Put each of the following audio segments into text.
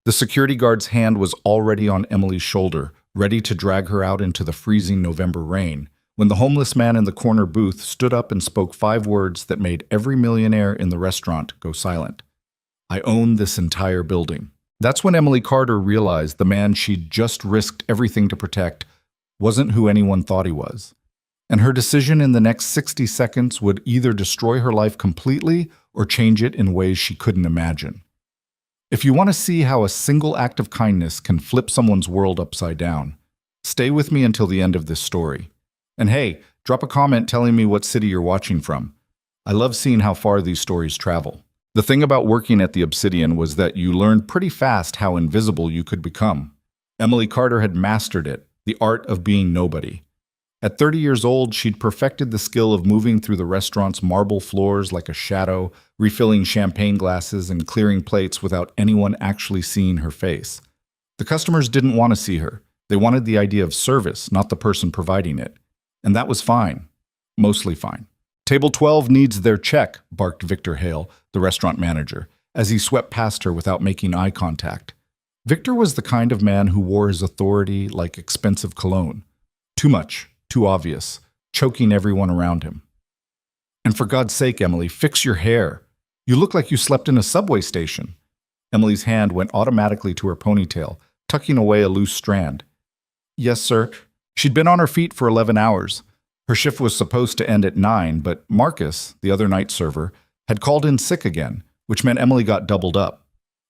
The security guard's hand was already on Emily's shoulder, ready to drag her out into the freezing November rain, when the homeless man in the corner booth stood up and spoke 5 words that made every millionaire in the restaurant go silent. I own this entire building. That's when Emily Carter realized the man she'd just risked everything to protect wasn't who anyone thought he was. And her decision in the next 60 seconds would either destroy her life completely or change it in ways she couldn't imagine. If you want to see how a single act of kindness can flip someone's world upside down, stay with me until the end of this story. And hey, drop a comment telling me what city you're watching from. I love seeing how far these stories travel. The thing about working at the Obsidian was that you learned pretty fast how invisible you could become. Emily Carter had mastered it, the art of being nobody. At 30 years old, she'd perfected the skill of moving through the restaurant's marble floors like a shadow, refilling champagne glasses and clearing plates without anyone actually seeing her face. The customers didn't want to see her. They wanted the idea of service, not the person providing it. And that was fine. Mostly fine. "Table 12 needs their check," barked Victor Hale, the restaurant manager, as he swept past her without making eye contact. Victor was the kind of man who wore his authority like expensive cologne. Too much, too obvious, choking everyone around him. "And for God's sake, Emily, fix your hair. You look like you slept in a subway station." Emily's hand went automatically to her ponytail, tucking away a loose strand. "Yes, sir." She'd been on her feet for 11 hours. Her shift was supposed to end at 9, but Marcus, the other night server, had called in sick again, which meant Emily got doubled up.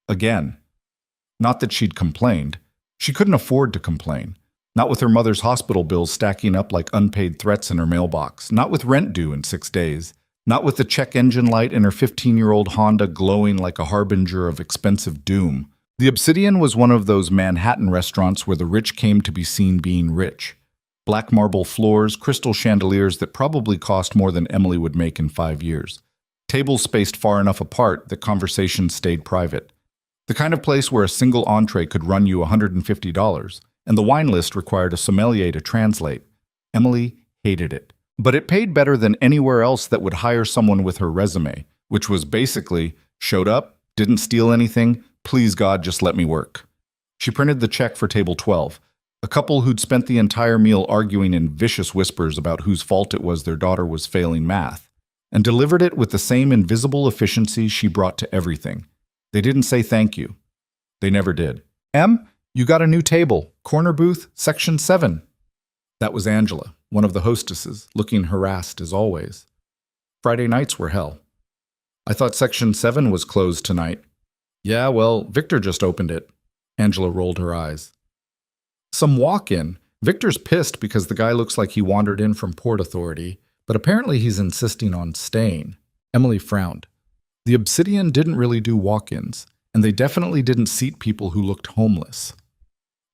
Again. Not that she'd complained. She couldn't afford to complain. Not with her mother's hospital bills stacking up like unpaid threats in her mailbox. Not with rent due in 6 days. Not with the check engine light in her 15-year-old Honda glowing like a harbinger of expensive doom. The Obsidian was one of those Manhattan restaurants where the rich came to be seen being rich. Black marble floors, crystal chandeliers that probably cost more than Emily would make in 5 years. Tables spaced far enough apart that conversations stayed private. The kind of place where a single entree could run you $150, and the wine list required a sommelier to translate. Emily hated it. But it paid better than anywhere else that would hire someone with her resume, which was basically, showed up, didn't steal anything, please God, just let me work. She printed the check for table 12, a couple who'd spent the entire meal arguing in vicious whispers about whose fault it was their daughter was failing math, and delivered it with the same invisible efficiency she brought to everything. They didn't say thank you. They never did. "Em, you got a new table, corner booth, section 7. That was Angela, one of the hostesses, looking harassed as always. Friday nights were hell. "I thought section 7 was closed tonight." "Yeah, well, Victor just opened it." Angela rolled her eyes. "Some walk-in. Victor's pissed because the guy looks like he wandered in from Port Authority, but apparently he's insisting on staying." Emily frowned. The Obsidian didn't really do walk-ins, and they definitely didn't seat people who looked homeless.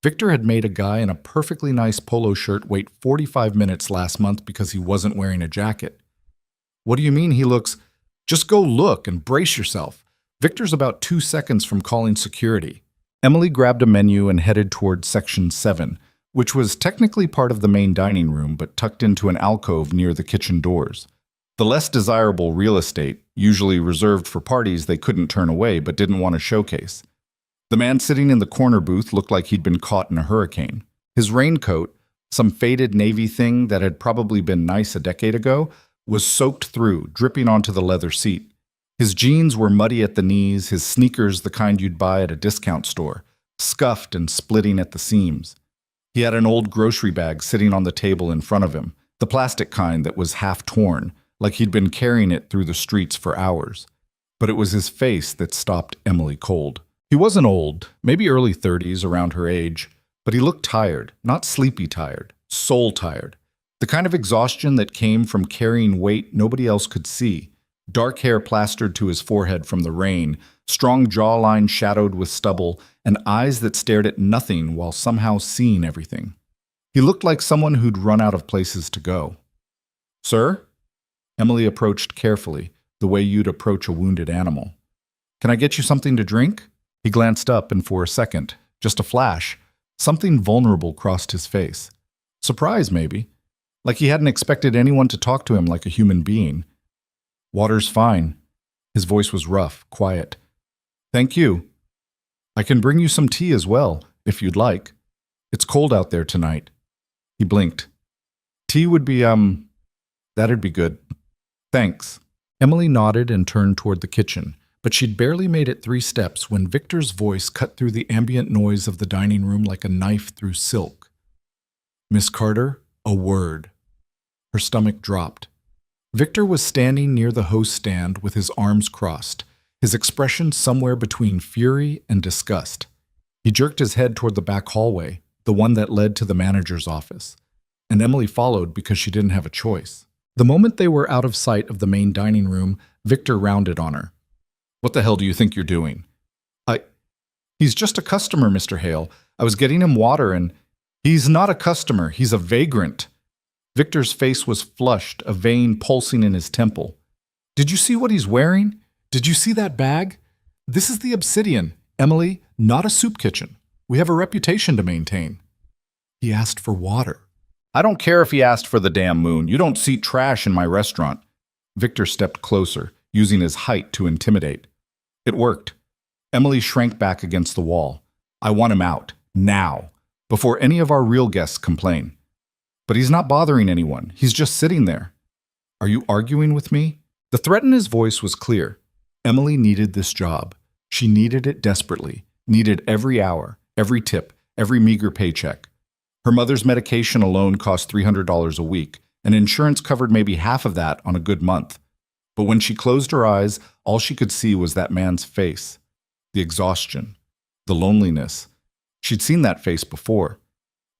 Victor had made a guy in a perfectly nice polo shirt wait 45 minutes last month because he wasn't wearing a jacket. "What do you mean he looks—" "Just go look and brace yourself. Victor's about 2 seconds from calling security." Emily grabbed a menu and headed toward section 7, which was technically part of the main dining room but tucked into an alcove near the kitchen doors. The less desirable real estate, usually reserved for parties they couldn't turn away but didn't want to showcase. The man sitting in the corner booth looked like he'd been caught in a hurricane. His raincoat, some faded navy thing that had probably been nice a decade ago, was soaked through, dripping onto the leather seat. His jeans were muddy at the knees, his sneakers the kind you'd buy at a discount store, scuffed and splitting at the seams. He had an old grocery bag sitting on the table in front of him, the plastic kind that was half torn, like he'd been carrying it through the streets for hours. But it was his face that stopped Emily cold. He wasn't old, maybe early 30s, around her age, but he looked tired, not sleepy tired, soul tired. The kind of exhaustion that came from carrying weight nobody else could see. Dark hair plastered to his forehead from the rain, strong jawline shadowed with stubble, and eyes that stared at nothing while somehow seeing everything. He looked like someone who'd run out of places to go. "Sir?" Emily approached carefully, the way you'd approach a wounded animal. "Can I get you something to drink?" He glanced up, and for a second, just a flash, something vulnerable crossed his face. Surprise, maybe. Like he hadn't expected anyone to talk to him like a human being. "Water's fine." His voice was rough, quiet. "Thank you." I can bring you some tea as well, if you'd like. It's cold out there tonight. He blinked. Tea would be, that'd be good. Thanks. Emily nodded and turned toward the kitchen, but she'd barely made it 3 steps when Victor's voice cut through the ambient noise of the dining room like a knife through silk. Miss Carter, a word. Her stomach dropped. Victor was standing near the host stand with his arms crossed, his expression somewhere between fury and disgust. He jerked his head toward the back hallway, the one that led to the manager's office, and Emily followed because she didn't have a choice. The moment they were out of sight of the main dining room, Victor rounded on her. What the hell do you think you're doing? He's just a customer, Mr. Hale. I was getting him water and... He's not a customer, he's a vagrant. Victor's face was flushed, a vein pulsing in his temple. Did you see what he's wearing? Did you see that bag? This is the Obsidian, Emily, not a soup kitchen. We have a reputation to maintain. He asked for water. I don't care if he asked for the damn moon. You don't seat trash in my restaurant. Victor stepped closer, using his height to intimidate. It worked. Emily shrank back against the wall. I want him out, now, before any of our real guests complain. But he's not bothering anyone. He's just sitting there. Are you arguing with me? The threat in his voice was clear. Emily needed this job. She needed it desperately, needed every hour, every tip, every meager paycheck. Her mother's medication alone cost $300 a week, and insurance covered maybe half of that on a good month. But when she closed her eyes, all she could see was that man's face. The exhaustion, the loneliness. She'd seen that face before.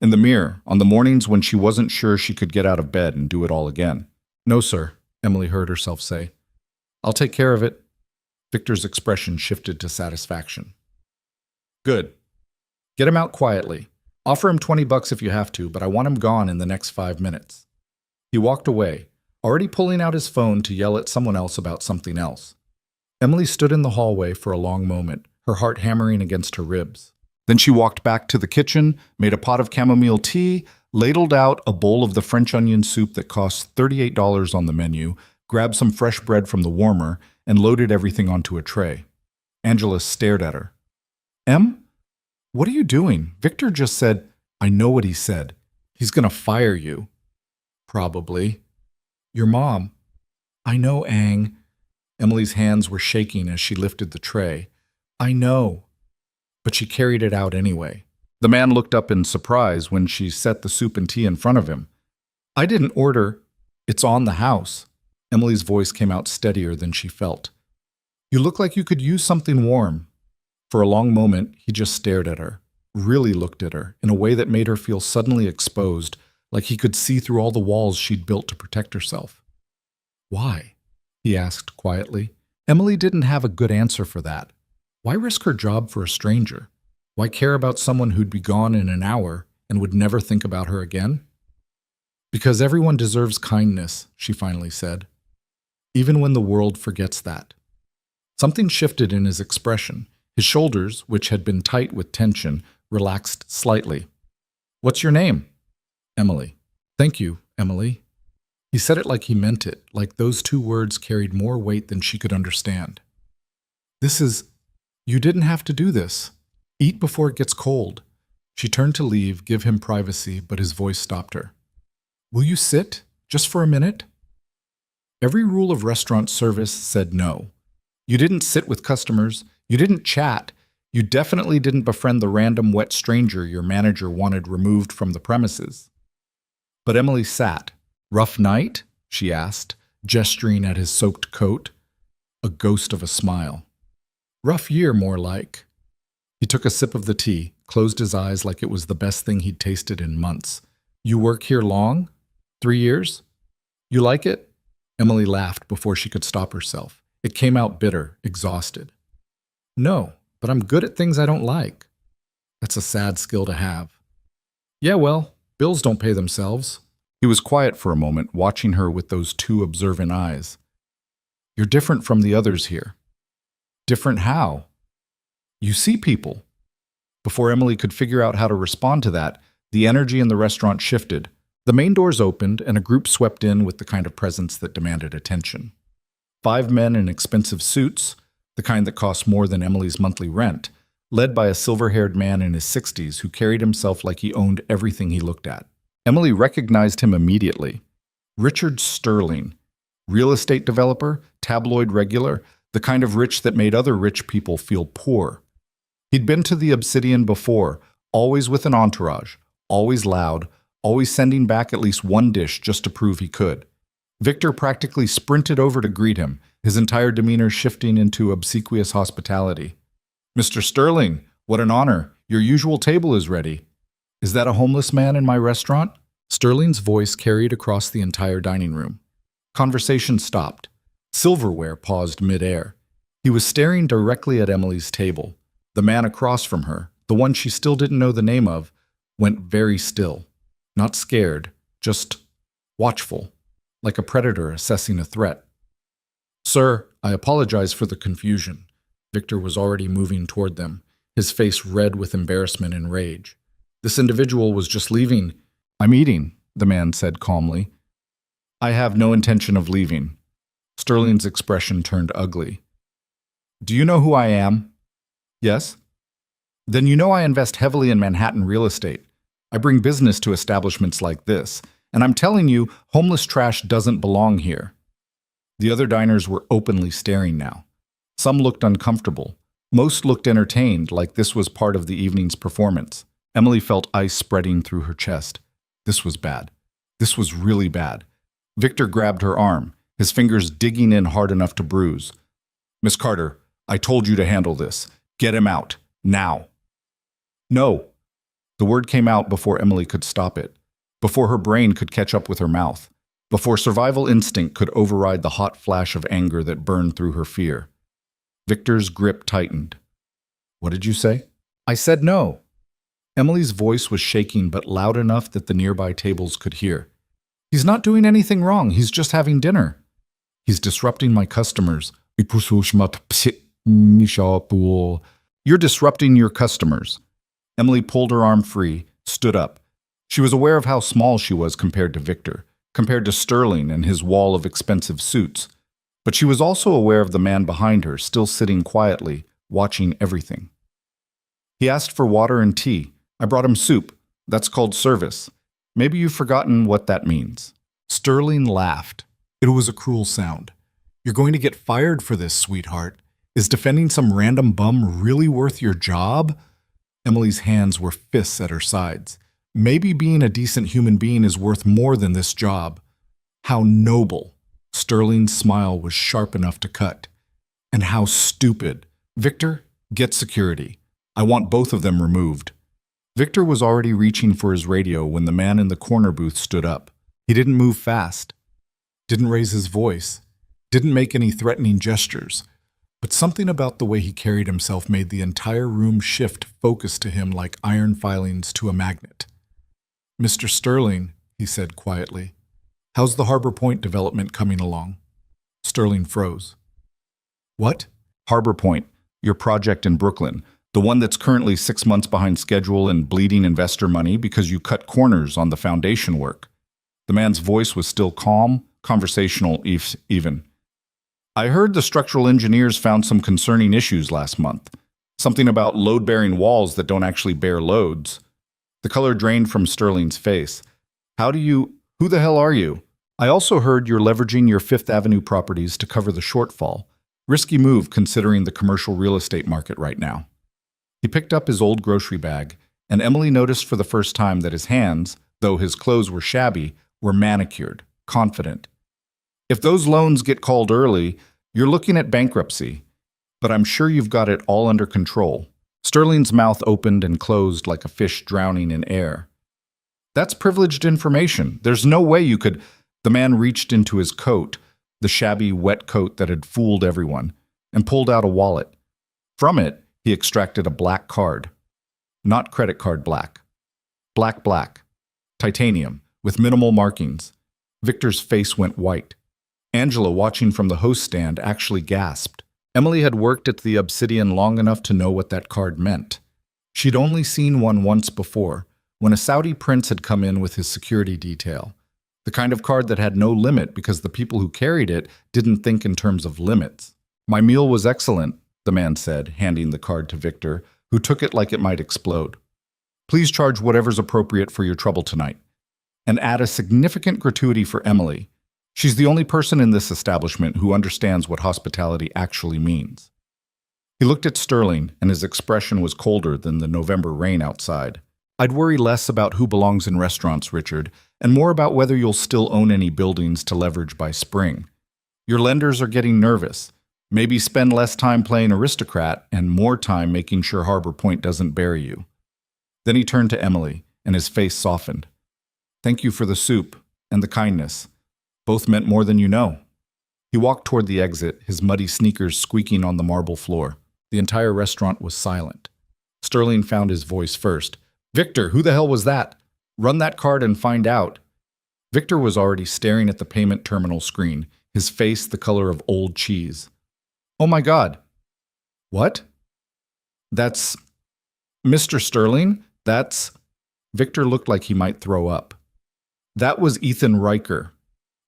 In the mirror, on the mornings when she wasn't sure she could get out of bed and do it all again. No, sir, Emily heard herself say. I'll take care of it. Victor's expression shifted to satisfaction. Good. Get him out quietly. Offer him $20 if you have to, but I want him gone in the next 5 minutes. He walked away, already pulling out his phone to yell at someone else about something else. Emily stood in the hallway for a long moment, her heart hammering against her ribs. Then she walked back to the kitchen, made a pot of chamomile tea, ladled out a bowl of the French onion soup that cost $38 on the menu, grabbed some fresh bread from the warmer, and loaded everything onto a tray. Angela stared at her. Em? What are you doing? Victor just said, I know what he said. He's gonna fire you. Probably. Your mom. I know, Ang. Emily's hands were shaking as she lifted the tray. I know. But she carried it out anyway. The man looked up in surprise when she set the soup and tea in front of him. I didn't order. It's on the house. Emily's voice came out steadier than she felt. You look like you could use something warm. For a long moment, he just stared at her, really looked at her, in a way that made her feel suddenly exposed, like he could see through all the walls she'd built to protect herself. Why? He asked quietly. Emily didn't have a good answer for that. Why risk her job for a stranger? Why care about someone who'd be gone in an hour and would never think about her again? Because everyone deserves kindness, she finally said, even when the world forgets that. Something shifted in his expression. His shoulders, which had been tight with tension, relaxed slightly. What's your name? Emily. Thank you, Emily. He said it like he meant it, like those 2 words carried more weight than she could understand. You didn't have to do this. Eat before it gets cold. She turned to leave, give him privacy, but his voice stopped her. Will you sit, just for a minute? Every rule of restaurant service said no. You didn't sit with customers. You didn't chat. You definitely didn't befriend the random wet stranger your manager wanted removed from the premises. But Emily sat. Rough night? She asked, gesturing at his soaked coat. A ghost of a smile. Rough year, more like. He took a sip of the tea, closed his eyes like it was the best thing he'd tasted in months. You work here long? 3 years? You like it? Emily laughed before she could stop herself. It came out bitter, exhausted. No, but I'm good at things I don't like. That's a sad skill to have. Yeah, well, bills don't pay themselves. He was quiet for a moment, watching her with those 2 observant eyes. You're different from the others here. Different how? You see people. Before Emily could figure out how to respond to that, the energy in the restaurant shifted. The main doors opened, and a group swept in with the kind of presence that demanded attention. 5 men in expensive suits, the kind that cost more than Emily's monthly rent, led by a silver-haired man in his 60s who carried himself like he owned everything he looked at. Emily recognized him immediately. Richard Sterling, real estate developer, tabloid regular, the kind of rich that made other rich people feel poor. He'd been to the Obsidian before, always with an entourage, always loud, always sending back at least one dish just to prove he could. Victor practically sprinted over to greet him, his entire demeanor shifting into obsequious hospitality. "Mr. Sterling, what an honor. Your usual table is ready. Is that a homeless man in my restaurant?" Sterling's voice carried across the entire dining room. Conversation stopped. Silverware paused mid-air. He was staring directly at Emily's table. The man across from her, the one she still didn't know the name of, went very still. Not scared, just watchful, like a predator assessing a threat. "Sir, I apologize for the confusion." Victor was already moving toward them, his face red with embarrassment and rage. "This individual was just leaving." "I'm eating," the man said calmly. "I have no intention of leaving." Sterling's expression turned ugly. "Do you know who I am?" "Yes." "Then you know I invest heavily in Manhattan real estate. I bring business to establishments like this, and I'm telling you, homeless trash doesn't belong here." The other diners were openly staring now. Some looked uncomfortable. Most looked entertained, like this was part of the evening's performance. Emily felt ice spreading through her chest. This was bad. This was really bad. Victor grabbed her arm, his fingers digging in hard enough to bruise. "Miss Carter, I told you to handle this. Get him out. Now." "No." The word came out before Emily could stop it, before her brain could catch up with her mouth, before survival instinct could override the hot flash of anger that burned through her fear. Victor's grip tightened. "What did you say?" "I said no." Emily's voice was shaking but loud enough that the nearby tables could hear. "He's not doing anything wrong. He's just having dinner." "He's disrupting my customers." "You're disrupting your customers." Emily pulled her arm free, stood up. She was aware of how small she was compared to Victor, compared to Sterling and his wall of expensive suits. But she was also aware of the man behind her, still sitting quietly, watching everything. "He asked for water and tea. I brought him soup. That's called service. Maybe you've forgotten what that means." Sterling laughed. It was a cruel sound. "You're going to get fired for this, sweetheart. Is defending some random bum really worth your job?" Emily's hands were fists at her sides. "Maybe being a decent human being is worth more than this job." How noble. Sterling's smile was sharp enough to cut. And how stupid. "Victor, get security. I want both of them removed." Victor was already reaching for his radio when the man in the corner booth stood up. He didn't move fast, didn't raise his voice, didn't make any threatening gestures. But something about the way he carried himself made the entire room shift focus to him like iron filings to a magnet. "Mr. Sterling," he said quietly, "how's the Harbor Point development coming along?" Sterling froze. "What?" "Harbor Point, your project in Brooklyn, the one that's currently 6 months behind schedule and bleeding investor money because you cut corners on the foundation work." The man's voice was still calm, conversational even. "I heard the structural engineers found some concerning issues last month. Something about load-bearing walls that don't actually bear loads." The color drained from Sterling's face. Who the hell are you?" "I also heard you're leveraging your Fifth Avenue properties to cover the shortfall. Risky move considering the commercial real estate market right now." He picked up his old grocery bag, and Emily noticed for the first time that his hands, though his clothes were shabby, were manicured, confident. "If those loans get called early, you're looking at bankruptcy. But I'm sure you've got it all under control." Sterling's mouth opened and closed like a fish drowning in air. "That's privileged information. There's no way you could—" The man reached into his coat, the shabby, wet coat that had fooled everyone, and pulled out a wallet. From it, he extracted a black card. Not credit card black. Black. Titanium, with minimal markings. Victor's face went white. Angela, watching from the host stand, actually gasped. Emily had worked at the Obsidian long enough to know what that card meant. She'd only seen one once before, when a Saudi prince had come in with his security detail. The kind of card that had no limit because the people who carried it didn't think in terms of limits. "My meal was excellent," the man said, handing the card to Victor, who took it like it might explode. Please charge whatever's appropriate for your trouble tonight, and add a significant gratuity for Emily. She's the only person in this establishment who understands what hospitality actually means. He looked at Sterling, and his expression was colder than the November rain outside. I'd worry less about who belongs in restaurants, Richard, and more about whether you'll still own any buildings to leverage by spring. Your lenders are getting nervous. Maybe spend less time playing aristocrat and more time making sure Harbor Point doesn't bury you. Then he turned to Emily, and his face softened. Thank you for the soup and the kindness. Both meant more than you know. He walked toward the exit, his muddy sneakers squeaking on the marble floor. The entire restaurant was silent. Sterling found his voice first. Victor, who the hell was that? Run that card and find out. Victor was already staring at the payment terminal screen, his face the color of old cheese. Oh my God. What? That's... Mr. Sterling? That's... Victor looked like he might throw up. That was Ethan Riker.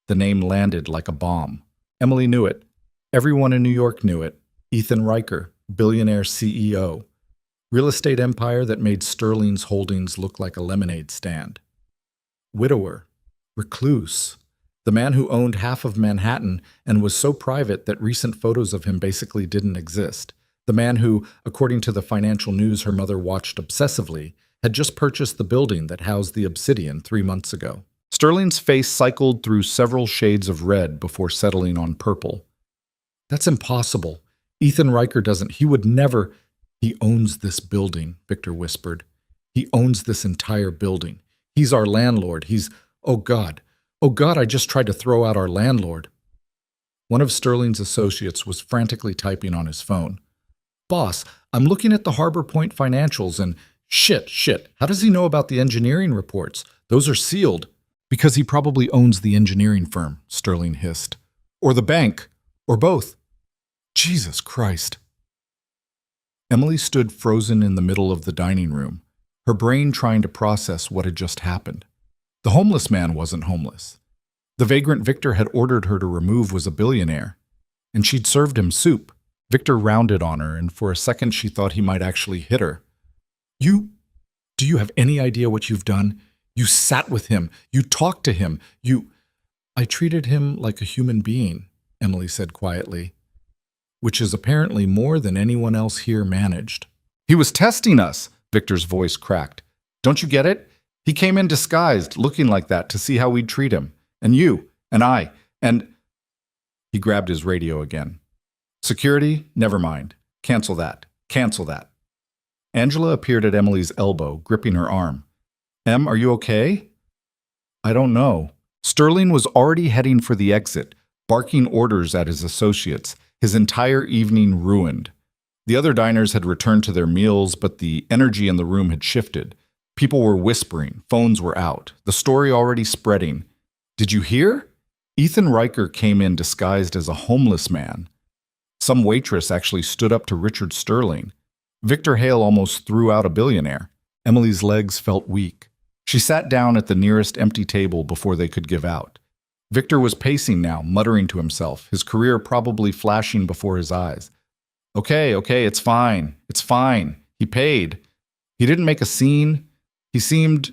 The name landed like a bomb. Emily knew it. Everyone in New York knew it. Ethan Riker, billionaire CEO. Real estate empire that made Sterling's holdings look like a lemonade stand. Widower. Recluse. The man who owned half of Manhattan and was so private that recent photos of him basically didn't exist. The man who, according to the financial news her mother watched obsessively, had just purchased the building that housed the Obsidian 3 months ago. Sterling's face cycled through several shades of red before settling on purple. That's impossible. Ethan Riker doesn't. He would never... He owns this building, Victor whispered. He owns this entire building. He's our landlord. He's... Oh, God. Oh, God, I just tried to throw out our landlord. One of Sterling's associates was frantically typing on his phone. Boss, I'm looking at the Harbor Point financials and... Shit. How does he know about the engineering reports? Those are sealed. Because he probably owns the engineering firm, Sterling hissed. Or the bank. Or both. Jesus Christ. Emily stood frozen in the middle of the dining room, her brain trying to process what had just happened. The homeless man wasn't homeless. The vagrant Victor had ordered her to remove was a billionaire, and she'd served him soup. Victor rounded on her, and for a second she thought he might actually hit her. Do you have any idea what you've done? You sat with him. You talked to him. I treated him like a human being, Emily said quietly, which is apparently more than anyone else here managed. He was testing us, Victor's voice cracked. Don't you get it? He came in disguised, looking like that, to see how we'd treat him. And you, and I, and... He grabbed his radio again. Security? Never mind. Cancel that. Angela appeared at Emily's elbow, gripping her arm. Em, are you okay? I don't know. Sterling was already heading for the exit, barking orders at his associates, his entire evening ruined. The other diners had returned to their meals, but the energy in the room had shifted. People were whispering, phones were out, the story already spreading. Did you hear? Ethan Riker came in disguised as a homeless man. Some waitress actually stood up to Richard Sterling. Victor Hale almost threw out a billionaire. Emily's legs felt weak. She sat down at the nearest empty table before they could give out. Victor was pacing now, muttering to himself, his career probably flashing before his eyes. Okay, it's fine. He paid. He didn't make a scene. He seemed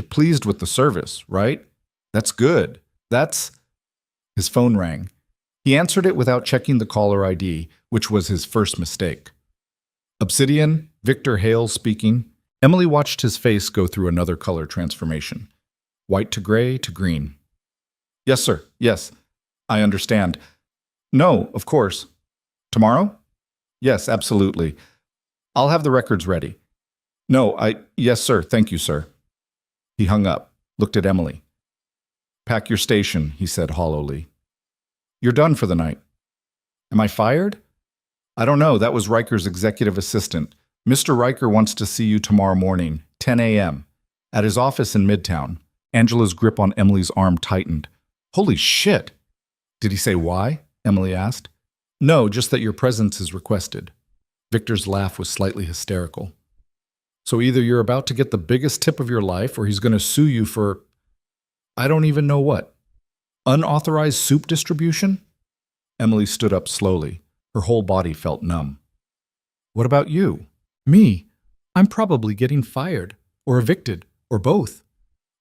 pleased with the service, right? That's good. His phone rang. He answered it without checking the caller ID, which was his first mistake. Obsidian, Victor Hale speaking. Emily watched his face go through another color transformation. White to gray to green. Yes, sir. Yes. I understand. No, of course. Tomorrow? Yes, absolutely. I'll have the records ready. Yes, sir. Thank you, sir. He hung up, looked at Emily. Pack your station, he said hollowly. You're done for the night. Am I fired? I don't know. That was Riker's executive assistant. Mr. Riker wants to see you tomorrow morning, 10 a.m., at his office in Midtown. Angela's grip on Emily's arm tightened. Holy shit! Did he say why? Emily asked. No, just that your presence is requested. Victor's laugh was slightly hysterical. So either you're about to get the biggest tip of your life, or he's going to sue you for, I don't even know what. Unauthorized soup distribution? Emily stood up slowly. Her whole body felt numb. What about you? Me. I'm probably getting fired, or evicted, or both.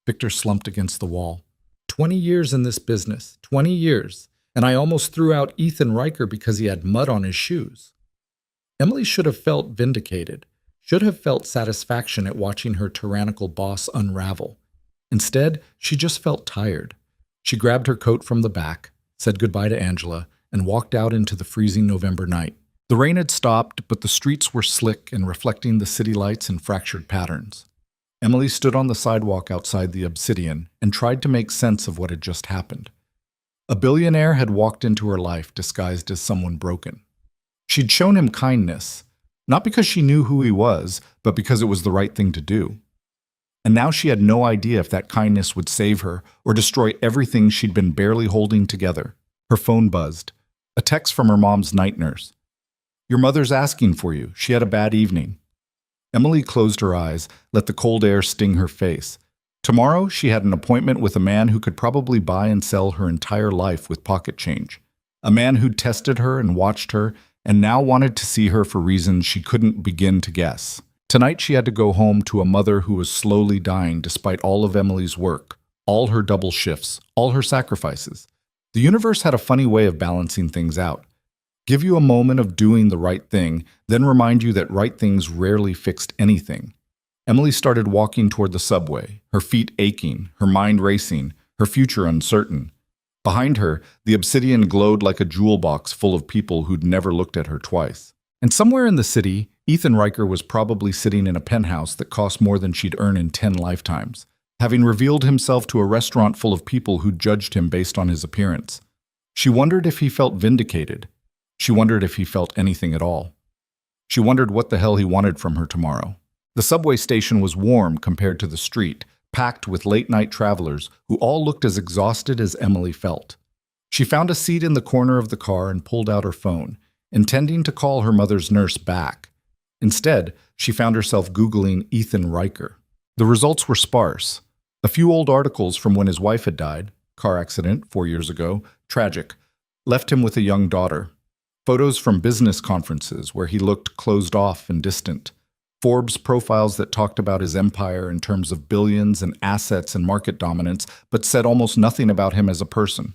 Victor slumped against the wall. 20 years in this business, 20 years, and I almost threw out Ethan Riker because he had mud on his shoes. Emily should have felt vindicated, should have felt satisfaction at watching her tyrannical boss unravel. Instead, she just felt tired. She grabbed her coat from the back, said goodbye to Angela, and walked out into the freezing November night. The rain had stopped, but the streets were slick and reflecting the city lights in fractured patterns. Emily stood on the sidewalk outside the Obsidian and tried to make sense of what had just happened. A billionaire had walked into her life disguised as someone broken. She'd shown him kindness, not because she knew who he was, but because it was the right thing to do. And now she had no idea if that kindness would save her or destroy everything she'd been barely holding together. Her phone buzzed. A text from her mom's night nurse. "Your mother's asking for you. She had a bad evening." Emily closed her eyes, let the cold air sting her face. Tomorrow, she had an appointment with a man who could probably buy and sell her entire life with pocket change. A man who'd tested her and watched her, and now wanted to see her for reasons she couldn't begin to guess. Tonight, she had to go home to a mother who was slowly dying despite all of Emily's work, all her double shifts, all her sacrifices. The universe had a funny way of balancing things out. Give you a moment of doing the right thing, then remind you that right things rarely fixed anything. Emily started walking toward the subway, her feet aching, her mind racing, her future uncertain. Behind her, the Obsidian glowed like a jewel box full of people who'd never looked at her twice. And somewhere in the city, Ethan Riker was probably sitting in a penthouse that cost more than she'd earn in 10 lifetimes, having revealed himself to a restaurant full of people who judged him based on his appearance. She wondered if he felt vindicated. She wondered if he felt anything at all. She wondered what the hell he wanted from her tomorrow. The subway station was warm compared to the street, packed with late-night travelers who all looked as exhausted as Emily felt. She found a seat in the corner of the car and pulled out her phone, intending to call her mother's nurse back. Instead, she found herself Googling Ethan Riker. The results were sparse. A few old articles from when his wife had died, car accident 4 years ago, tragic, left him with a young daughter. Photos from business conferences where he looked closed off and distant. Forbes profiles that talked about his empire in terms of billions and assets and market dominance, but said almost nothing about him as a person.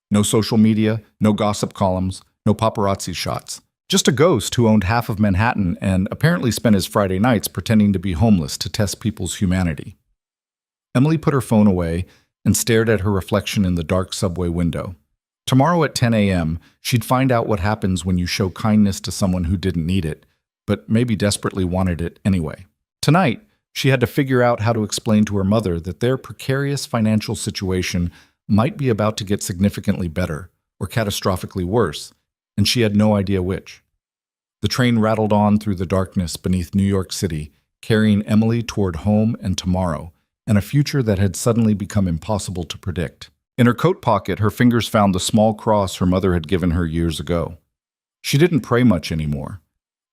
No social media, no gossip columns, no paparazzi shots. Just a ghost who owned half of Manhattan and apparently spent his Friday nights pretending to be homeless to test people's humanity. Emily put her phone away and stared at her reflection in the dark subway window. Tomorrow at 10 a.m., she'd find out what happens when you show kindness to someone who didn't need it, but maybe desperately wanted it anyway. Tonight, she had to figure out how to explain to her mother that their precarious financial situation might be about to get significantly better or catastrophically worse, and she had no idea which. The train rattled on through the darkness beneath New York City, carrying Emily toward home and tomorrow, and a future that had suddenly become impossible to predict. In her coat pocket, her fingers found the small cross her mother had given her years ago. She didn't pray much anymore.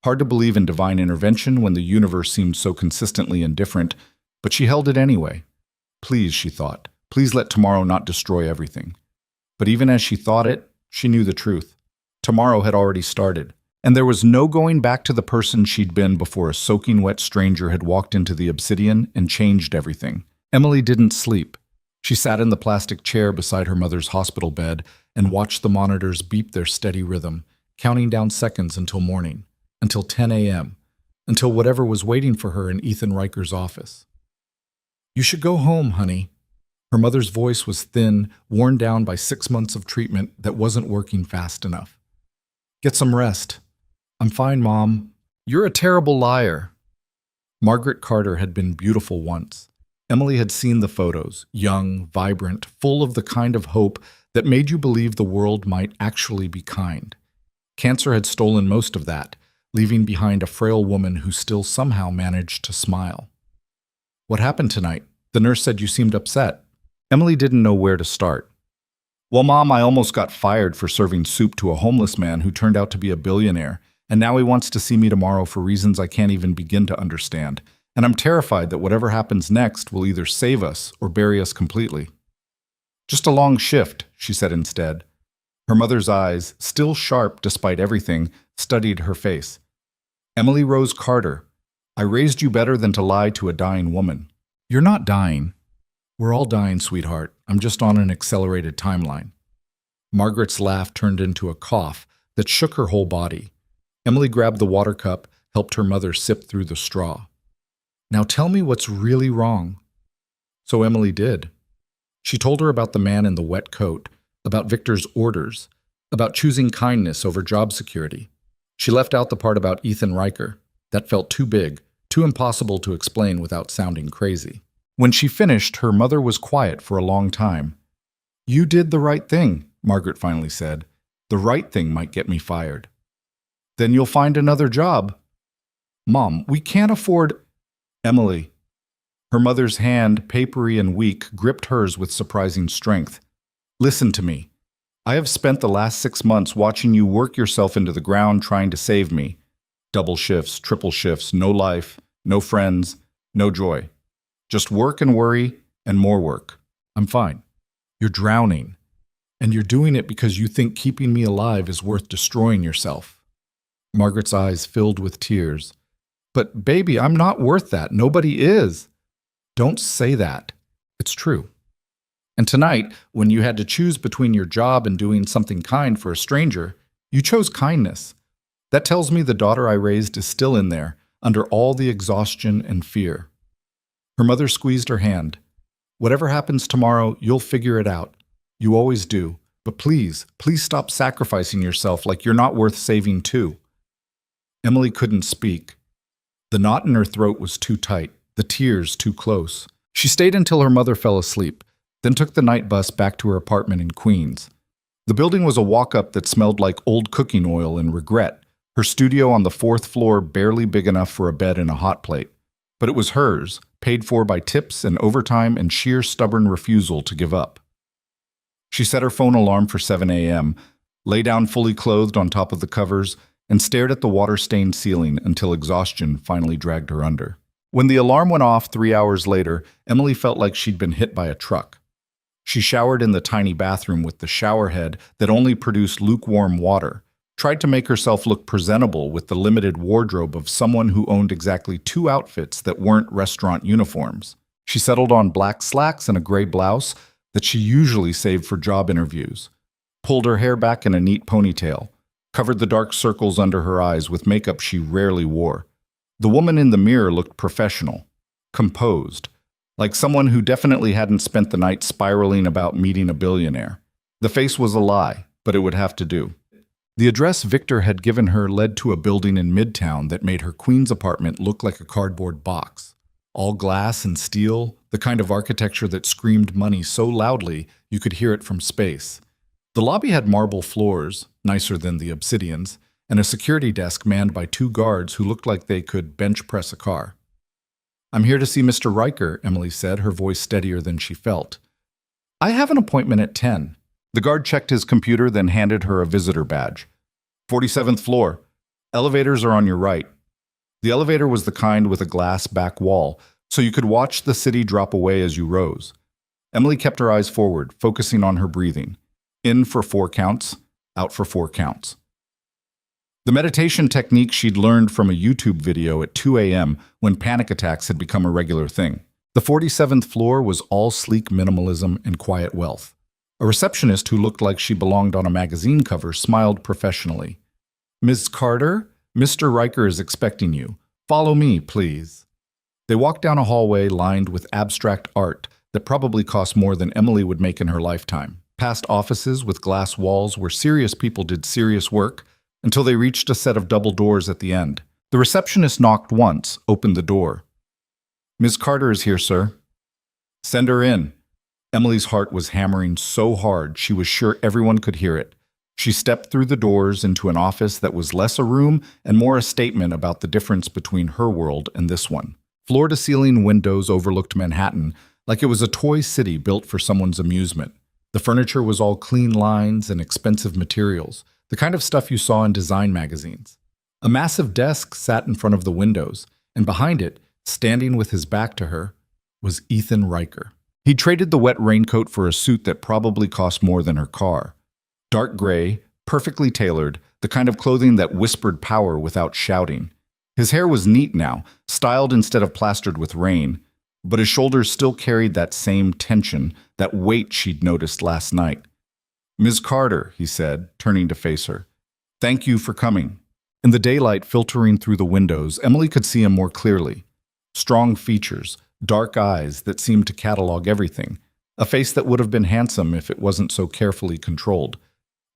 Hard to believe in divine intervention when the universe seemed so consistently indifferent, but she held it anyway. Please, she thought, please let tomorrow not destroy everything. But even as she thought it, she knew the truth. Tomorrow had already started, and there was no going back to the person she'd been before a soaking wet stranger had walked into the Obsidian and changed everything. Emily didn't sleep. She sat in the plastic chair beside her mother's hospital bed and watched the monitors beep their steady rhythm, counting down seconds until morning. Until 10 a.m., until whatever was waiting for her in Ethan Riker's office. "You should go home, honey." Her mother's voice was thin, worn down by 6 months of treatment that wasn't working fast enough. "Get some rest." "I'm fine, Mom." "You're a terrible liar." Margaret Carter had been beautiful once. Emily had seen the photos, young, vibrant, full of the kind of hope that made you believe the world might actually be kind. Cancer had stolen most of that, leaving behind a frail woman who still somehow managed to smile. "What happened tonight? The nurse said you seemed upset." Emily didn't know where to start. "Well, Mom, I almost got fired for serving soup to a homeless man who turned out to be a billionaire, and now he wants to see me tomorrow for reasons I can't even begin to understand. And I'm terrified that whatever happens next will either save us or bury us completely." "Just a long shift," she said instead. Her mother's eyes, still sharp despite everything, studied her face. "Emily Rose Carter, I raised you better than to lie to a dying woman. You're not dying. We're all dying, sweetheart. I'm just on an accelerated timeline. Margaret's laugh turned into a cough that shook her whole body. Emily grabbed the water cup, helped her mother sip through the straw. Now tell me what's really wrong. So Emily did. She told her about the man in the wet coat, about Victor's orders, about choosing kindness over job security. She left out the part about Ethan Riker. That felt too big, too impossible to explain without sounding crazy. When she finished, her mother was quiet for a long time. You did the right thing, Margaret finally said. The right thing might get me fired. Then you'll find another job. Mom, we can't afford… Emily. Her mother's hand, papery and weak, gripped hers with surprising strength. Listen to me. I have spent the last 6 months watching you work yourself into the ground trying to save me. Double shifts, triple shifts, no life, no friends, no joy. Just work and worry and more work. I'm fine. You're drowning. And you're doing it because you think keeping me alive is worth destroying yourself. Margaret's eyes filled with tears. But baby, I'm not worth that. Nobody is. Don't say that. It's true. And tonight, when you had to choose between your job and doing something kind for a stranger, you chose kindness. That tells me the daughter I raised is still in there, under all the exhaustion and fear. Her mother squeezed her hand. Whatever happens tomorrow, you'll figure it out. You always do. But please, please stop sacrificing yourself like you're not worth saving too. Emily couldn't speak. The knot in her throat was too tight, the tears too close. She stayed until her mother fell asleep, then took the night bus back to her apartment in Queens. The building was a walk-up that smelled like old cooking oil and regret, her studio on the 4th floor barely big enough for a bed and a hot plate. But it was hers, paid for by tips and overtime and sheer stubborn refusal to give up. She set her phone alarm for 7 a.m., lay down fully clothed on top of the covers, and stared at the water-stained ceiling until exhaustion finally dragged her under. When the alarm went off 3 hours later, Emily felt like she'd been hit by a truck. She showered in the tiny bathroom with the shower head that only produced lukewarm water, tried to make herself look presentable with the limited wardrobe of someone who owned exactly 2 outfits that weren't restaurant uniforms. She settled on black slacks and a gray blouse that she usually saved for job interviews, pulled her hair back in a neat ponytail, covered the dark circles under her eyes with makeup she rarely wore. The woman in the mirror looked professional, composed, like someone who definitely hadn't spent the night spiraling about meeting a billionaire. The face was a lie, but it would have to do. The address Victor had given her led to a building in Midtown that made her Queens apartment look like a cardboard box. All glass and steel, the kind of architecture that screamed money so loudly you could hear it from space. The lobby had marble floors, nicer than the obsidians, and a security desk manned by 2 guards who looked like they could bench press a car. I'm here to see Mr. Riker, Emily said, her voice steadier than she felt. I have an appointment at 10. The guard checked his computer, then handed her a visitor badge. 47th floor. Elevators are on your right. The elevator was the kind with a glass back wall, so you could watch the city drop away as you rose. Emily kept her eyes forward, focusing on her breathing. In for 4 counts, out for 4 counts. The meditation technique she'd learned from a YouTube video at 2 a.m. when panic attacks had become a regular thing. The 47th floor was all sleek minimalism and quiet wealth. A receptionist who looked like she belonged on a magazine cover smiled professionally. Ms. Carter, Mr. Riker is expecting you. Follow me, please. They walked down a hallway lined with abstract art that probably cost more than Emily would make in her lifetime. Past offices with glass walls where serious people did serious work, until they reached a set of double doors at the end. The receptionist knocked once, opened the door. Ms. Carter is here, sir. Send her in. Emily's heart was hammering so hard she was sure everyone could hear it. She stepped through the doors into an office that was less a room and more a statement about the difference between her world and this one. Floor-to-ceiling windows overlooked Manhattan like it was a toy city built for someone's amusement. The furniture was all clean lines and expensive materials, the kind of stuff you saw in design magazines. A massive desk sat in front of the windows, and behind it, standing with his back to her, was Ethan Riker. He'd traded the wet raincoat for a suit that probably cost more than her car. Dark gray, perfectly tailored, the kind of clothing that whispered power without shouting. His hair was neat now, styled instead of plastered with rain, but his shoulders still carried that same tension, that weight she'd noticed last night. "Ms. Carter," he said, turning to face her, "thank you for coming." In the daylight filtering through the windows, Emily could see him more clearly. Strong features, dark eyes that seemed to catalog everything, a face that would have been handsome if it wasn't so carefully controlled.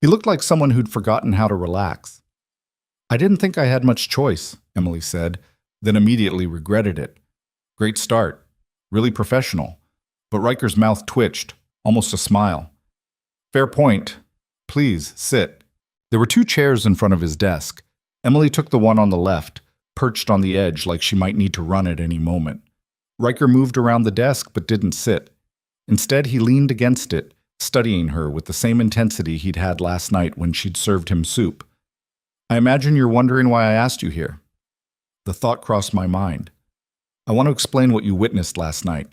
He looked like someone who'd forgotten how to relax. "I didn't think I had much choice," Emily said, then immediately regretted it. Great start. Really professional. But Riker's mouth twitched, almost a smile. "Fair point. Please, sit." There were 2 chairs in front of his desk. Emily took the one on the left, perched on the edge like she might need to run at any moment. Riker moved around the desk but didn't sit. Instead, he leaned against it, studying her with the same intensity he'd had last night when she'd served him soup. "I imagine you're wondering why I asked you here." The thought crossed my mind. "I want to explain what you witnessed last night."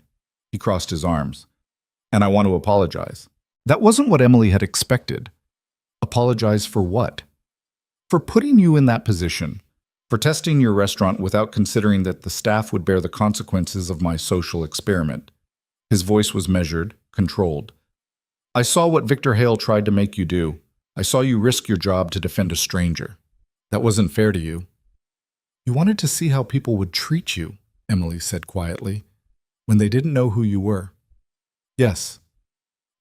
He crossed his arms. "And I want to apologize." That wasn't what Emily had expected. Apologize for what? For putting you in that position. For testing your restaurant without considering that the staff would bear the consequences of my social experiment. His voice was measured, controlled. "I saw what Victor Hale tried to make you do. I saw you risk your job to defend a stranger. That wasn't fair to you." "You wanted to see how people would treat you," Emily said quietly, "when they didn't know who you were." "Yes."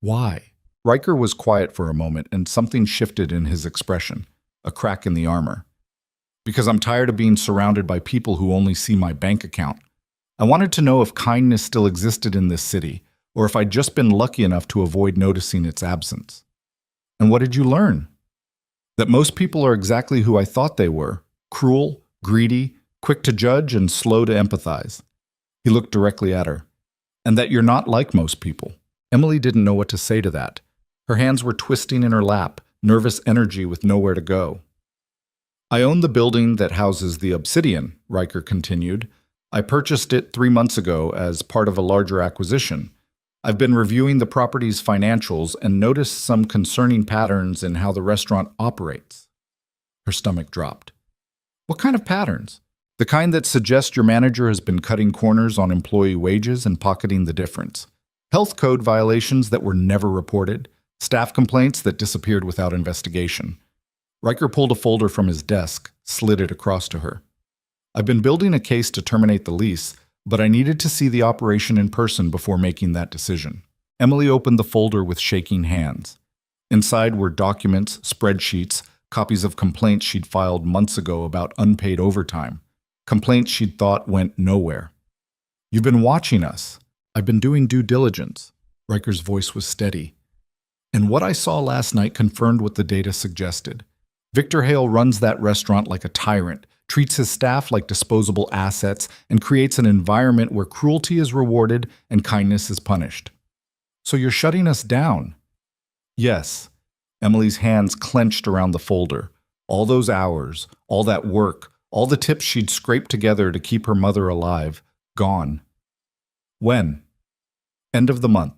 "Why?" Riker was quiet for a moment, and something shifted in his expression, a crack in the armor. "Because I'm tired of being surrounded by people who only see my bank account. I wanted to know if kindness still existed in this city, or if I'd just been lucky enough to avoid noticing its absence." "And what did you learn?" "That most people are exactly who I thought they were, cruel, greedy, quick to judge, and slow to empathize." He looked directly at her. "And that you're not like most people." Emily didn't know what to say to that. Her hands were twisting in her lap, nervous energy with nowhere to go. "I own the building that houses the Obsidian," Riker continued. "I purchased it 3 months ago as part of a larger acquisition. I've been reviewing the property's financials and noticed some concerning patterns in how the restaurant operates." Her stomach dropped. "What kind of patterns?" "The kind that suggest your manager has been cutting corners on employee wages and pocketing the difference. Health code violations that were never reported. Staff complaints that disappeared without investigation." Riker pulled a folder from his desk, slid it across to her. "I've been building a case to terminate the lease, but I needed to see the operation in person before making that decision." Emily opened the folder with shaking hands. Inside were documents, spreadsheets, copies of complaints she'd filed months ago about unpaid overtime. Complaints she'd thought went nowhere. "You've been watching us. I've been doing due diligence." Riker's voice was steady. "And what I saw last night confirmed what the data suggested. Victor Hale runs that restaurant like a tyrant, treats his staff like disposable assets, and creates an environment where cruelty is rewarded and kindness is punished." "So you're shutting us down?" "Yes." Emily's hands clenched around the folder. All those hours, all that work, all the tips she'd scraped together to keep her mother alive, gone. "When?" "End of the month."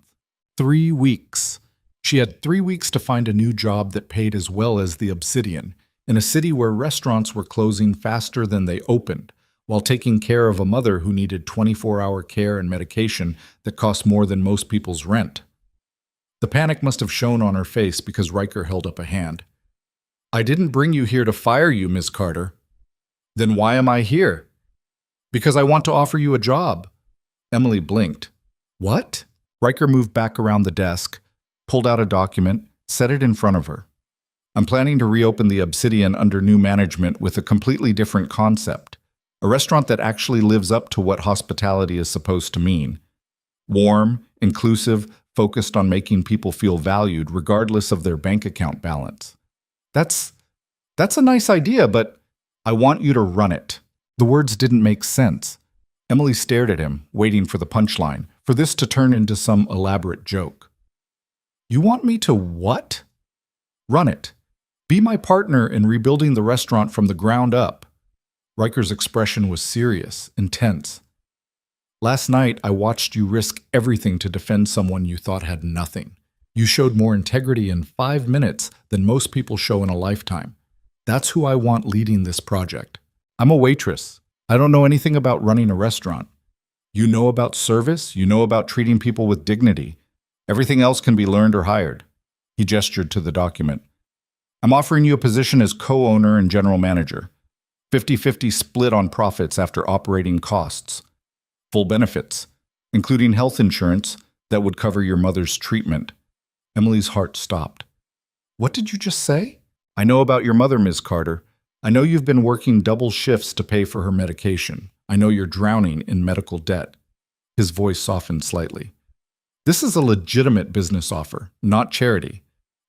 3 weeks. She had 3 weeks to find a new job that paid as well as the Obsidian, in a city where restaurants were closing faster than they opened, while taking care of a mother who needed 24-hour care and medication that cost more than most people's rent. The panic must have shown on her face because Riker held up a hand. "I didn't bring you here to fire you, Ms. Carter." "Then why am I here?" "Because I want to offer you a job." Emily blinked. "What?" Riker moved back around the desk, pulled out a document, set it in front of her. "I'm planning to reopen the Obsidian under new management with a completely different concept. A restaurant that actually lives up to what hospitality is supposed to mean. Warm, inclusive, focused on making people feel valued regardless of their bank account balance." That's a nice idea, but I want you to run it." The words didn't make sense. Emily stared at him, waiting for the punchline, for this to turn into some elaborate joke. "You want me to what?" "Run it. Be my partner in rebuilding the restaurant from the ground up." Riker's expression was serious, intense. "Last night, I watched you risk everything to defend someone you thought had nothing. You showed more integrity in 5 minutes than most people show in a lifetime. That's who I want leading this project." I'm a waitress. I don't know anything about running a restaurant. You know about service, you know about treating people with dignity. Everything else can be learned or hired. He gestured to the document. I'm offering you a position as co-owner and general manager. 50-50 split on profits after operating costs. Full benefits, including health insurance that would cover your mother's treatment. Emily's heart stopped. What did you just say? I know about your mother, Ms. Carter. I know you've been working double shifts to pay for her medication. I know you're drowning in medical debt. His voice softened slightly. This is a legitimate business offer, not charity.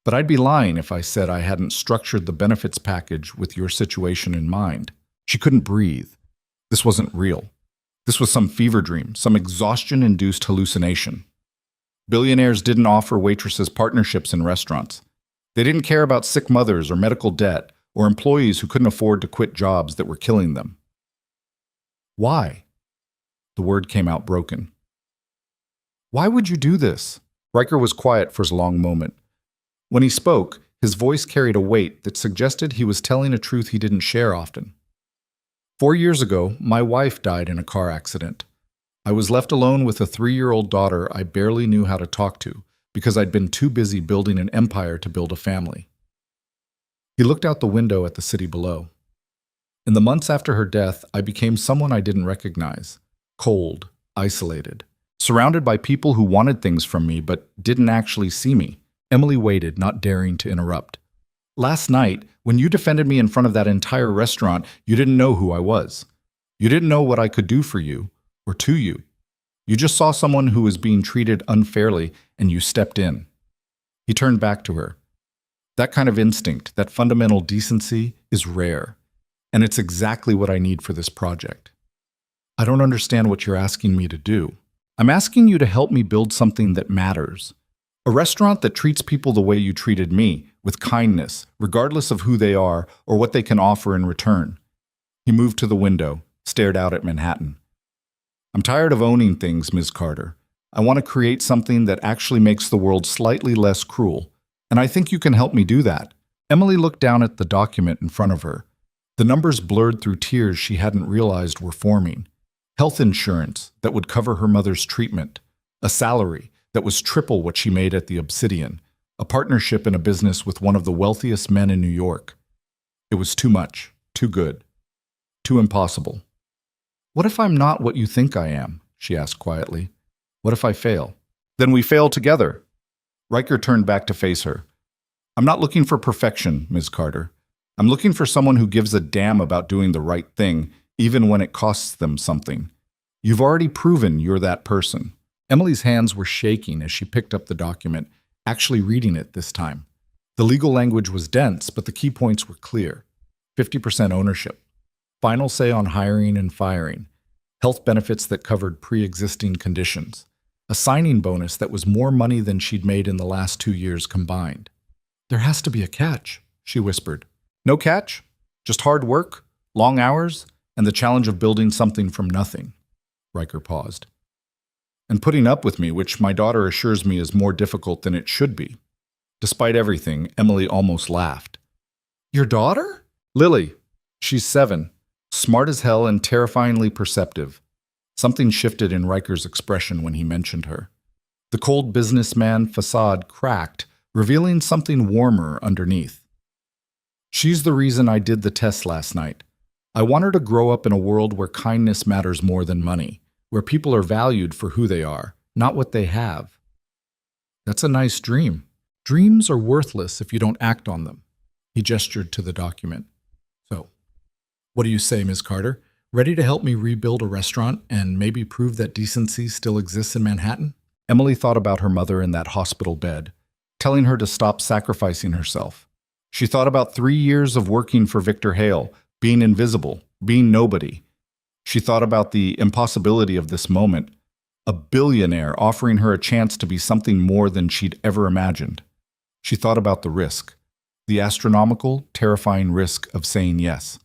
But I'd be lying if I said I hadn't structured the benefits package with your situation in mind. She couldn't breathe. This wasn't real. This was some fever dream, some exhaustion-induced hallucination. Billionaires didn't offer waitresses partnerships in restaurants. They didn't care about sick mothers or medical debt or employees who couldn't afford to quit jobs that were killing them. Why? The word came out broken. Why would you do this? Riker was quiet for a long moment. When he spoke, his voice carried a weight that suggested he was telling a truth he didn't share often. 4 years ago, my wife died in a car accident. I was left alone with a 3-year-old daughter I barely knew how to talk to because I'd been too busy building an empire to build a family. He looked out the window at the city below. In the months after her death, I became someone I didn't recognize, cold, isolated, surrounded by people who wanted things from me but didn't actually see me. Emily waited, not daring to interrupt. Last night, when you defended me in front of that entire restaurant, you didn't know who I was. You didn't know what I could do for you, or to you. You just saw someone who was being treated unfairly, and you stepped in. He turned back to her. That kind of instinct, that fundamental decency, is rare, and it's exactly what I need for this project. I don't understand what you're asking me to do. I'm asking you to help me build something that matters. A restaurant that treats people the way you treated me, with kindness, regardless of who they are or what they can offer in return. He moved to the window, stared out at Manhattan. I'm tired of owning things, Ms. Carter. I want to create something that actually makes the world slightly less cruel, and I think you can help me do that. Emily looked down at the document in front of her. The numbers blurred through tears she hadn't realized were forming. Health insurance that would cover her mother's treatment, a salary that was triple what she made at the Obsidian, a partnership in a business with one of the wealthiest men in New York. It was too much, too good, too impossible. What if I'm not what you think I am? She asked quietly. What if I fail? Then we fail together. Riker turned back to face her. I'm not looking for perfection, Ms. Carter. I'm looking for someone who gives a damn about doing the right thing, even when it costs them something. You've already proven you're that person. Emily's hands were shaking as she picked up the document, actually reading it this time. The legal language was dense, but the key points were clear. 50% ownership. Final say on hiring and firing. Health benefits that covered pre-existing conditions. A signing bonus that was more money than she'd made in the last 2 years combined. There has to be a catch, she whispered. No catch, just hard work, long hours, and the challenge of building something from nothing. Riker paused. And putting up with me, which my daughter assures me is more difficult than it should be. Despite everything, Emily almost laughed. Your daughter? Lily. She's 7, smart as hell and terrifyingly perceptive. Something shifted in Riker's expression when he mentioned her. The cold businessman facade cracked, revealing something warmer underneath. She's the reason I did the test last night. I want her to grow up in a world where kindness matters more than money, where people are valued for who they are, not what they have. That's a nice dream. Dreams are worthless if you don't act on them. He gestured to the document. So, what do you say, Ms. Carter? Ready to help me rebuild a restaurant and maybe prove that decency still exists in Manhattan? Emily thought about her mother in that hospital bed, telling her to stop sacrificing herself. She thought about 3 years of working for Victor Hale, being invisible, being nobody. She thought about the impossibility of this moment, a billionaire offering her a chance to be something more than she'd ever imagined. She thought about the risk, the astronomical, terrifying risk of saying yes.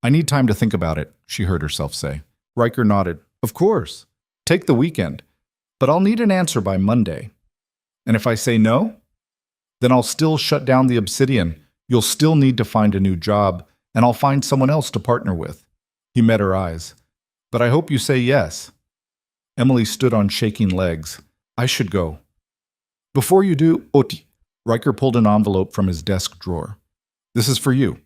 I need time to think about it, she heard herself say. Riker nodded. Of course. Take the weekend. But I'll need an answer by Monday. And if I say no, then I'll still shut down the Obsidian. You'll still need to find a new job, and I'll find someone else to partner with. He met her eyes. But I hope you say yes. Emily stood on shaking legs. I should go. Before you do, Oti. Riker pulled an envelope from his desk drawer. This is for you,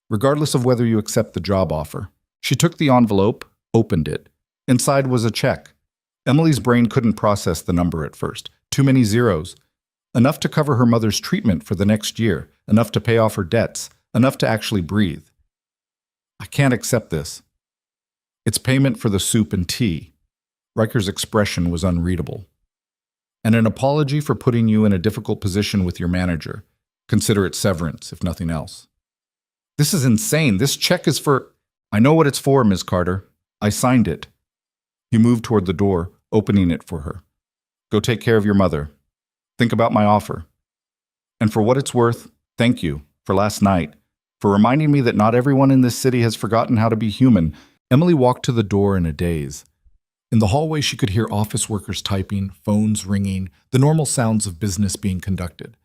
regardless of whether you accept the job offer. She took the envelope, opened it. Inside was a check. Emily's brain couldn't process the number at first. Too many zeros. Enough to cover her mother's treatment for the next year, enough to pay off her debts, enough to actually breathe. I can't accept this. It's payment for the soup and tea. Riker's expression was unreadable. And an apology for putting you in a difficult position with your manager. Consider it severance, if nothing else. This is insane. This check is for... I know what it's for, Ms. Carter. I signed it. He moved toward the door, opening it for her. Go take care of your mother. Think about my offer. And for what it's worth, thank you for last night, for reminding me that not everyone in this city has forgotten how to be human. Emily walked to the door in a daze. In the hallway, she could hear office workers typing, phones ringing, the normal sounds of business being conducted.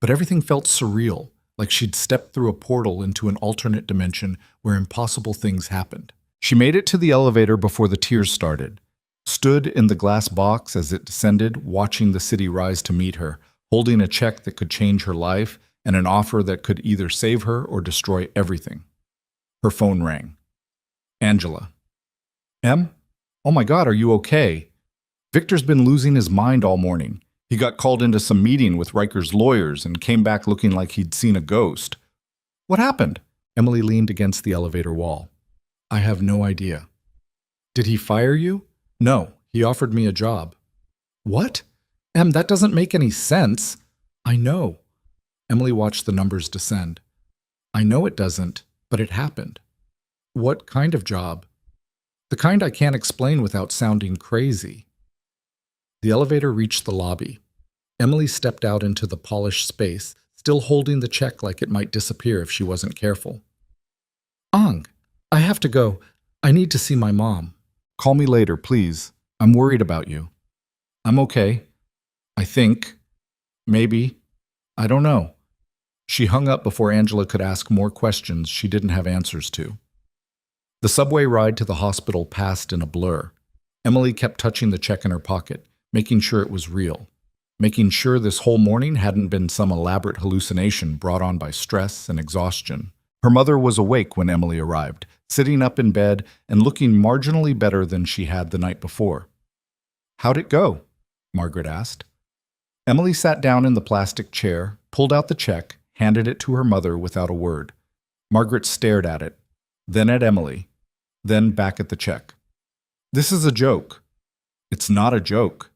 But everything felt surreal, like she'd stepped through a portal into an alternate dimension where impossible things happened. She made it to the elevator before the tears started, stood in the glass box as it descended, watching the city rise to meet her, holding a check that could change her life and an offer that could either save her or destroy everything. Her phone rang. Angela. Em? Oh my God, are you okay? Victor's been losing his mind all morning. He got called into some meeting with Riker's lawyers and came back looking like he'd seen a ghost. What happened? Emily leaned against the elevator wall. I have no idea. Did he fire you? No, he offered me a job. What? Em, that doesn't make any sense. I know. Emily watched the numbers descend. I know it doesn't, but it happened. What kind of job? The kind I can't explain without sounding crazy. The elevator reached the lobby. Emily stepped out into the polished space, still holding the check like it might disappear if she wasn't careful. Ang, I have to go. I need to see my mom. Call me later, please. I'm worried about you. I'm okay. I think. Maybe. I don't know. She hung up before Angela could ask more questions she didn't have answers to. The subway ride to the hospital passed in a blur. Emily kept touching the check in her pocket, making sure it was real, making sure this whole morning hadn't been some elaborate hallucination brought on by stress and exhaustion. Her mother was awake when Emily arrived, sitting up in bed and looking marginally better than she had the night before. How'd it go? Margaret asked. Emily sat down in the plastic chair, pulled out the check, handed it to her mother without a word. Margaret stared at it, then at Emily, then back at the check. This is a joke. It's not a joke.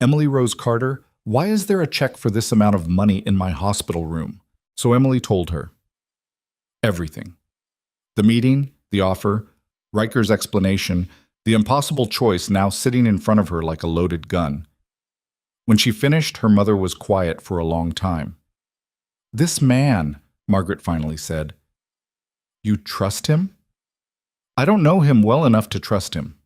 Emily Rose Carter, why is there a check for this amount of money in my hospital room? So Emily told her. Everything. The meeting, the offer, Riker's explanation, the impossible choice now sitting in front of her like a loaded gun. When she finished, her mother was quiet for a long time. This man, Margaret finally said. You trust him? I don't know him well enough to trust him.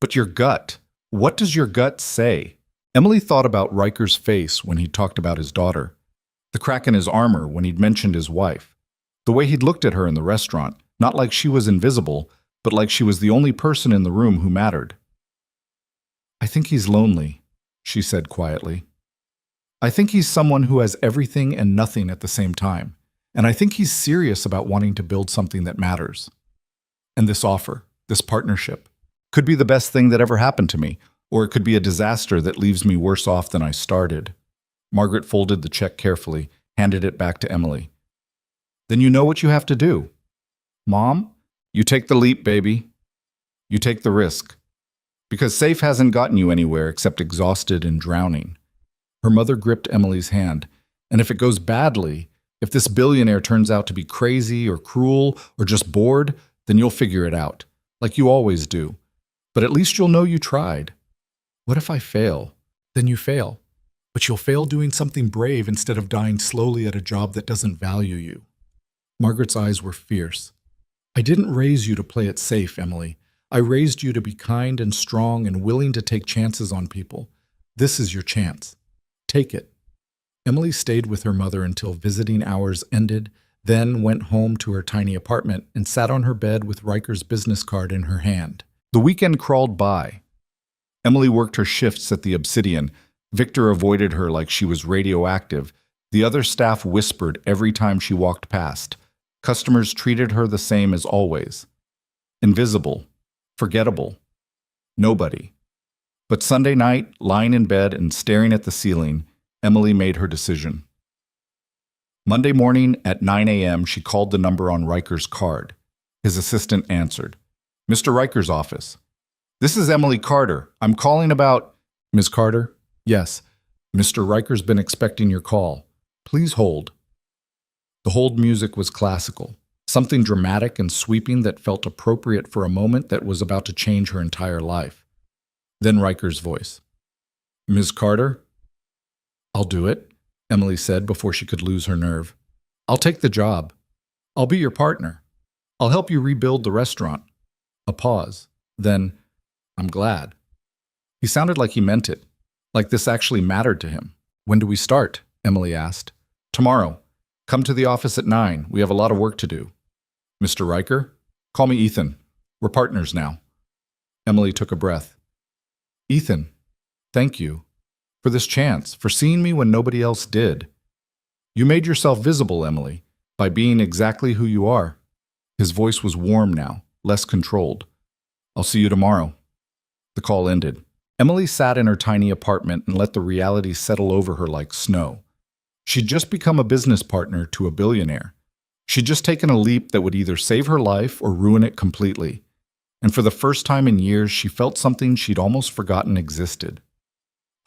But your gut, what does your gut say? Emily thought about Riker's face when he talked about his daughter, the crack in his armor when he'd mentioned his wife, the way he'd looked at her in the restaurant, not like she was invisible, but like she was the only person in the room who mattered. I think he's lonely, she said quietly. I think he's someone who has everything and nothing at the same time, and I think he's serious about wanting to build something that matters. And this offer, this partnership, could be the best thing that ever happened to me, or it could be a disaster that leaves me worse off than I started. Margaret folded the check carefully, handed it back to Emily. Then you know what you have to do. Mom, you take the leap, baby. You take the risk. Because safe hasn't gotten you anywhere except exhausted and drowning. Her mother gripped Emily's hand. And if it goes badly, if this billionaire turns out to be crazy or cruel or just bored, then you'll figure it out, like you always do. But at least you'll know you tried. What if I fail? Then you fail. But you'll fail doing something brave instead of dying slowly at a job that doesn't value you. Margaret's eyes were fierce. I didn't raise you to play it safe, Emily. I raised you to be kind and strong and willing to take chances on people. This is your chance. Take it. Emily stayed with her mother until visiting hours ended, then went home to her tiny apartment and sat on her bed with Riker's business card in her hand. The weekend crawled by. Emily worked her shifts at the Obsidian. Victor avoided her like she was radioactive. The other staff whispered every time she walked past. Customers treated her the same as always. Invisible. Forgettable. Nobody. But Sunday night, lying in bed and staring at the ceiling, Emily made her decision. Monday morning at 9 a.m., she called the number on Riker's card. His assistant answered. Mr. Riker's office. This is Emily Carter. I'm calling about... Ms. Carter? Yes. Mr. Riker's been expecting your call. Please hold. The hold music was classical, something dramatic and sweeping that felt appropriate for a moment that was about to change her entire life. Then Riker's voice. Ms. Carter? I'll do it, Emily said before she could lose her nerve. I'll take the job. I'll be your partner. I'll help you rebuild the restaurant. A pause. Then, I'm glad. He sounded like he meant it, like this actually mattered to him. When do we start? Emily asked. Tomorrow. Come to the office at 9. We have a lot of work to do. Mr. Riker? Call me Ethan. We're partners now. Emily took a breath. Ethan, thank you for this chance, for seeing me when nobody else did. You made yourself visible, Emily, by being exactly who you are. His voice was warm now, less controlled. I'll see you tomorrow. The call ended. Emily sat in her tiny apartment and let the reality settle over her like snow. She'd just become a business partner to a billionaire. She'd just taken a leap that would either save her life or ruin it completely. And for the first time in years, she felt something she'd almost forgotten existed.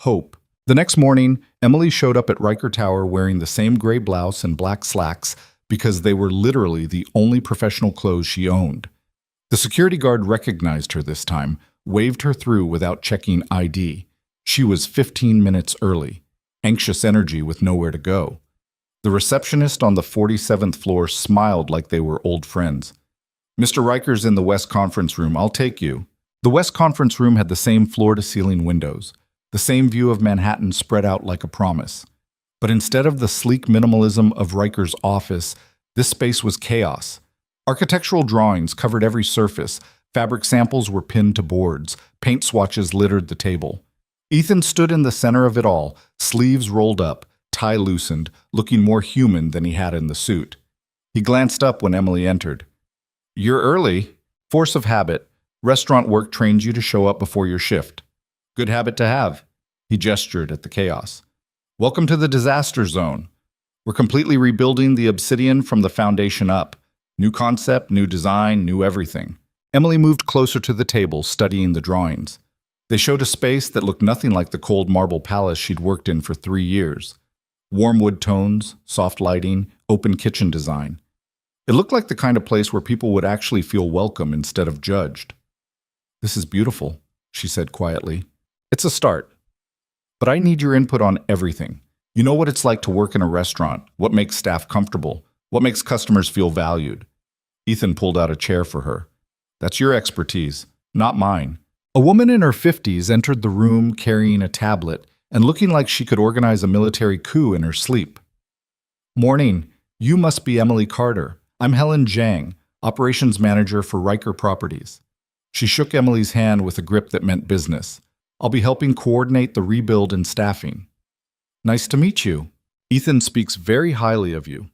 Hope. The next morning, Emily showed up at Riker Tower wearing the same gray blouse and black slacks because they were literally the only professional clothes she owned. The security guard recognized her this time, waved her through without checking ID. She was 15 minutes early, anxious energy with nowhere to go. The receptionist on the 47th floor smiled like they were old friends. Mr. Riker's in the West Conference Room. I'll take you. The West Conference Room had the same floor-to-ceiling windows, the same view of Manhattan spread out like a promise. But instead of the sleek minimalism of Riker's office, this space was chaos. Architectural drawings covered every surface, fabric samples were pinned to boards, paint swatches littered the table. Ethan stood in the center of it all, sleeves rolled up, tie loosened, looking more human than he had in the suit. He glanced up when Emily entered. You're early. Force of habit. Restaurant work trains you to show up before your shift. Good habit to have. He gestured at the chaos. Welcome to the disaster zone. We're completely rebuilding the Obsidian from the foundation up. New concept, new design, new everything. Emily moved closer to the table, studying the drawings. They showed a space that looked nothing like the cold marble palace she'd worked in for 3 years. Warm wood tones, soft lighting, open kitchen design. It looked like the kind of place where people would actually feel welcome instead of judged. This is beautiful, she said quietly. It's a start. But I need your input on everything. You know what it's like to work in a restaurant, what makes staff comfortable, what makes customers feel valued. Ethan pulled out a chair for her. That's your expertise, not mine. A woman in her 50s entered the room carrying a tablet and looking like she could organize a military coup in her sleep. Morning, you must be Emily Carter. I'm Helen Zhang, operations manager for Riker Properties. She shook Emily's hand with a grip that meant business. I'll be helping coordinate the rebuild and staffing. Nice to meet you. Ethan speaks very highly of you.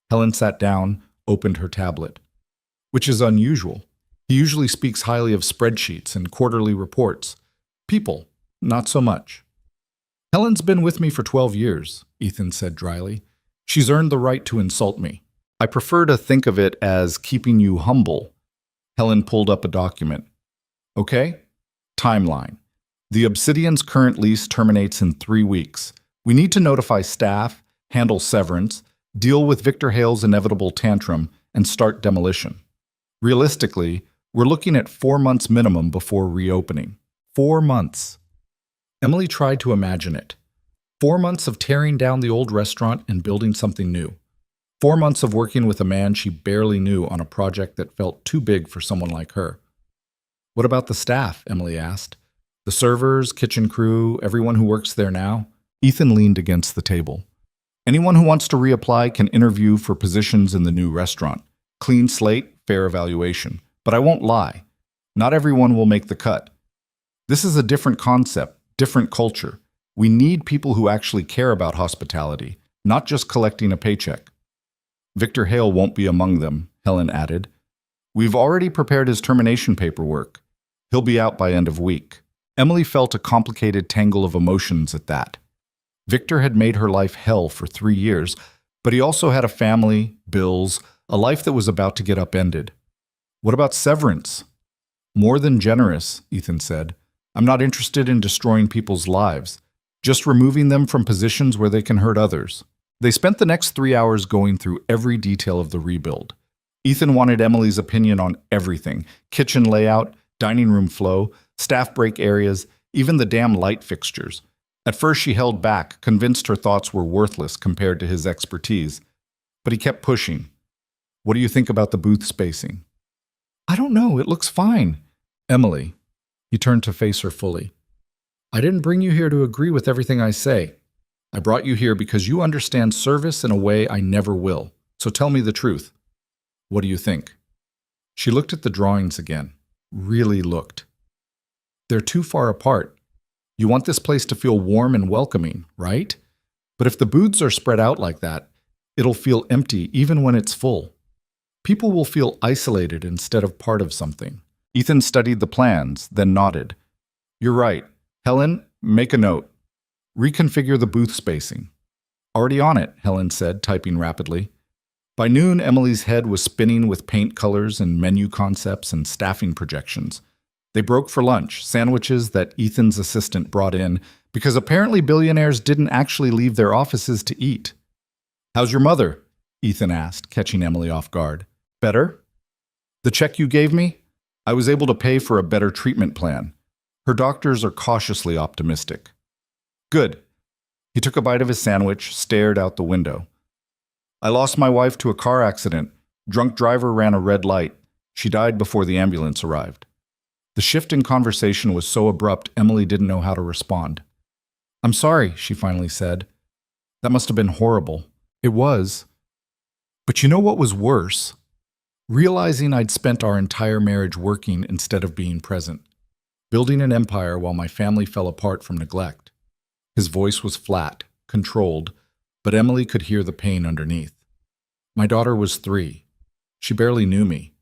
Helen sat down, opened her tablet. Which is unusual. He usually speaks highly of spreadsheets and quarterly reports. People, not so much. Helen's been with me for 12 years, Ethan said dryly. She's earned the right to insult me. I prefer to think of it as keeping you humble. Helen pulled up a document. Okay? Timeline. The Obsidian's current lease terminates in 3 weeks. We need to notify staff, handle severance, deal with Victor Hale's inevitable tantrum, and start demolition. Realistically, we're looking at 4 months minimum before reopening. 4 months. Emily tried to imagine it. 4 months of tearing down the old restaurant and building something new. 4 months of working with a man she barely knew on a project that felt too big for someone like her. What about the staff? Emily asked. The servers, kitchen crew, everyone who works there now? Ethan leaned against the table. Anyone who wants to reapply can interview for positions in the new restaurant. Clean slate, fair evaluation. But I won't lie. Not everyone will make the cut. This is a different concept, different culture. We need people who actually care about hospitality, not just collecting a paycheck. Victor Hale won't be among them, Helen added. We've already prepared his termination paperwork. He'll be out by end of week. Emily felt a complicated tangle of emotions at that. Victor had made her life hell for 3 years, but he also had a family, bills, a life that was about to get upended. What about severance? More than generous, Ethan said. I'm not interested in destroying people's lives, just removing them from positions where they can hurt others. They spent the next 3 hours going through every detail of the rebuild. Ethan wanted Emily's opinion on everything: kitchen layout, dining room flow, staff break areas, even the damn light fixtures. At first she held back, convinced her thoughts were worthless compared to his expertise. But he kept pushing. What do you think about the booth spacing? I don't know, it looks fine. Emily. He turned to face her fully. I didn't bring you here to agree with everything I say. I brought you here because you understand service in a way I never will. So tell me the truth. What do you think? She looked at the drawings again. Really looked. They're too far apart. You want this place to feel warm and welcoming, right? But if the booths are spread out like that, it'll feel empty even when it's full. People will feel isolated instead of part of something. Ethan studied the plans, then nodded. You're right. Helen, make a note. Reconfigure the booth spacing. Already on it, Helen said, typing rapidly. By noon, Emily's head was spinning with paint colors and menu concepts and staffing projections. They broke for lunch, sandwiches that Ethan's assistant brought in, because apparently billionaires didn't actually leave their offices to eat. How's your mother? Ethan asked, catching Emily off guard. Better? The check you gave me? I was able to pay for a better treatment plan. Her doctors are cautiously optimistic. Good. He took a bite of his sandwich, stared out the window. I lost my wife to a car accident. Drunk driver ran a red light. She died before the ambulance arrived. The shift in conversation was so abrupt, Emily didn't know how to respond. I'm sorry, she finally said. That must have been horrible. It was. But you know what was worse? Realizing I'd spent our entire marriage working instead of being present, building an empire while my family fell apart from neglect. His voice was flat, controlled, but Emily could hear the pain underneath. My daughter was 3. She barely knew me.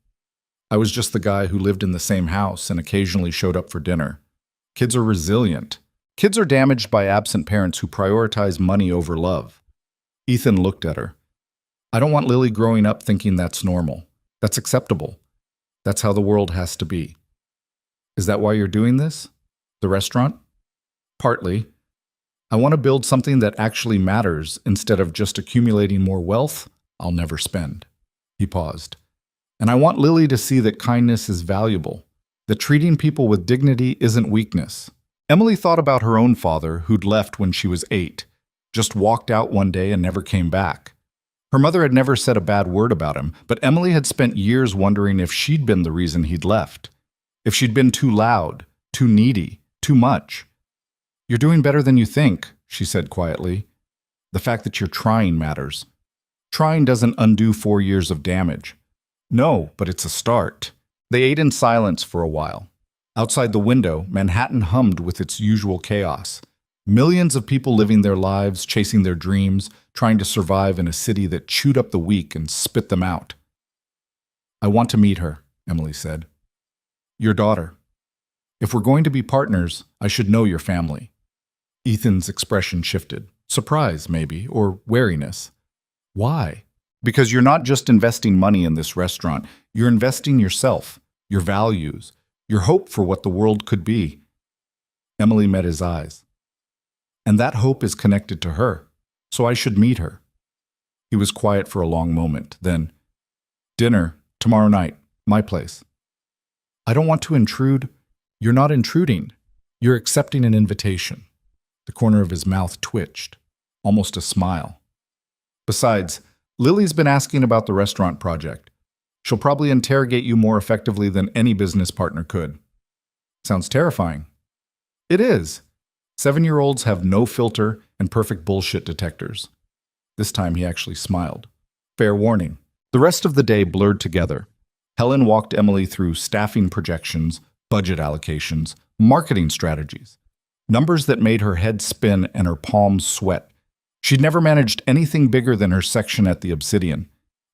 I was just the guy who lived in the same house and occasionally showed up for dinner. Kids are resilient. Kids are damaged by absent parents who prioritize money over love. Ethan looked at her. I don't want Lily growing up thinking that's normal. That's acceptable. That's how the world has to be. Is that why you're doing this? The restaurant? Partly. I want to build something that actually matters instead of just accumulating more wealth I'll never spend. He paused. And I want Lily to see that kindness is valuable, that treating people with dignity isn't weakness. Emily thought about her own father, who'd left when she was 8, just walked out one day and never came back. Her mother had never said a bad word about him, but Emily had spent years wondering if she'd been the reason he'd left. If she'd been too loud, too needy, too much. You're doing better than you think, she said quietly. The fact that you're trying matters. Trying doesn't undo 4 years of damage. No, but it's a start. They ate in silence for a while. Outside the window, Manhattan hummed with its usual chaos. Millions of people living their lives, chasing their dreams, trying to survive in a city that chewed up the weak and spit them out. I want to meet her, Emily said. Your daughter. If we're going to be partners, I should know your family. Ethan's expression shifted. Surprise, maybe, or wariness. Why? Because you're not just investing money in this restaurant. You're investing yourself, your values, your hope for what the world could be. Emily met his eyes. And that hope is connected to her, so I should meet her. He was quiet for a long moment, then, dinner, tomorrow night, my place. I don't want to intrude. You're not intruding. You're accepting an invitation. The corner of his mouth twitched, almost a smile. Besides, Lily's been asking about the restaurant project. She'll probably interrogate you more effectively than any business partner could. Sounds terrifying. It is. 7-year-olds have no filter and perfect bullshit detectors. This time he actually smiled. Fair warning. The rest of the day blurred together. Helen walked Emily through staffing projections, budget allocations, marketing strategies. Numbers that made her head spin and her palms sweat. She'd never managed anything bigger than her section at the Obsidian.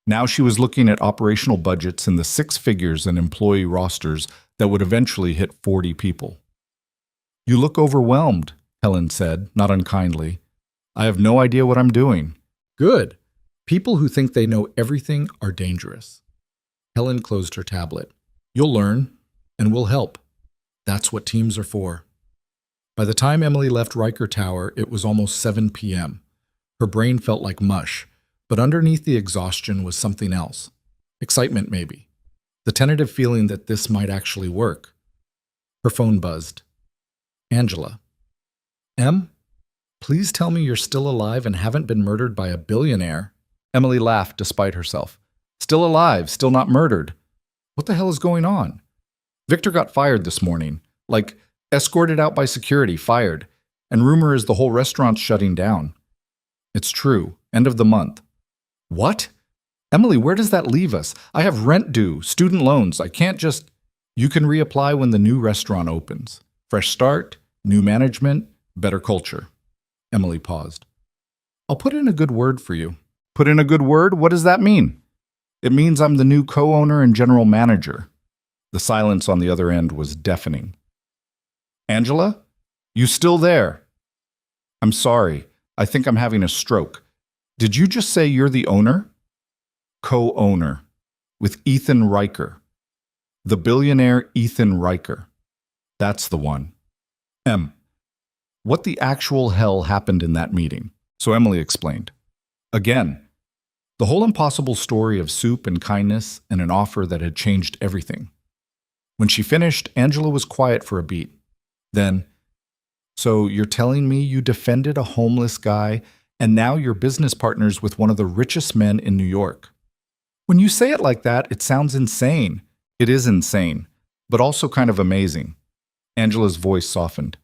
Now she was looking at operational budgets in the six figures and employee rosters that would eventually hit 40 people. "You look overwhelmed," Helen said, not unkindly. "I have no idea what I'm doing." "Good. People who think they know everything are dangerous." Helen closed her tablet. "You'll learn, and we'll help. That's what teams are for." By the time Emily left Riker Tower, it was almost 7 p.m. Her brain felt like mush, but underneath the exhaustion was something else. Excitement, maybe. The tentative feeling that this might actually work. Her phone buzzed. Angela. "Em, please tell me you're still alive and haven't been murdered by a billionaire." Emily laughed despite herself. "Still alive, still not murdered. What the hell is going on? Victor got fired this morning. Like, escorted out by security, fired. And rumor is the whole restaurant's shutting down." "It's true. End of the month." "What? Emily, where does that leave us? I have rent due, student loans. I can't just—" "You can reapply when the new restaurant opens. Fresh start, new management, better culture." Emily paused. "I'll put in a good word for you." "Put in a good word? What does that mean?" "It means I'm the new co-owner and general manager." The silence on the other end was deafening. "Angela? You still there?" "I'm sorry. I think I'm having a stroke. Did you just say you're the owner?" "Co-owner. With Ethan Riker. The billionaire Ethan Riker. That's the one." What the actual hell happened in that meeting?" So Emily explained. Again, the whole impossible story of soup and kindness and an offer that had changed everything. When she finished, Angela was quiet for a beat. Then, "So you're telling me you defended a homeless guy and now you're business partners with one of the richest men in New York?" "When you say it like that, it sounds insane." "It is insane, but also kind of amazing." Angela's voice softened.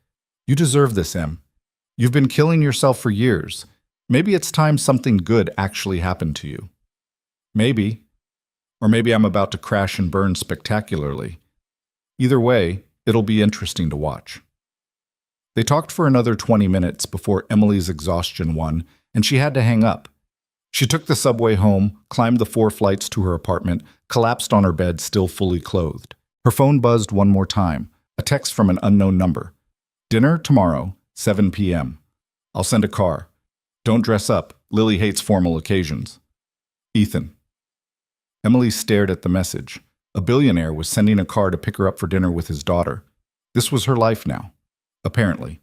"You deserve this, Em. You've been killing yourself for years. Maybe it's time something good actually happened to you." "Maybe. Or maybe I'm about to crash and burn spectacularly. Either way, it'll be interesting to watch." They talked for another 20 minutes before Emily's exhaustion won, and she had to hang up. She took the subway home, climbed the 4 flights to her apartment, collapsed on her bed, still fully clothed. Her phone buzzed one more time, a text from an unknown number. "Dinner tomorrow, 7 p.m. I'll send a car. Don't dress up. Lily hates formal occasions. Ethan." Emily stared at the message. A billionaire was sending a car to pick her up for dinner with his daughter. This was her life now, apparently.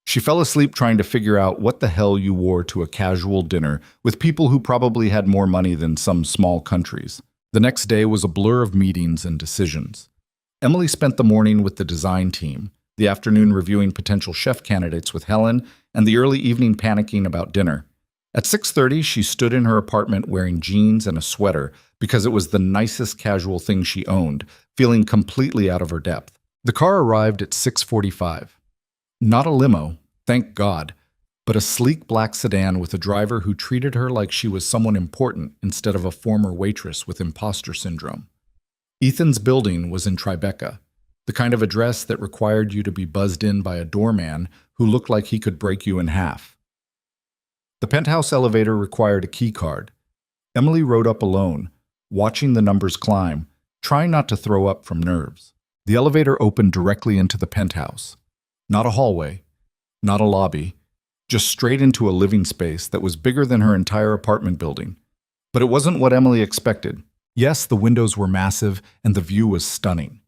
She fell asleep trying to figure out what the hell you wore to a casual dinner with people who probably had more money than some small countries. The next day was a blur of meetings and decisions. Emily spent the morning with the design team, the afternoon reviewing potential chef candidates with Helen, and the early evening panicking about dinner. At 6:30, she stood in her apartment wearing jeans and a sweater because it was the nicest casual thing she owned, feeling completely out of her depth. The car arrived at 6:45. Not a limo, thank God, but a sleek black sedan with a driver who treated her like she was someone important instead of a former waitress with imposter syndrome. Ethan's building was in Tribeca, the kind of address that required you to be buzzed in by a doorman who looked like he could break you in half. The penthouse elevator required a key card. Emily rode up alone, watching the numbers climb, trying not to throw up from nerves. The elevator opened directly into the penthouse. Not a hallway, not a lobby, just straight into a living space that was bigger than her entire apartment building. But it wasn't what Emily expected. Yes, the windows were massive and the view was stunning.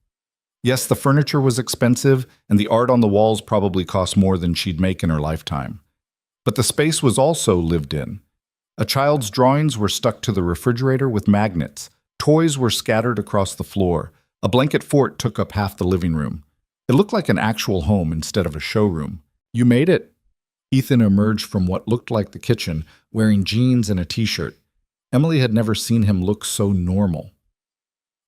Yes, the furniture was expensive and the art on the walls probably cost more than she'd make in her lifetime. But the space was also lived in. A child's drawings were stuck to the refrigerator with magnets. Toys were scattered across the floor. A blanket fort took up half the living room. It looked like an actual home instead of a showroom. "You made it." Ethan emerged from what looked like the kitchen, wearing jeans and a t-shirt. Emily had never seen him look so normal.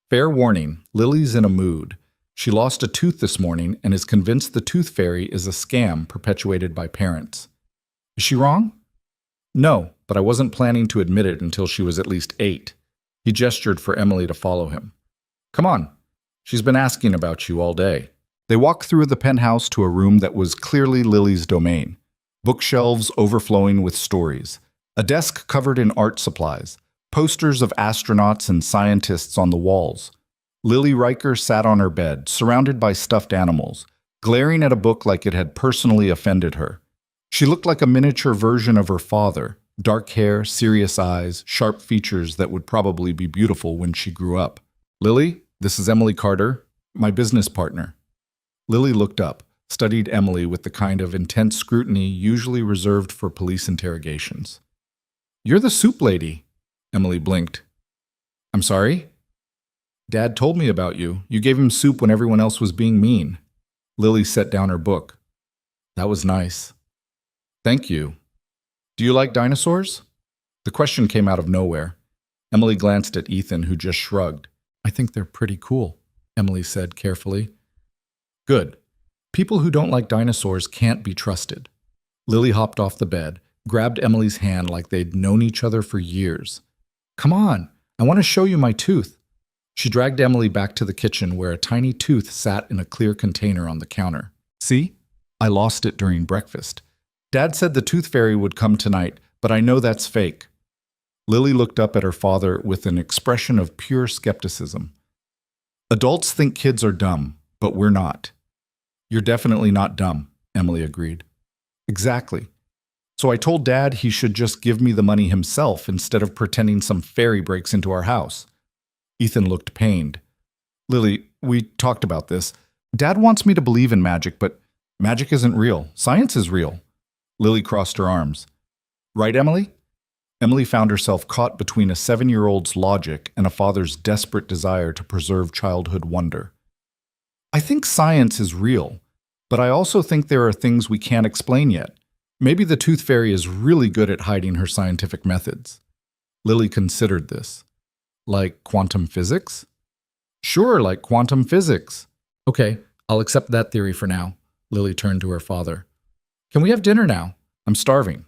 "Fair warning, Lily's in a mood. She lost a tooth this morning and is convinced the tooth fairy is a scam perpetuated by parents." "Is she wrong?" No, but I wasn't planning to admit it until she was at least 8. He gestured for Emily to follow him. Come on. She's been asking about you all day. They walked through the penthouse to a room that was clearly Lily's domain. Bookshelves overflowing with stories. A desk covered in art supplies. Posters of astronauts and scientists on the walls. Lily Riker sat on her bed, surrounded by stuffed animals, glaring at a book like it had personally offended her. She looked like a miniature version of her father. Dark hair, serious eyes, sharp features that would probably be beautiful when she grew up. Lily, this is Emily Carter, my business partner. Lily looked up, studied Emily with the kind of intense scrutiny usually reserved for police interrogations. You're the soup lady, Emily blinked. I'm sorry? Dad told me about you. You gave him soup when everyone else was being mean. Lily set down her book. That was nice. Thank you. Do you like dinosaurs? The question came out of nowhere. Emily glanced at Ethan, who just shrugged. I think they're pretty cool, Emily said carefully. Good. People who don't like dinosaurs can't be trusted. Lily hopped off the bed, grabbed Emily's hand like they'd known each other for years. Come on, I want to show you my tooth. She dragged Emily back to the kitchen where a tiny tooth sat in a clear container on the counter. See? I lost it during breakfast. Dad said the tooth fairy would come tonight, but I know that's fake. Lily looked up at her father with an expression of pure skepticism. Adults think kids are dumb, but we're not. You're definitely not dumb, Emily agreed. Exactly. So I told Dad he should just give me the money himself instead of pretending some fairy breaks into our house. Ethan looked pained. Lily, we talked about this. Dad wants me to believe in magic, but magic isn't real. Science is real. Lily crossed her arms. Right, Emily? Emily found herself caught between a 7-year-old's logic and a father's desperate desire to preserve childhood wonder. I think science is real, but I also think there are things we can't explain yet. Maybe the tooth fairy is really good at hiding her scientific methods. Lily considered this. Like quantum physics? Sure, like quantum physics. Okay, I'll accept that theory for now. Lily turned to her father. Can we have dinner now? I'm starving.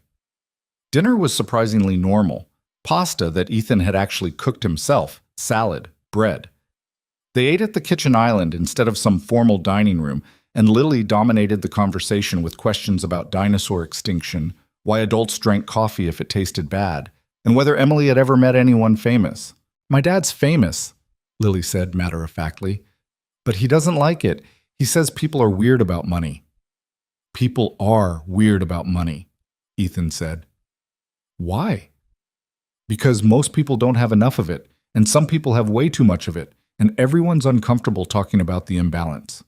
Dinner was surprisingly normal. Pasta that Ethan had actually cooked himself, salad, bread. They ate at the kitchen island instead of some formal dining room, and Lily dominated the conversation with questions about dinosaur extinction, why adults drank coffee if it tasted bad, and whether Emily had ever met anyone famous. My dad's famous, Lily said matter-of-factly, but he doesn't like it. He says people are weird about money. People are weird about money, Ethan said. Why? Because most people don't have enough of it, and some people have way too much of it, and everyone's uncomfortable talking about the imbalance.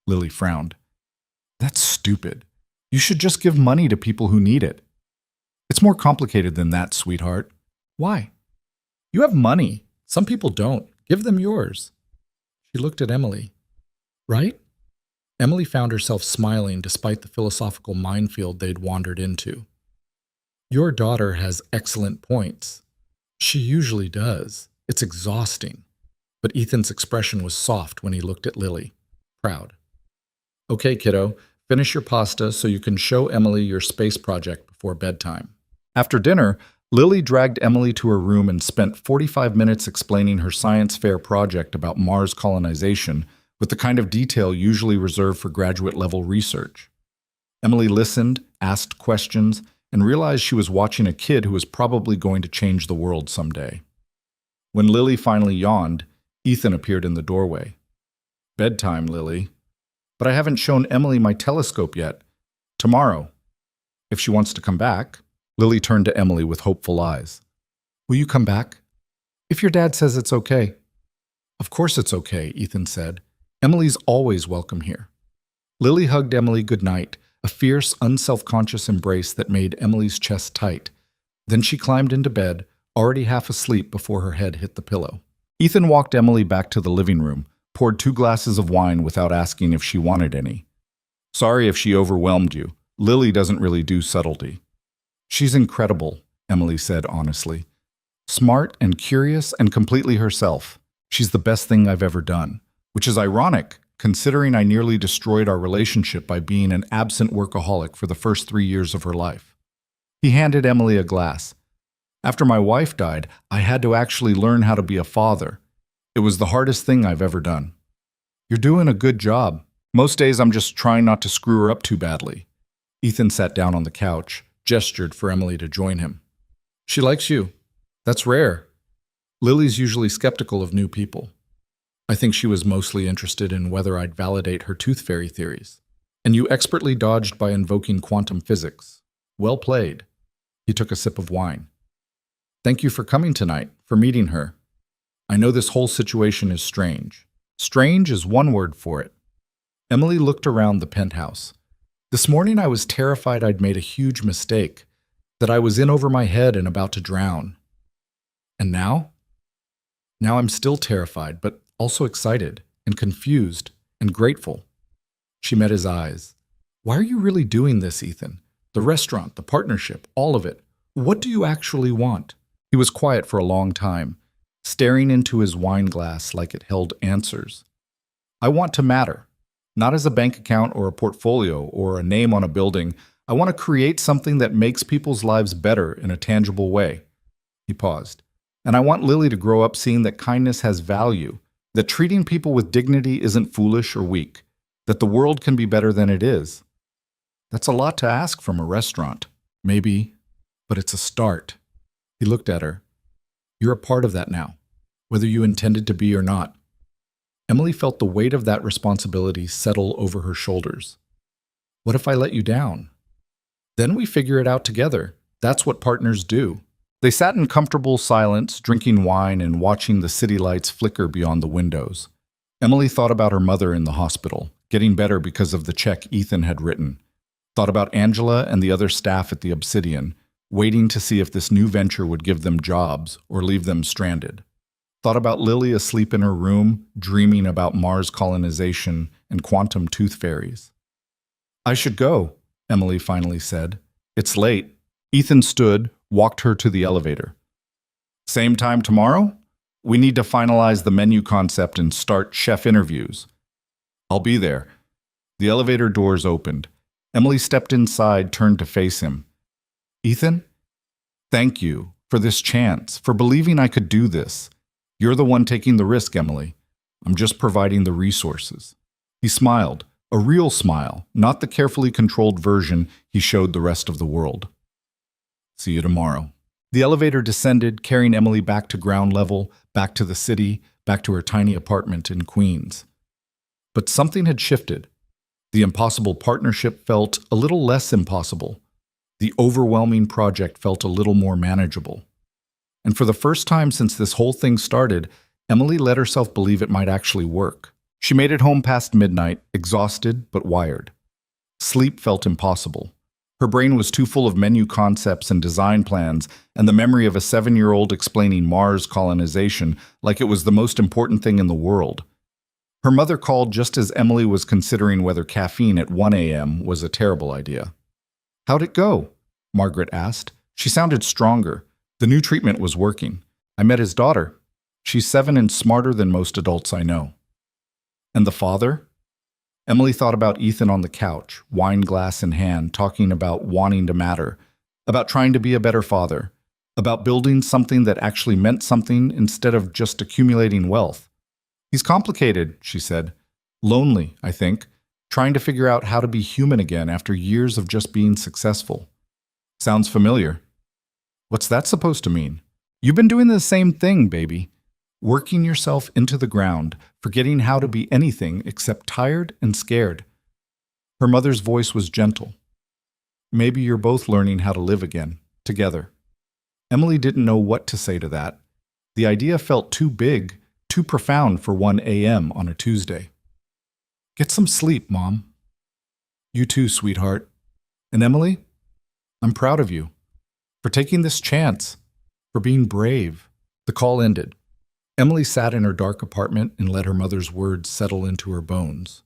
Lily frowned. That's stupid. You should just give money to people who need it. It's more complicated than that, sweetheart. Why? You have money. Some people don't. Give them yours. She looked at Emily. Right? Emily found herself smiling despite the philosophical minefield they'd wandered into. Your daughter has excellent points. She usually does. It's exhausting. But Ethan's expression was soft when he looked at Lily, proud. Okay, kiddo, finish your pasta so you can show Emily your space project before bedtime. After dinner, Lily dragged Emily to her room and spent 45 minutes explaining her science fair project about Mars colonization with the kind of detail usually reserved for graduate-level research. Emily listened, asked questions, and realized she was watching a kid who was probably going to change the world someday. When Lily finally yawned, Ethan appeared in the doorway. Bedtime, Lily. But I haven't shown Emily my telescope yet. Tomorrow. If she wants to come back. Lily turned to Emily with hopeful eyes. Will you come back? If your dad says it's okay. Of course it's okay, Ethan said. Emily's always welcome here. Lily hugged Emily goodnight, a fierce, unself-conscious embrace that made Emily's chest tight. Then she climbed into bed, already half asleep before her head hit the pillow. Ethan walked Emily back to the living room, poured 2 glasses of wine without asking if she wanted any. Sorry if she overwhelmed you. Lily doesn't really do subtlety. She's incredible, Emily said honestly. Smart and curious and completely herself. She's the best thing I've ever done. Which is ironic, considering I nearly destroyed our relationship by being an absent workaholic for the first 3 years of her life. He handed Emily a glass. After my wife died, I had to actually learn how to be a father. It was the hardest thing I've ever done. You're doing a good job. Most days I'm just trying not to screw her up too badly. Ethan sat down on the couch, gestured for Emily to join him. She likes you. That's rare. Lily's usually skeptical of new people. I think she was mostly interested in whether I'd validate her tooth fairy theories. And you expertly dodged by invoking quantum physics. Well played. He took a sip of wine. Thank you for coming tonight, for meeting her. I know this whole situation is strange. Strange is one word for it. Emily looked around the penthouse. This morning I was terrified I'd made a huge mistake, that I was in over my head and about to drown. And now? Now I'm still terrified, but also excited and confused and grateful. She met his eyes. Why are you really doing this, Ethan? The restaurant, the partnership, all of it. What do you actually want? He was quiet for a long time, staring into his wine glass like it held answers. I want to matter. Not as a bank account or a portfolio or a name on a building. I want to create something that makes people's lives better in a tangible way. He paused. And I want Lily to grow up seeing that kindness has value, that treating people with dignity isn't foolish or weak, that the world can be better than it is. That's a lot to ask from a restaurant. Maybe, but it's a start. He looked at her. You're a part of that now, whether you intended to be or not. Emily felt the weight of that responsibility settle over her shoulders. What if I let you down? Then we figure it out together. That's what partners do. They sat in comfortable silence, drinking wine and watching the city lights flicker beyond the windows. Emily thought about her mother in the hospital, getting better because of the check Ethan had written. Thought about Angela and the other staff at the Obsidian, waiting to see if this new venture would give them jobs or leave them stranded. Thought about Lily asleep in her room, dreaming about Mars colonization and quantum tooth fairies. I should go, Emily finally said. It's late. Ethan stood, walked her to the elevator. Same time tomorrow? We need to finalize the menu concept and start chef interviews. I'll be there. The elevator doors opened. Emily stepped inside, turned to face him. Ethan, thank you for this chance, for believing I could do this. You're the one taking the risk, Emily. I'm just providing the resources. He smiled, a real smile, not the carefully controlled version he showed the rest of the world. See you tomorrow. The elevator descended, carrying Emily back to ground level, back to the city, back to her tiny apartment in Queens. But something had shifted. The impossible partnership felt a little less impossible. The overwhelming project felt a little more manageable. And for the first time since this whole thing started, Emily let herself believe it might actually work. She made it home past midnight, exhausted but wired. Sleep felt impossible. Her brain was too full of menu concepts and design plans, and the memory of a 7-year-old explaining Mars colonization like it was the most important thing in the world. Her mother called just as Emily was considering whether caffeine at 1 a.m. was a terrible idea. How'd it go? Margaret asked. She sounded stronger. The new treatment was working. I met his daughter. She's 7 and smarter than most adults I know. And the father? Emily thought about Ethan on the couch, wine glass in hand, talking about wanting to matter, about trying to be a better father, about building something that actually meant something instead of just accumulating wealth. He's complicated, she said. Lonely, I think, trying to figure out how to be human again after years of just being successful. Sounds familiar. What's that supposed to mean? You've been doing the same thing, baby. Working yourself into the ground, forgetting how to be anything except tired and scared. Her mother's voice was gentle. Maybe you're both learning how to live again, together. Emily didn't know what to say to that. The idea felt too big, too profound for 1 a.m. on a Tuesday. Get some sleep, Mom. You too, sweetheart. And Emily, I'm proud of you. For taking this chance, for being brave. The call ended. Emily sat in her dark apartment and let her mother's words settle into her bones.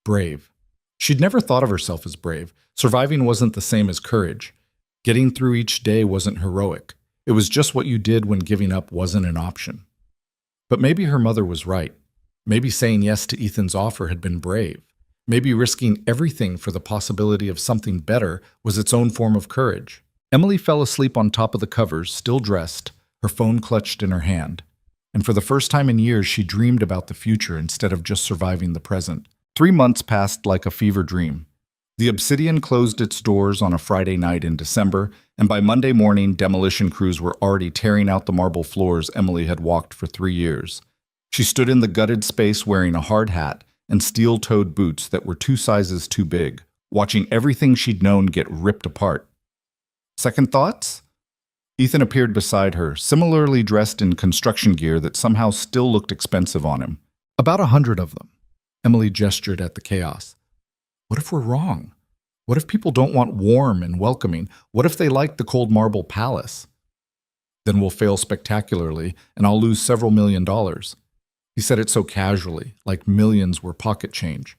Brave. She'd never thought of herself as brave. Surviving wasn't the same as courage. Getting through each day wasn't heroic. It was just what you did when giving up wasn't an option. But maybe her mother was right. Maybe saying yes to Ethan's offer had been brave. Maybe risking everything for the possibility of something better was its own form of courage. Emily fell asleep on top of the covers, still dressed, her phone clutched in her hand. And for the first time in years, she dreamed about the future instead of just surviving the present. 3 months passed like a fever dream. The Obsidian closed its doors on a Friday night in December, and by Monday morning, demolition crews were already tearing out the marble floors Emily had walked for 3 years. She stood in the gutted space wearing a hard hat and steel-toed boots that were 2 sizes too big, watching everything she'd known get ripped apart. Second thoughts? Ethan appeared beside her, similarly dressed in construction gear that somehow still looked expensive on him. About 100 of them. Emily gestured at the chaos. What if we're wrong? What if people don't want warm and welcoming? What if they like the cold marble palace? Then we'll fail spectacularly, and I'll lose several $1,000,000. He said it so casually, like millions were pocket change.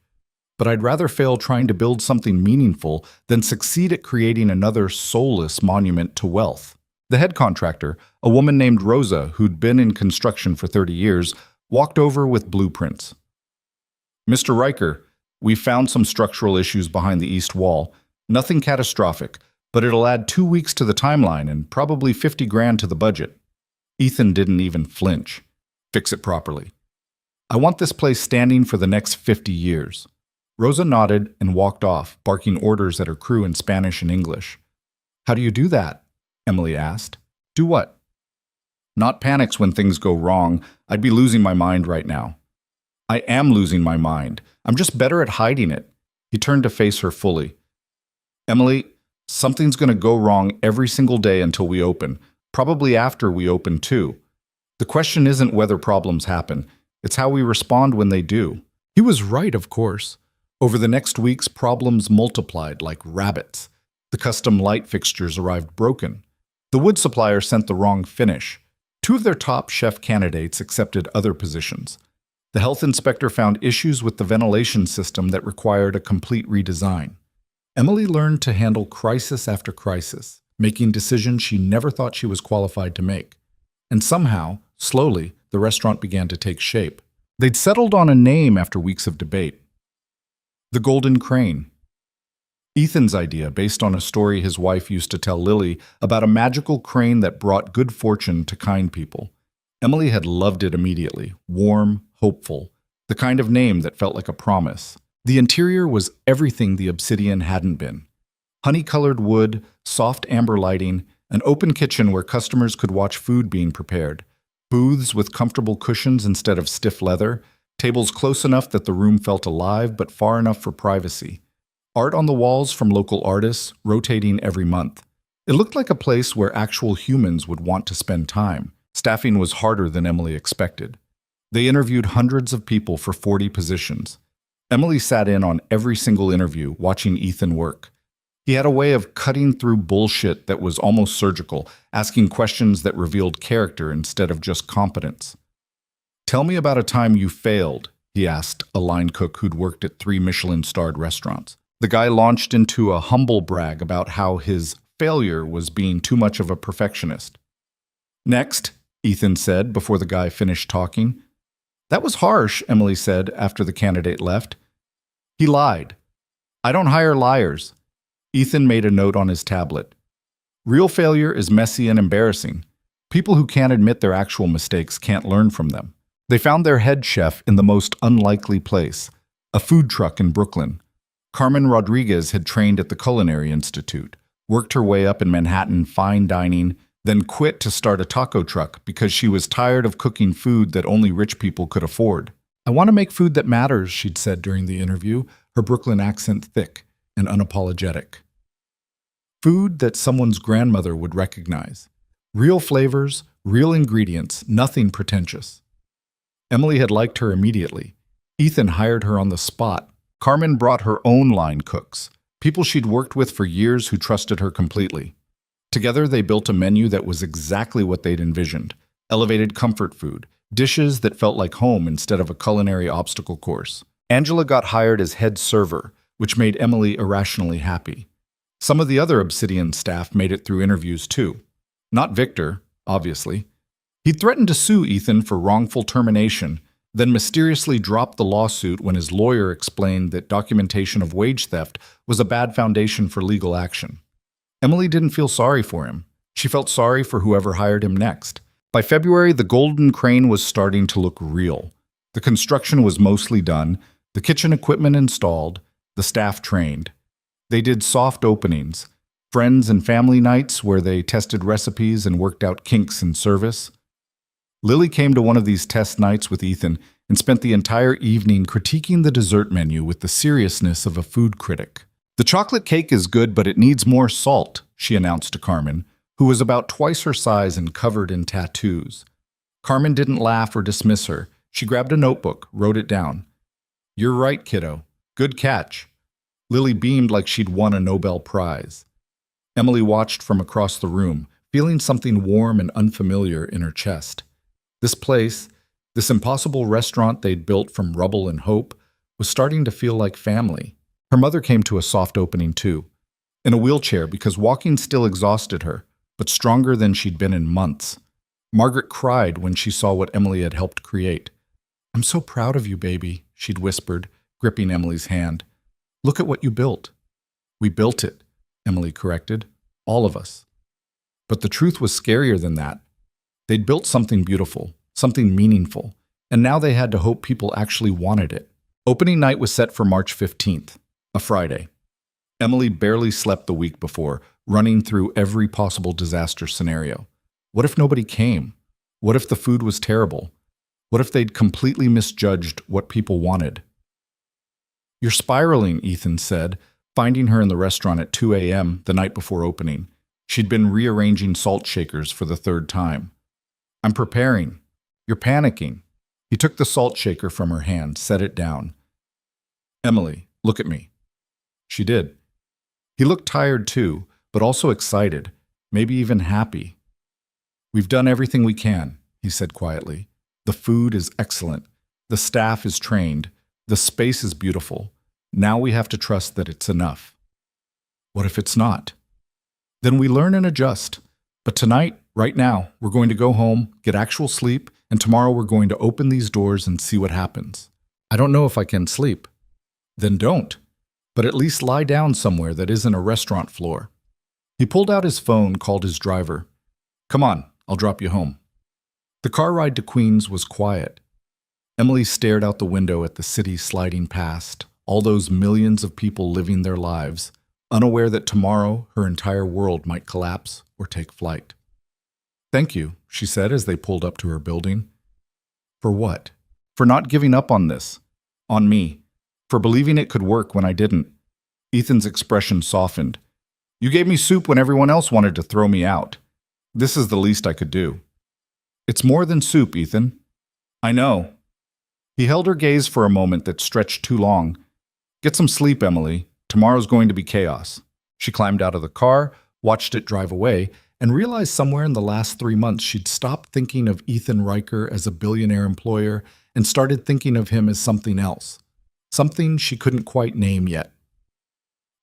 But I'd rather fail trying to build something meaningful than succeed at creating another soulless monument to wealth. The head contractor, a woman named Rosa who'd been in construction for 30 years, walked over with blueprints. Mr. Riker, we found some structural issues behind the east wall. Nothing catastrophic, but it'll add 2 weeks to the timeline and probably 50 grand to the budget. Ethan didn't even flinch. Fix it properly. I want this place standing for the next 50 years. Rosa nodded and walked off, barking orders at her crew in Spanish and English. How do you do that? Emily asked. Do what? Not panics when things go wrong. I'd be losing my mind right now. I am losing my mind. I'm just better at hiding it. He turned to face her fully. Emily, something's going to go wrong every single day until we open, probably after we open too. The question isn't whether problems happen. It's how we respond when they do. He was right, of course. Over the next weeks, problems multiplied like rabbits. The custom light fixtures arrived broken. The wood supplier sent the wrong finish. 2 of their top chef candidates accepted other positions. The health inspector found issues with the ventilation system that required a complete redesign. Emily learned to handle crisis after crisis, making decisions she never thought she was qualified to make. And somehow, slowly, the restaurant began to take shape. They'd settled on a name after weeks of debate. The Golden Crane. Ethan's idea, based on a story his wife used to tell Lily about a magical crane that brought good fortune to kind people. Emily had loved it immediately, warm, hopeful, the kind of name that felt like a promise. The interior was everything the Obsidian hadn't been. Honey-colored wood, soft amber lighting, an open kitchen where customers could watch food being prepared, booths with comfortable cushions instead of stiff leather, tables close enough that the room felt alive but far enough for privacy. Art on the walls from local artists, rotating every month. It looked like a place where actual humans would want to spend time. Staffing was harder than Emily expected. They interviewed hundreds of people for 40 positions. Emily sat in on every single interview, watching Ethan work. He had a way of cutting through bullshit that was almost surgical, asking questions that revealed character instead of just competence. Tell me about a time you failed, he asked a line cook who'd worked at 3 Michelin-starred restaurants. The guy launched into a humble brag about how his failure was being too much of a perfectionist. Next, Ethan said before the guy finished talking. That was harsh, Emily said after the candidate left. He lied. I don't hire liars. Ethan made a note on his tablet. Real failure is messy and embarrassing. People who can't admit their actual mistakes can't learn from them. They found their head chef in the most unlikely place, a food truck in Brooklyn. Carmen Rodriguez had trained at the Culinary Institute, worked her way up in Manhattan fine dining, then quit to start a taco truck because she was tired of cooking food that only rich people could afford. I want to make food that matters, she'd said during the interview, her Brooklyn accent thick and unapologetic. Food that someone's grandmother would recognize. Real flavors, real ingredients, nothing pretentious. Emily had liked her immediately. Ethan hired her on the spot. Carmen brought her own line cooks, people she'd worked with for years who trusted her completely. Together, they built a menu that was exactly what they'd envisioned. Elevated comfort food, dishes that felt like home instead of a culinary obstacle course. Angela got hired as head server, which made Emily irrationally happy. Some of the other Obsidian staff made it through interviews too. Not Victor, obviously. He'd threatened to sue Ethan for wrongful termination, then mysteriously dropped the lawsuit when his lawyer explained that documentation of wage theft was a bad foundation for legal action. Emily didn't feel sorry for him. She felt sorry for whoever hired him next. By February, the Golden Crane was starting to look real. The construction was mostly done, the kitchen equipment installed, the staff trained. They did soft openings, friends and family nights where they tested recipes and worked out kinks in service. Lily came to one of these test nights with Ethan and spent the entire evening critiquing the dessert menu with the seriousness of a food critic. "The chocolate cake is good, but it needs more salt," she announced to Carmen, who was about twice her size and covered in tattoos. Carmen didn't laugh or dismiss her. She grabbed a notebook, wrote it down. "You're right, kiddo. Good catch." Lily beamed like she'd won a Nobel Prize. Emily watched from across the room, feeling something warm and unfamiliar in her chest. This place, this impossible restaurant they'd built from rubble and hope, was starting to feel like family. Her mother came to a soft opening too, in a wheelchair because walking still exhausted her, but stronger than she'd been in months. Margaret cried when she saw what Emily had helped create. "I'm so proud of you, baby," she'd whispered, gripping Emily's hand. "Look at what you built." "We built it," Emily corrected. "All of us." But the truth was scarier than that. They'd built something beautiful, something meaningful, and now they had to hope people actually wanted it. Opening night was set for March 15th, a Friday. Emily barely slept the week before, running through every possible disaster scenario. What if nobody came? What if the food was terrible? What if they'd completely misjudged what people wanted? "You're spiraling," Ethan said, finding her in the restaurant at 2 a.m. the night before opening. She'd been rearranging salt shakers for the third time. "I'm preparing. You're panicking." He took the salt shaker from her hand, set it down. "Emily, look at me." She did. He looked tired too, but also excited, maybe even happy. "We've done everything we can," he said quietly. "The food is excellent. The staff is trained. The space is beautiful. Now we have to trust that it's enough." "What if it's not?" "Then we learn and adjust. But tonight, right now, we're going to go home, get actual sleep, and tomorrow we're going to open these doors and see what happens." "I don't know if I can sleep." "Then don't. But at least lie down somewhere that isn't a restaurant floor." He pulled out his phone, called his driver. "Come on, I'll drop you home." The car ride to Queens was quiet. Emily stared out the window at the city sliding past, all those millions of people living their lives, unaware that tomorrow her entire world might collapse or take flight. "Thank you," she said as they pulled up to her building. "For what?" "For not giving up on this. On me. For believing it could work when I didn't." Ethan's expression softened. "You gave me soup when everyone else wanted to throw me out. This is the least I could do." "It's more than soup, Ethan." "I know." He held her gaze for a moment that stretched too long. "Get some sleep, Emily. Tomorrow's going to be chaos." She climbed out of the car, watched it drive away, and realized somewhere in the last 3 months she'd stopped thinking of Ethan Riker as a billionaire employer and started thinking of him as something else. Something she couldn't quite name yet.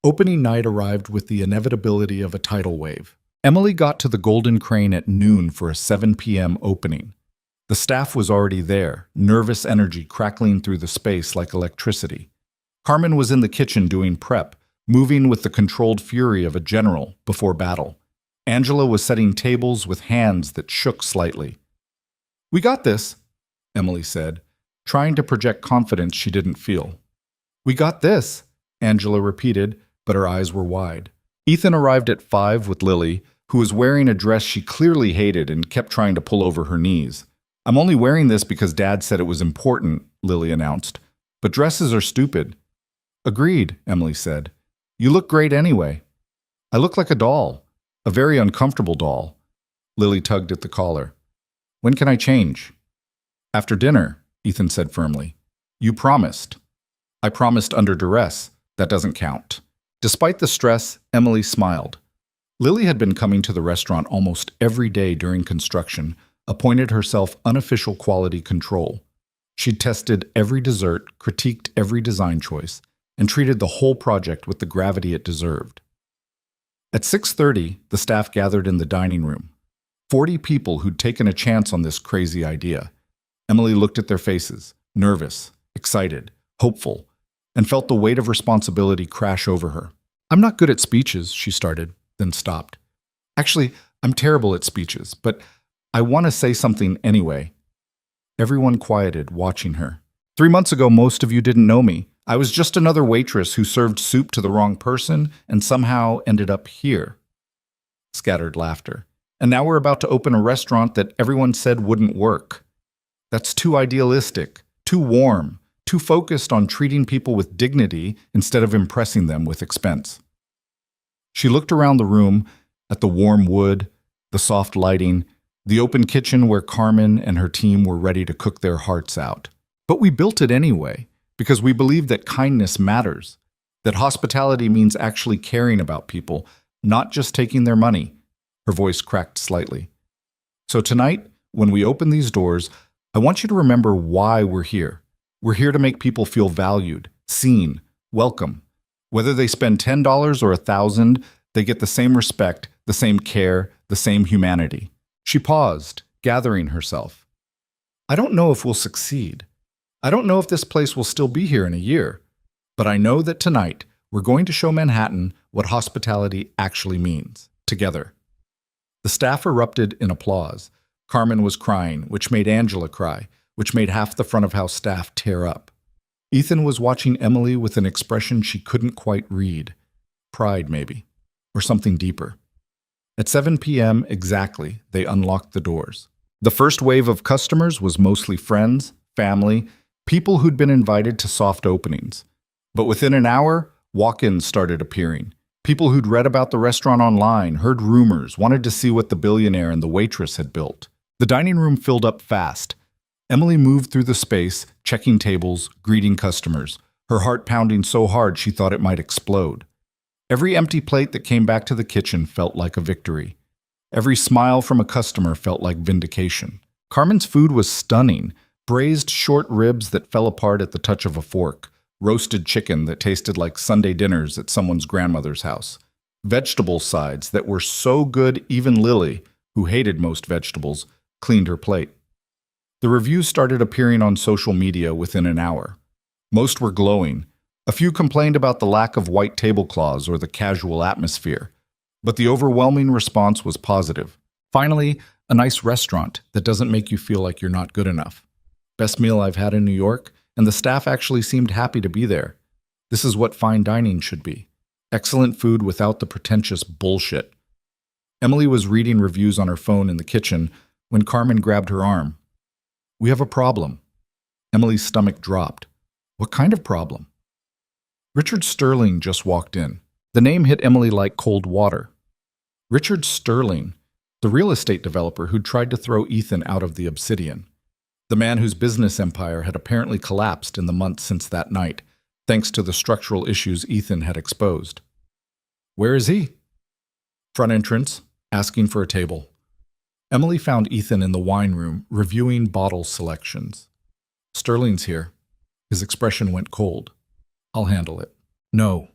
Opening night arrived with the inevitability of a tidal wave. Emily got to the Golden Crane at noon for a 7 p.m. opening. The staff was already there, nervous energy crackling through the space like electricity. Carmen was in the kitchen doing prep, moving with the controlled fury of a general before battle. Angela was setting tables with hands that shook slightly. "We got this," Emily said, trying to project confidence she didn't feel. "We got this," Angela repeated, but her eyes were wide. Ethan arrived at 5 with Lily, who was wearing a dress she clearly hated and kept trying to pull over her knees. "I'm only wearing this because Dad said it was important," Lily announced. "But dresses are stupid." "Agreed," Emily said. "You look great anyway." "I look like a doll, a very uncomfortable doll." Lily tugged at the collar. "When can I change?" "After dinner," Ethan said firmly. "You promised." "I promised under duress. That doesn't count." Despite the stress, Emily smiled. Lily had been coming to the restaurant almost every day during construction, appointed herself unofficial quality control. She'd tested every dessert, critiqued every design choice, and treated the whole project with the gravity it deserved. At 6:30, the staff gathered in the dining room. 40 people who'd taken a chance on this crazy idea. Emily looked at their faces, nervous, excited, hopeful, and felt the weight of responsibility crash over her. "I'm not good at speeches," she started, then stopped. Actually, I'm terrible at speeches, but I want to say something anyway. Everyone quieted, watching her. 3 months ago, most of you didn't know me. I was just another waitress who served soup to the wrong person and somehow ended up here. Scattered laughter. And now we're about to open a restaurant that everyone said wouldn't work. That's too idealistic, too warm, too focused on treating people with dignity instead of impressing them with expense. She looked around the room at the warm wood, the soft lighting, the open kitchen where Carmen and her team were ready to cook their hearts out. But we built it anyway, because we believe that kindness matters, that hospitality means actually caring about people, not just taking their money. Her voice cracked slightly. So tonight, when we open these doors, I want you to remember why we're here. We're here to make people feel valued, seen, welcome. Whether they spend $10 or $1,000, they get the same respect, the same care, the same humanity. She paused, gathering herself. I don't know if we'll succeed. I don't know if this place will still be here in a year. But I know that tonight, we're going to show Manhattan what hospitality actually means, together. The staff erupted in applause. Carmen was crying, which made Angela cry, which made half the front-of-house staff tear up. Ethan was watching Emily with an expression she couldn't quite read. Pride, maybe, or something deeper. At 7 p.m. exactly, they unlocked the doors. The first wave of customers was mostly friends, family, people who'd been invited to soft openings. But within an hour, walk-ins started appearing. People who'd read about the restaurant online, heard rumors, wanted to see what the Billionaire and the Waitress had built. The dining room filled up fast. Emily moved through the space, checking tables, greeting customers, her heart pounding so hard she thought it might explode. Every empty plate that came back to the kitchen felt like a victory. Every smile from a customer felt like vindication. Carmen's food was stunning. Braised short ribs that fell apart at the touch of a fork. Roasted chicken that tasted like Sunday dinners at someone's grandmother's house. Vegetable sides that were so good even Lily, who hated most vegetables, cleaned her plate. The reviews started appearing on social media within an hour. Most were glowing. A few complained about the lack of white tablecloths or the casual atmosphere. But the overwhelming response was positive. Finally, a nice restaurant that doesn't make you feel like you're not good enough. Best meal I've had in New York, and the staff actually seemed happy to be there. This is what fine dining should be. Excellent food without the pretentious bullshit. Emily was reading reviews on her phone in the kitchen when Carmen grabbed her arm. We have a problem. Emily's stomach dropped. What kind of problem? Richard Sterling just walked in. The name hit Emily like cold water. Richard Sterling, the real estate developer who'd tried to throw Ethan out of the Obsidian. The man whose business empire had apparently collapsed in the months since that night, thanks to the structural issues Ethan had exposed. Where is he? Front entrance, asking for a table. Emily found Ethan in the wine room, reviewing bottle selections. Sterling's here. His expression went cold. I'll handle it. No.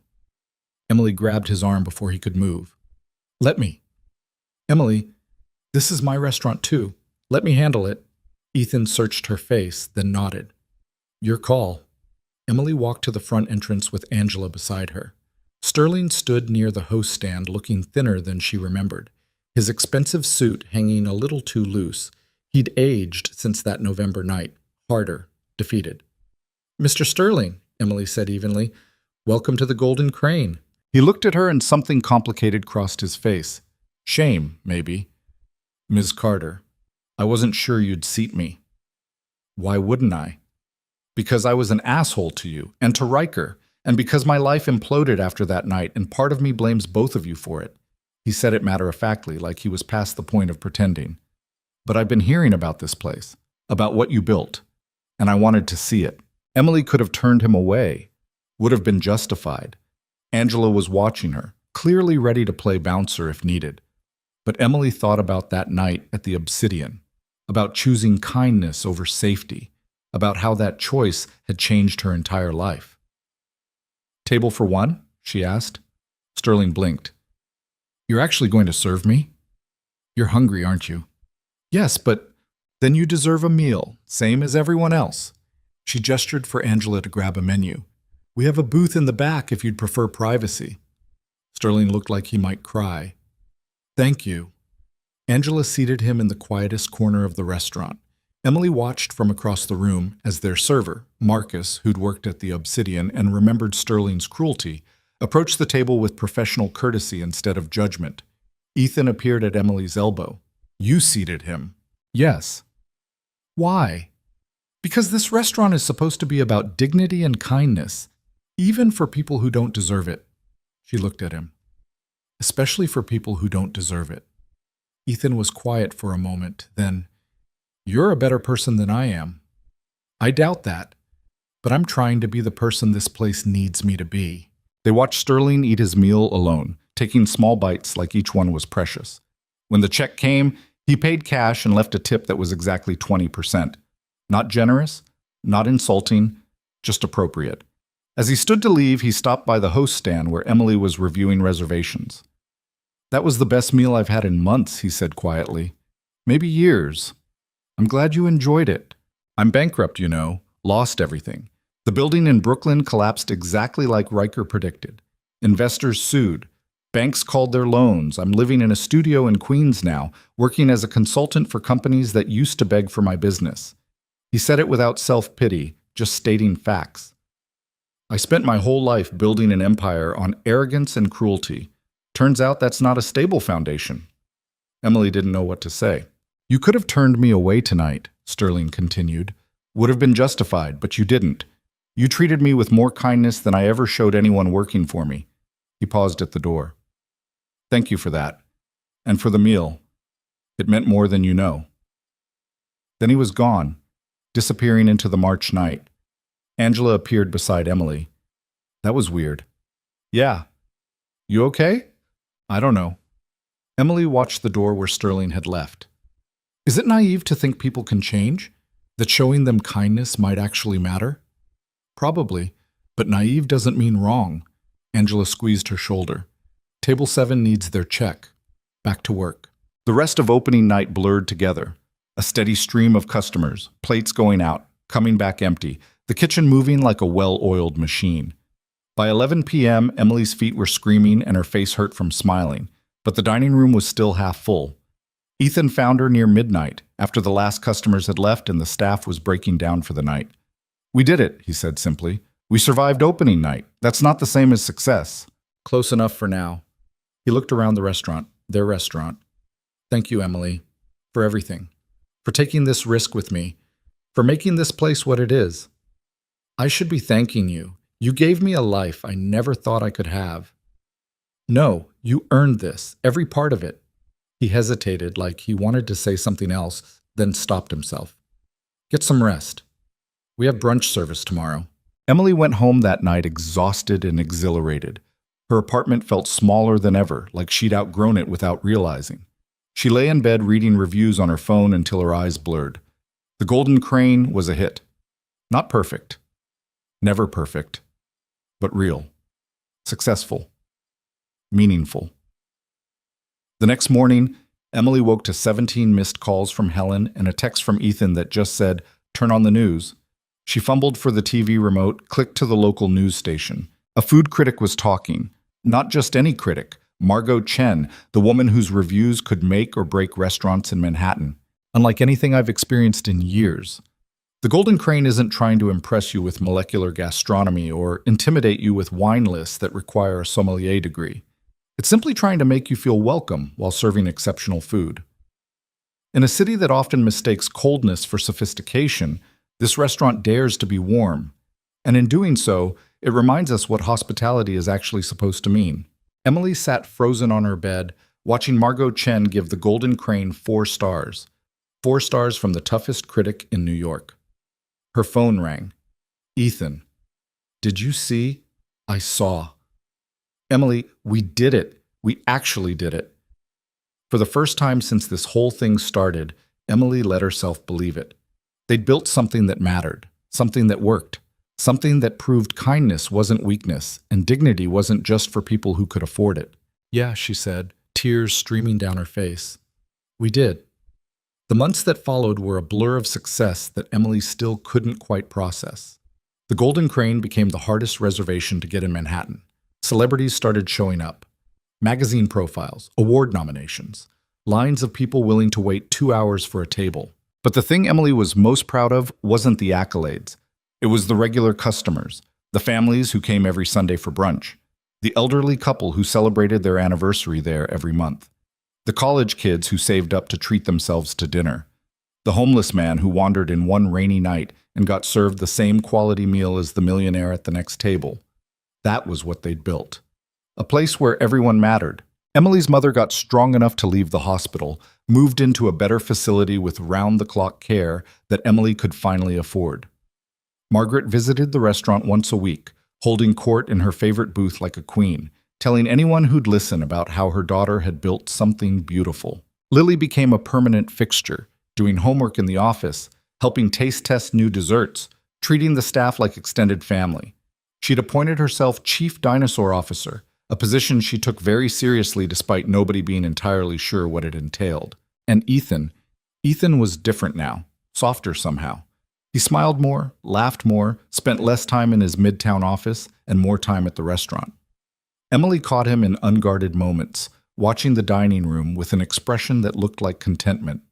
Emily grabbed his arm before he could move. Let me. Emily, this is my restaurant too. Let me handle it. Ethan searched her face, then nodded. Your call. Emily walked to the front entrance with Angela beside her. Sterling stood near the host stand, looking thinner than she remembered, his expensive suit hanging a little too loose. He'd aged since that November night, harder, defeated. Mr. Sterling, Emily said evenly, welcome to the Golden Crane. He looked at her and something complicated crossed his face. Shame, maybe. Ms. Carter. I wasn't sure you'd seat me. Why wouldn't I? Because I was an asshole to you, and to Riker, and because my life imploded after that night, and part of me blames both of you for it. He said it matter-of-factly, like he was past the point of pretending. But I've been hearing about this place, about what you built, and I wanted to see it. Emily could have turned him away, would have been justified. Angela was watching her, clearly ready to play bouncer if needed. But Emily thought about that night at the Obsidian, about choosing kindness over safety, about how that choice had changed her entire life. Table for one? She asked. Sterling blinked. You're actually going to serve me? You're hungry, aren't you? Yes, but then you deserve a meal, same as everyone else. She gestured for Angela to grab a menu. We have a booth in the back if you'd prefer privacy. Sterling looked like he might cry. Thank you. Angela seated him in the quietest corner of the restaurant. Emily watched from across the room as their server, Marcus, who'd worked at the Obsidian and remembered Sterling's cruelty, approached the table with professional courtesy instead of judgment. Ethan appeared at Emily's elbow. You seated him. Yes. Why? Because this restaurant is supposed to be about dignity and kindness, even for people who don't deserve it. She looked at him. Especially for people who don't deserve it. Ethan was quiet for a moment, then, "You're a better person than I am." "I doubt that, but I'm trying to be the person this place needs me to be." They watched Sterling eat his meal alone, taking small bites like each one was precious. When the check came, he paid cash and left a tip that was exactly 20%. Not generous, not insulting, just appropriate. As he stood to leave, he stopped by the host stand where Emily was reviewing reservations. "That was the best meal I've had in months," he said quietly. "Maybe years. I'm glad you enjoyed it. I'm bankrupt, you know, lost everything. The building in Brooklyn collapsed exactly like Riker predicted. Investors sued. Banks called their loans. I'm living in a studio in Queens now, working as a consultant for companies that used to beg for my business." He said it without self-pity, just stating facts. "I spent my whole life building an empire on arrogance and cruelty. Turns out that's not a stable foundation." Emily didn't know what to say. "You could have turned me away tonight," Sterling continued. "Would have been justified, but you didn't. You treated me with more kindness than I ever showed anyone working for me." He paused at the door. "Thank you for that. And for the meal. It meant more than you know." Then he was gone, disappearing into the March night. Angela appeared beside Emily. "That was weird." "Yeah. You okay?" "I don't know." Emily watched the door where Sterling had left. "Is it naive to think people can change? That showing them kindness might actually matter?" "Probably, but naive doesn't mean wrong." Angela squeezed her shoulder. "Table 7 needs their check. Back to work." The rest of opening night blurred together. A steady stream of customers, plates going out, coming back empty, the kitchen moving like a well-oiled machine. By 11 p.m., Emily's feet were screaming and her face hurt from smiling, but the dining room was still half full. Ethan found her near midnight, after the last customers had left and the staff was breaking down for the night. "We did it," he said simply. "We survived opening night. That's not the same as success." "Close enough for now." He looked around the restaurant, their restaurant. "Thank you, Emily, for everything. For taking this risk with me. For making this place what it is. I should be thanking you. You gave me a life I never thought I could have." "No, you earned this, every part of it." He hesitated like he wanted to say something else, then stopped himself. "Get some rest. We have brunch service tomorrow." Emily went home that night exhausted and exhilarated. Her apartment felt smaller than ever, like she'd outgrown it without realizing. She lay in bed reading reviews on her phone until her eyes blurred. The Golden Crane was a hit. Not perfect. Never perfect. But real. Successful. Meaningful. The next morning, Emily woke to 17 missed calls from Helen and a text from Ethan that just said, "Turn on the news." She fumbled for the TV remote, clicked to the local news station. A food critic was talking. Not just any critic. Margot Chen, the woman whose reviews could make or break restaurants in Manhattan. Unlike anything I've experienced in years. The Golden Crane isn't trying to impress you with molecular gastronomy or intimidate you with wine lists that require a sommelier degree. It's simply trying to make you feel welcome while serving exceptional food. In a city that often mistakes coldness for sophistication, this restaurant dares to be warm. And in doing so, it reminds us what hospitality is actually supposed to mean. Emily sat frozen on her bed, watching Margot Chen give the Golden Crane 4 stars. 4 stars from the toughest critic in New York. Her phone rang. "Ethan, did you see?" "I saw." "Emily, we did it. We actually did it." For the first time since this whole thing started, Emily let herself believe it. They'd built something that mattered, something that worked, something that proved kindness wasn't weakness and dignity wasn't just for people who could afford it. "Yeah," she said, tears streaming down her face. "We did." The months that followed were a blur of success that Emily still couldn't quite process. The Golden Crane became the hardest reservation to get in Manhattan. Celebrities started showing up. magazine profiles, award nominations, lines of people willing to wait 2 hours for a table. But the thing Emily was most proud of wasn't the accolades. It was the regular customers, the families who came every Sunday for brunch, the elderly couple who celebrated their anniversary there every month, the college kids who saved up to treat themselves to dinner, the homeless man who wandered in one rainy night and got served the same quality meal as the millionaire at the next table. That was what they'd built. A place where everyone mattered. Emily's mother got strong enough to leave the hospital, moved into a better facility with round-the-clock care that Emily could finally afford. Margaret visited the restaurant once a week, holding court in her favorite booth like a queen, telling anyone who'd listen about how her daughter had built something beautiful. Lily became a permanent fixture, doing homework in the office, helping taste test new desserts, treating the staff like extended family. She'd appointed herself Chief Dinosaur Officer, a position she took very seriously despite nobody being entirely sure what it entailed. And Ethan was different now, softer somehow. He smiled more, laughed more, spent less time in his midtown office, and more time at the restaurant. Emily caught him in unguarded moments, watching the dining room with an expression that looked like contentment.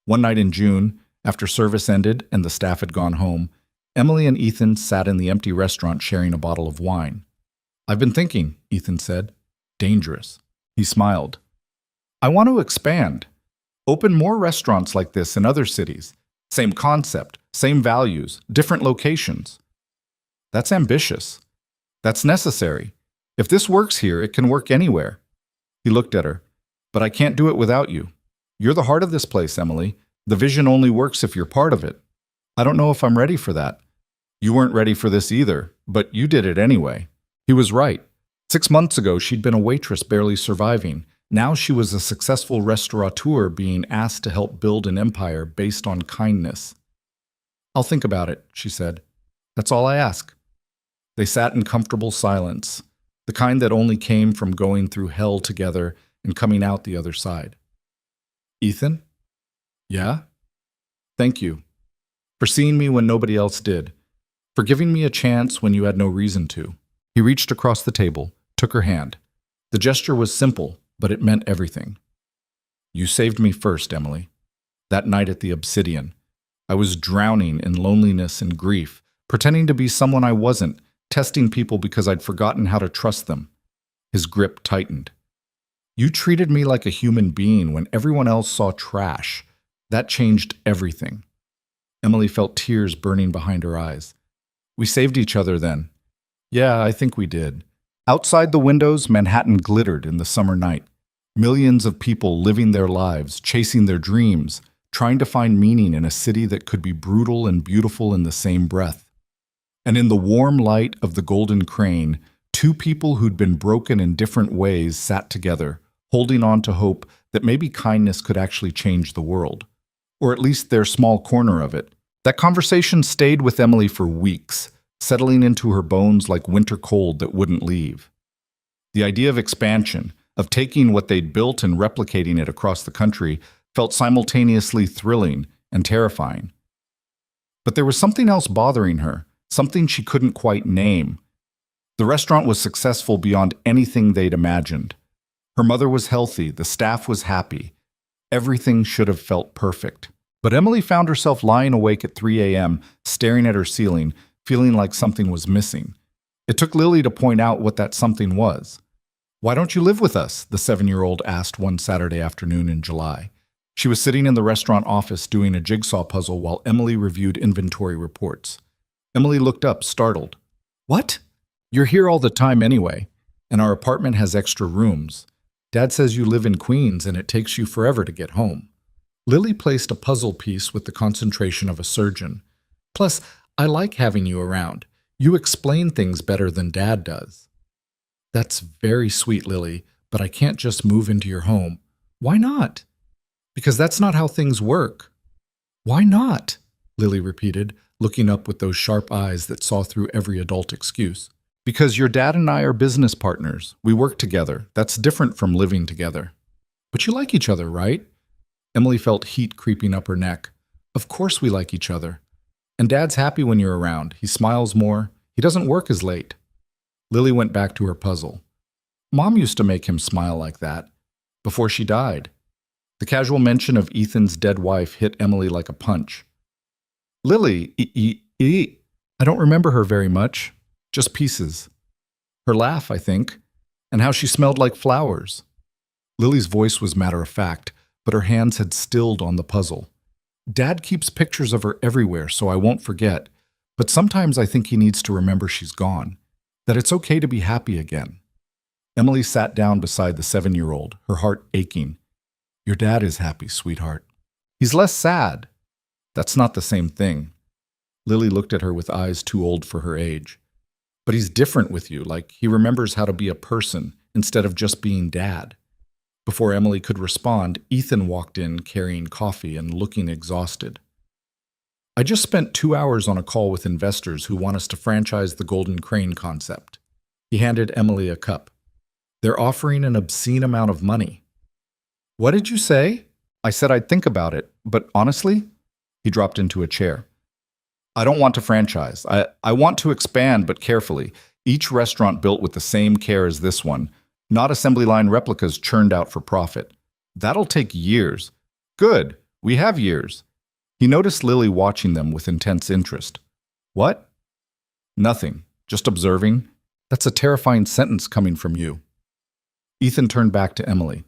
One night in June, after service ended and the staff had gone home, Emily and Ethan sat in the empty restaurant sharing a bottle of wine. "I've been thinking," Ethan said. "Dangerous." He smiled. "I want to expand. Open more restaurants like this in other cities. Same concept, same values, different locations." "That's ambitious. That's necessary. If this works here, it can work anywhere." He looked at her. "But I can't do it without you. You're the heart of this place, Emily. The vision only works if you're part of it." "I don't know if I'm ready for that." "You weren't ready for this either, but you did it anyway." He was right. 6 months ago, she'd been a waitress barely surviving. Now she was a successful restaurateur being asked to help build an empire based on kindness. "I'll think about it," she said. "That's all I ask." They sat in comfortable silence, the kind that only came from going through hell together and coming out the other side. "Ethan?" "Yeah?" "Thank you. For seeing me when nobody else did. For giving me a chance when you had no reason to." He reached across the table, took her hand. The gesture was simple, but it meant everything. "You saved me first, Emily. That night at the Obsidian. I was drowning in loneliness and grief, pretending to be someone I wasn't, testing people because I'd forgotten how to trust them." His grip tightened. "You treated me like a human being when everyone else saw trash. That changed everything." Emily felt tears burning behind her eyes. "We saved each other then." "Yeah, I think we did." Outside the windows, Manhattan glittered in the summer night. Millions of people living their lives, chasing their dreams, trying to find meaning in a city that could be brutal and beautiful in the same breath. And in the warm light of the Golden Crane, two people who'd been broken in different ways sat together, holding on to hope that maybe kindness could actually change the world. Or at least their small corner of it. That conversation stayed with Emily for weeks, settling into her bones like winter cold that wouldn't leave. The idea of expansion, of taking what they'd built and replicating it across the country, felt simultaneously thrilling and terrifying. But there was something else bothering her, something she couldn't quite name. The restaurant was successful beyond anything they'd imagined. Her mother was healthy, the staff was happy. Everything should have felt perfect. But Emily found herself lying awake at 3 a.m., staring at her ceiling, feeling like something was missing. It took Lily to point out what that something was. "Why don't you live with us?" the 7-year-old asked one Saturday afternoon in July. She was sitting in the restaurant office doing a jigsaw puzzle while Emily reviewed inventory reports. Emily looked up, startled. "What? You're here all the time anyway, and our apartment has extra rooms. Dad says you live in Queens and it takes you forever to get home." Lily placed a puzzle piece with the concentration of a surgeon. "Plus, I like having you around. You explain things better than Dad does." "That's very sweet, Lily, but I can't just move into your home." "Why not?" "Because that's not how things work." "Why not?" Lily repeated, looking up with those sharp eyes that saw through every adult excuse. "Because your dad and I are business partners. We work together. That's different from living together." "But you like each other, right?" Emily felt heat creeping up her neck. "Of course we like each other. And Dad's happy when you're around. He smiles more. He doesn't work as late." Lily went back to her puzzle. Mom used to make him smile like that before she died. The casual mention of Ethan's dead wife hit Emily like a punch. Lily, I don't remember her very much, just pieces. Her laugh, I think, and how she smelled like flowers. Lily's voice was matter-of-fact, but her hands had stilled on the puzzle. Dad keeps pictures of her everywhere, so I won't forget, but sometimes I think he needs to remember she's gone, that it's okay to be happy again. Emily sat down beside the 7-year-old, her heart aching. Your dad is happy, sweetheart. He's less sad. That's not the same thing. Lily looked at her with eyes too old for her age. But he's different with you, like he remembers how to be a person instead of just being dad. Before Emily could respond, Ethan walked in carrying coffee and looking exhausted. I just spent 2 hours on a call with investors who want us to franchise the Golden Crane concept. He handed Emily a cup. They're offering an obscene amount of money. What did you say? I said I'd think about it, but honestly, he dropped into a chair. I don't want to franchise. I want to expand, but carefully. Each restaurant built with the same care as this one, not assembly line replicas churned out for profit. That'll take years. Good, we have years. He noticed Lily watching them with intense interest. What? Nothing, just observing. That's a terrifying sentence coming from you. Ethan turned back to Emily.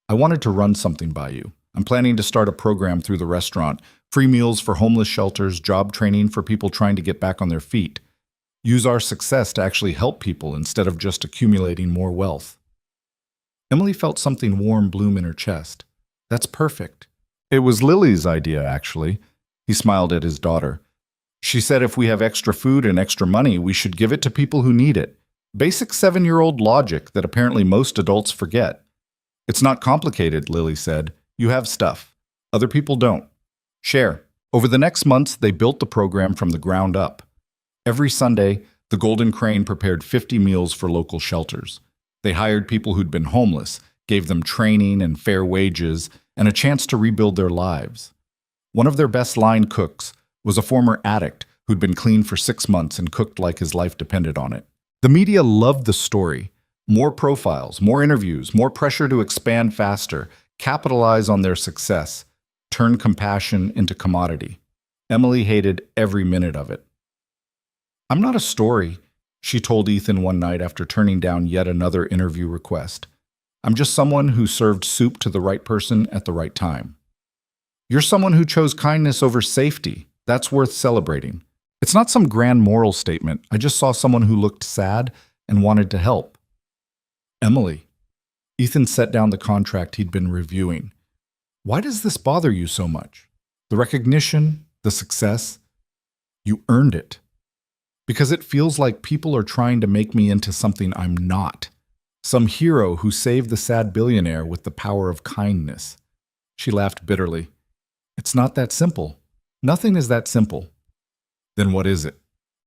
I wanted to run something by you. I'm planning to start a program through the restaurant, free meals for homeless shelters, job training for people trying to get back on their feet. Use our success to actually help people instead of just accumulating more wealth. Emily felt something warm bloom in her chest. That's perfect. It was Lily's idea, actually. He smiled at his daughter. She said if we have extra food and extra money, we should give it to people who need it. Basic 7-year-old logic that apparently most adults forget. It's not complicated, Lily said. You have stuff. Other people don't. Share. Over the next months, they built the program from the ground up. Every Sunday, the Golden Crane prepared 50 meals for local shelters. They hired people who'd been homeless, gave them training and fair wages, and a chance to rebuild their lives. One of their best line cooks was a former addict who'd been clean for 6 months and cooked like his life depended on it. The media loved the story. More profiles, more interviews, more pressure to expand faster, capitalize on their success, turn compassion into commodity. Emily hated every minute of it. I'm not a story, she told Ethan one night after turning down yet another interview request. I'm just someone who served soup to the right person at the right time. You're someone who chose kindness over safety. That's worth celebrating. It's not some grand moral statement. I just saw someone who looked sad and wanted to help. Emily. Ethan set down the contract he'd been reviewing. Why does this bother you so much? The recognition, the success? You earned it. Because it feels like people are trying to make me into something I'm not. Some hero who saved the sad billionaire with the power of kindness. She laughed bitterly. It's not that simple. Nothing is that simple. Then what is it?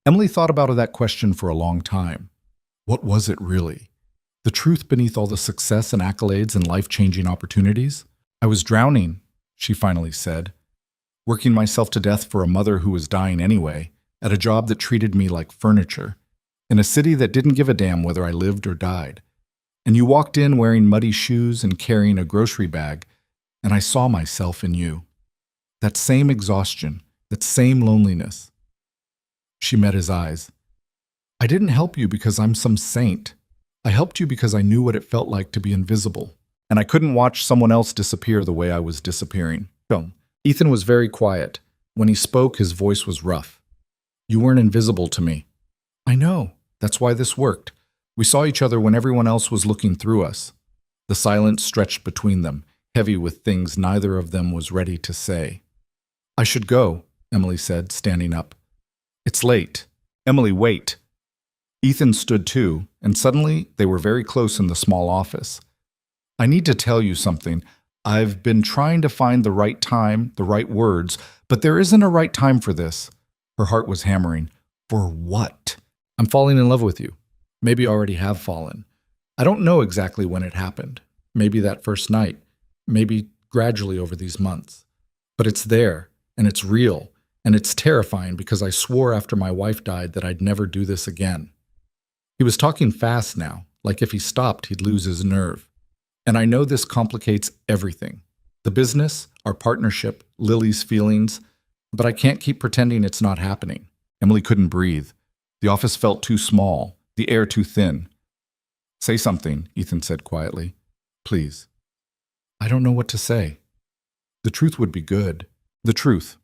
Emily thought about that question for a long time. What was it really? The truth beneath all the success and accolades and life-changing opportunities? I was drowning, she finally said, working myself to death for a mother who was dying anyway, at a job that treated me like furniture, in a city that didn't give a damn whether I lived or died. And you walked in wearing muddy shoes and carrying a grocery bag, and I saw myself in you. That same exhaustion, that same loneliness. She met his eyes. I didn't help you because I'm some saint. I helped you because I knew what it felt like to be invisible, and I couldn't watch someone else disappear the way I was disappearing. Ethan was very quiet. When he spoke, his voice was rough. You weren't invisible to me. I know. That's why this worked. We saw each other when everyone else was looking through us. The silence stretched between them, heavy with things neither of them was ready to say. I should go, Emily said, standing up. It's late. Emily, wait. Ethan stood too, and suddenly they were very close in the small office. I need to tell you something. I've been trying to find the right time, the right words, but there isn't a right time for this. Her heart was hammering. For what? I'm falling in love with you. Maybe already have fallen. I don't know exactly when it happened. Maybe that first night. Maybe gradually over these months. But it's there, and it's real, and it's terrifying because I swore after my wife died that I'd never do this again. He was talking fast now, like if he stopped, he'd lose his nerve. And I know this complicates everything. The business, our partnership, Lily's feelings, but I can't keep pretending it's not happening. Emily couldn't breathe. The office felt too small, the air too thin. Say something, Ethan said quietly. Please. I don't know what to say. The truth would be good. The truth.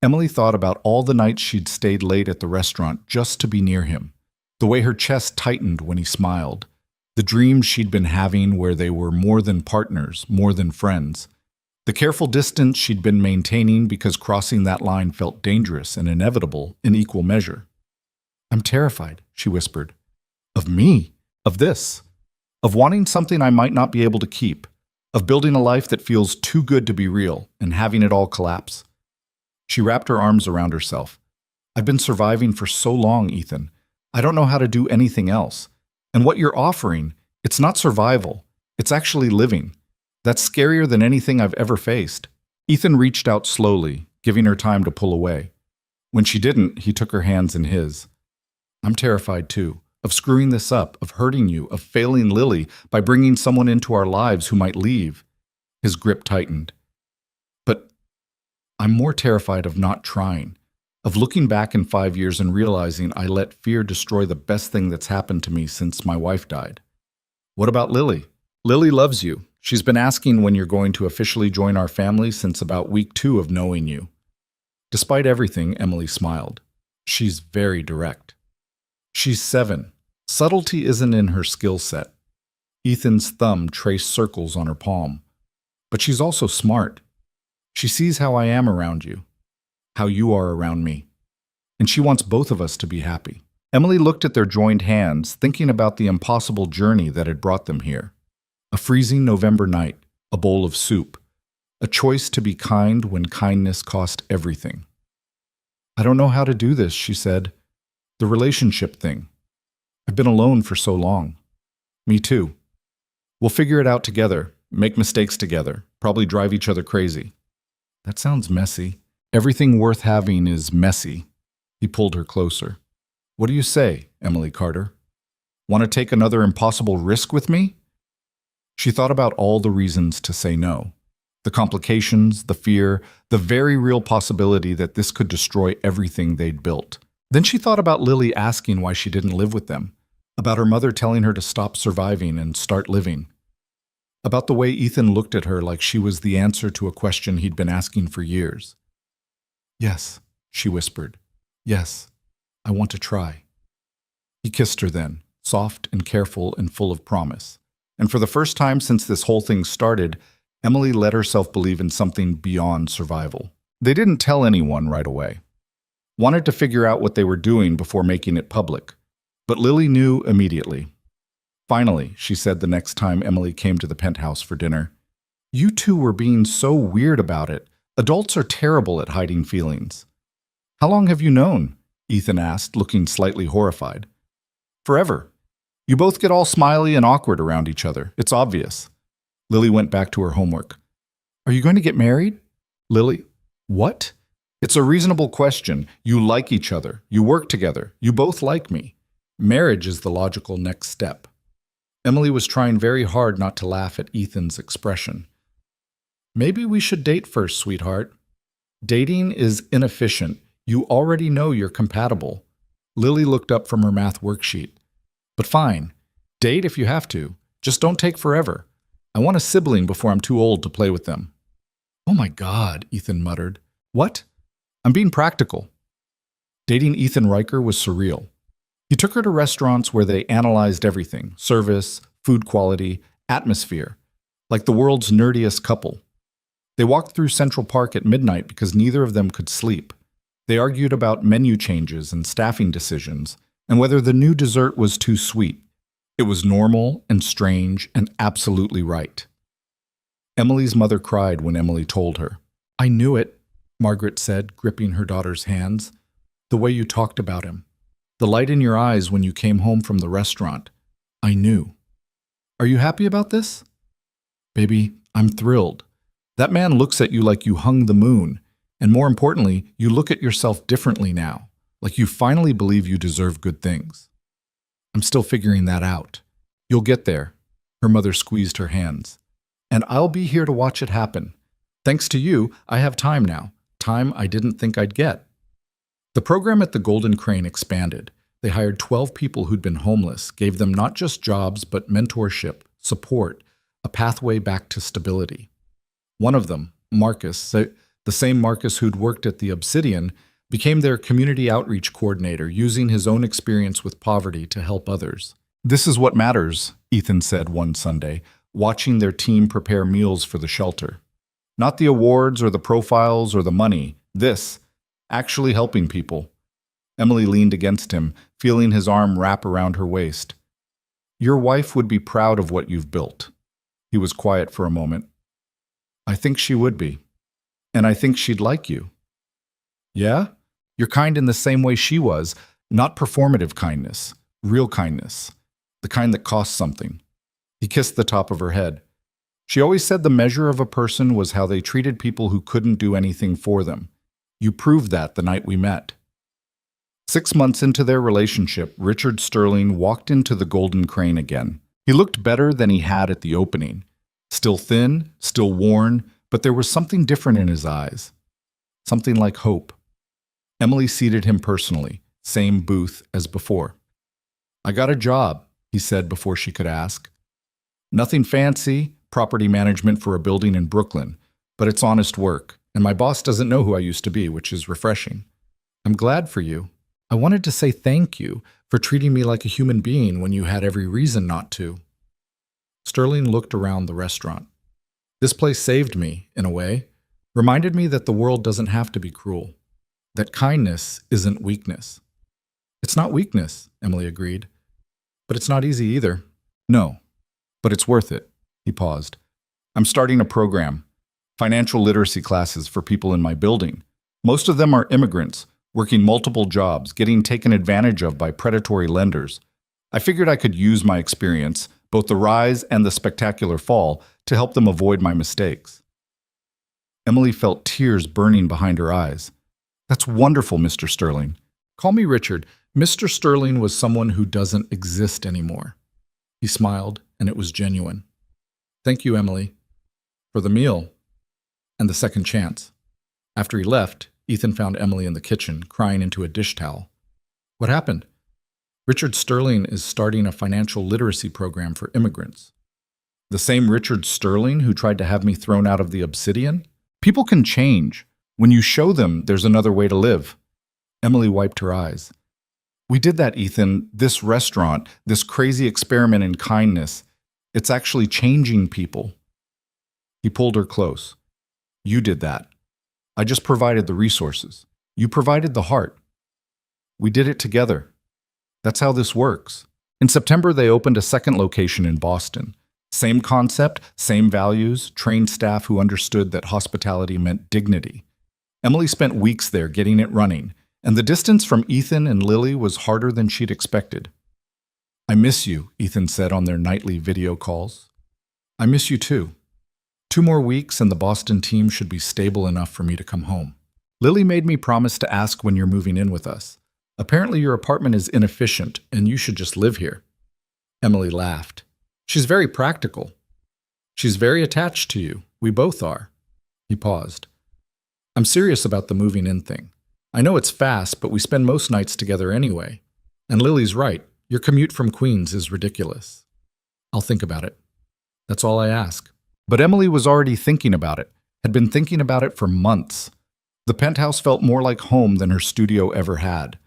Emily thought about all the nights she'd stayed late at the restaurant just to be near him, the way her chest tightened when he smiled, the dreams she'd been having where they were more than partners, more than friends, the careful distance she'd been maintaining because crossing that line felt dangerous and inevitable in equal measure. I'm terrified, she whispered. Of me? Of this? Of wanting something I might not be able to keep? Of building a life that feels too good to be real and having it all collapse? She wrapped her arms around herself. I've been surviving for so long, Ethan. I don't know how to do anything else. And what you're offering, it's not survival. It's actually living. That's scarier than anything I've ever faced. Ethan reached out slowly, giving her time to pull away. When she didn't, he took her hands in his. I'm terrified too, of screwing this up, of hurting you, of failing Lily by bringing someone into our lives who might leave. His grip tightened. But I'm more terrified of not trying, of looking back in 5 years and realizing I let fear destroy the best thing that's happened to me since my wife died. What about Lily? Lily loves you. She's been asking when you're going to officially join our family since about week 2 of knowing you. Despite everything, Emily smiled. She's very direct. She's 7. Subtlety isn't in her skill set. Ethan's thumb traced circles on her palm. But she's also smart. She sees how I am around you, how you are around me. And she wants both of us to be happy. Emily looked at their joined hands, thinking about the impossible journey that had brought them here. A freezing November night, a bowl of soup, a choice to be kind when kindness cost everything. I don't know how to do this, she said. The relationship thing. I've been alone for so long. Me too. We'll figure it out together, make mistakes together, probably drive each other crazy. That sounds messy. Everything worth having is messy. He pulled her closer. What do you say, Emily Carter? Want to take another impossible risk with me? She thought about all the reasons to say no. The complications, the fear, the very real possibility that this could destroy everything they'd built. Then she thought about Lily asking why she didn't live with them, about her mother telling her to stop surviving and start living, about the way Ethan looked at her like she was the answer to a question he'd been asking for years. Yes, she whispered. Yes, I want to try. He kissed her then, soft and careful and full of promise. And for the first time since this whole thing started, Emily let herself believe in something beyond survival. They didn't tell anyone right away. Wanted to figure out what they were doing before making it public. But Lily knew immediately. Finally, she said the next time Emily came to the penthouse for dinner, you two were being so weird about it. Adults are terrible at hiding feelings. How long have you known? Ethan asked, looking slightly horrified. Forever. You both get all smiley and awkward around each other. It's obvious. Lily went back to her homework. Are you going to get married? Lily, what? It's a reasonable question. You like each other. You work together. You both like me. Marriage is the logical next step. Emily was trying very hard not to laugh at Ethan's expression. Maybe we should date first, sweetheart. Dating is inefficient. You already know you're compatible. Lily looked up from her math worksheet. But fine. Date if you have to. Just don't take forever. I want a sibling before I'm too old to play with them. Oh my God, Ethan muttered. What? I'm being practical. Dating Ethan Riker was surreal. He took her to restaurants where they analyzed everything, service, food quality, atmosphere, like the world's nerdiest couple. They walked through Central Park at midnight because neither of them could sleep. They argued about menu changes and staffing decisions, and whether the new dessert was too sweet. It was normal and strange and absolutely right. Emily's mother cried when Emily told her. I knew it, Margaret said, gripping her daughter's hands. The way you talked about him. The light in your eyes when you came home from the restaurant. I knew. Are you happy about this? Baby, I'm thrilled. That man looks at you like you hung the moon, and more importantly, you look at yourself differently now, like you finally believe you deserve good things. I'm still figuring that out. You'll get there. Her mother squeezed her hands. And I'll be here to watch it happen. Thanks to you, I have time now. Time I didn't think I'd get. The program at the Golden Crane expanded. They hired 12 people who'd been homeless, gave them not just jobs, but mentorship, support, a pathway back to stability. One of them, Marcus, the same Marcus who'd worked at the Obsidian, became their community outreach coordinator, using his own experience with poverty to help others. This is what matters, Ethan said one Sunday, watching their team prepare meals for the shelter. Not the awards or the profiles or the money. This, actually helping people. Emily leaned against him, feeling his arm wrap around her waist. Your wife would be proud of what you've built. He was quiet for a moment. I think she would be. And I think she'd like you. Yeah? You're kind in the same way she was, not performative kindness, real kindness, the kind that costs something. He kissed the top of her head. She always said the measure of a person was how they treated people who couldn't do anything for them. You proved that the night we met. 6 months into their relationship, Richard Sterling walked into the Golden Crane again. He looked better than he had at the opening. Still thin, still worn, but there was something different in his eyes. Something like hope. Emily seated him personally, same booth as before. I got a job, he said before she could ask. Nothing fancy, property management for a building in Brooklyn, but it's honest work, and my boss doesn't know who I used to be, which is refreshing. I'm glad for you. I wanted to say thank you for treating me like a human being when you had every reason not to. Sterling looked around the restaurant. This place saved me, in a way, reminded me that the world doesn't have to be cruel, that kindness isn't weakness. It's not weakness, Emily agreed, but it's not easy either. No, but it's worth it. He paused. I'm starting a program, financial literacy classes for people in my building. Most of them are immigrants, working multiple jobs, getting taken advantage of by predatory lenders. I figured I could use my experience, both the rise and the spectacular fall, to help them avoid my mistakes. Emily felt tears burning behind her eyes. That's wonderful, Mr. Sterling. Call me Richard. Mr. Sterling was someone who doesn't exist anymore. He smiled, and it was genuine. Thank you, Emily, for the meal and the second chance. After he left, Ethan found Emily in the kitchen, crying into a dish towel. What happened? Richard Sterling is starting a financial literacy program for immigrants. The same Richard Sterling who tried to have me thrown out of the Obsidian? People can change when you show them there's another way to live. Emily wiped her eyes. We did that, Ethan. This restaurant, this crazy experiment in kindness, it's actually changing people. He pulled her close. You did that. I just provided the resources. You provided the heart. We did it together. That's how this works. In September, they opened a second location in Boston. Same concept, same values, trained staff who understood that hospitality meant dignity. Emily spent weeks there getting it running, and the distance from Ethan and Lily was harder than she'd expected. I miss you, Ethan said on their nightly video calls. I miss you too. 2 more weeks and the Boston team should be stable enough for me to come home. Lily made me promise to ask when you're moving in with us. Apparently your apartment is inefficient and you should just live here. Emily laughed. She's very practical. She's very attached to you. We both are. He paused. I'm serious about the moving in thing. I know it's fast, but we spend most nights together anyway. And Lily's right. Your commute from Queens is ridiculous. I'll think about it. That's all I ask. But Emily was already thinking about it, had been thinking about it for months. The penthouse felt more like home than her studio ever had.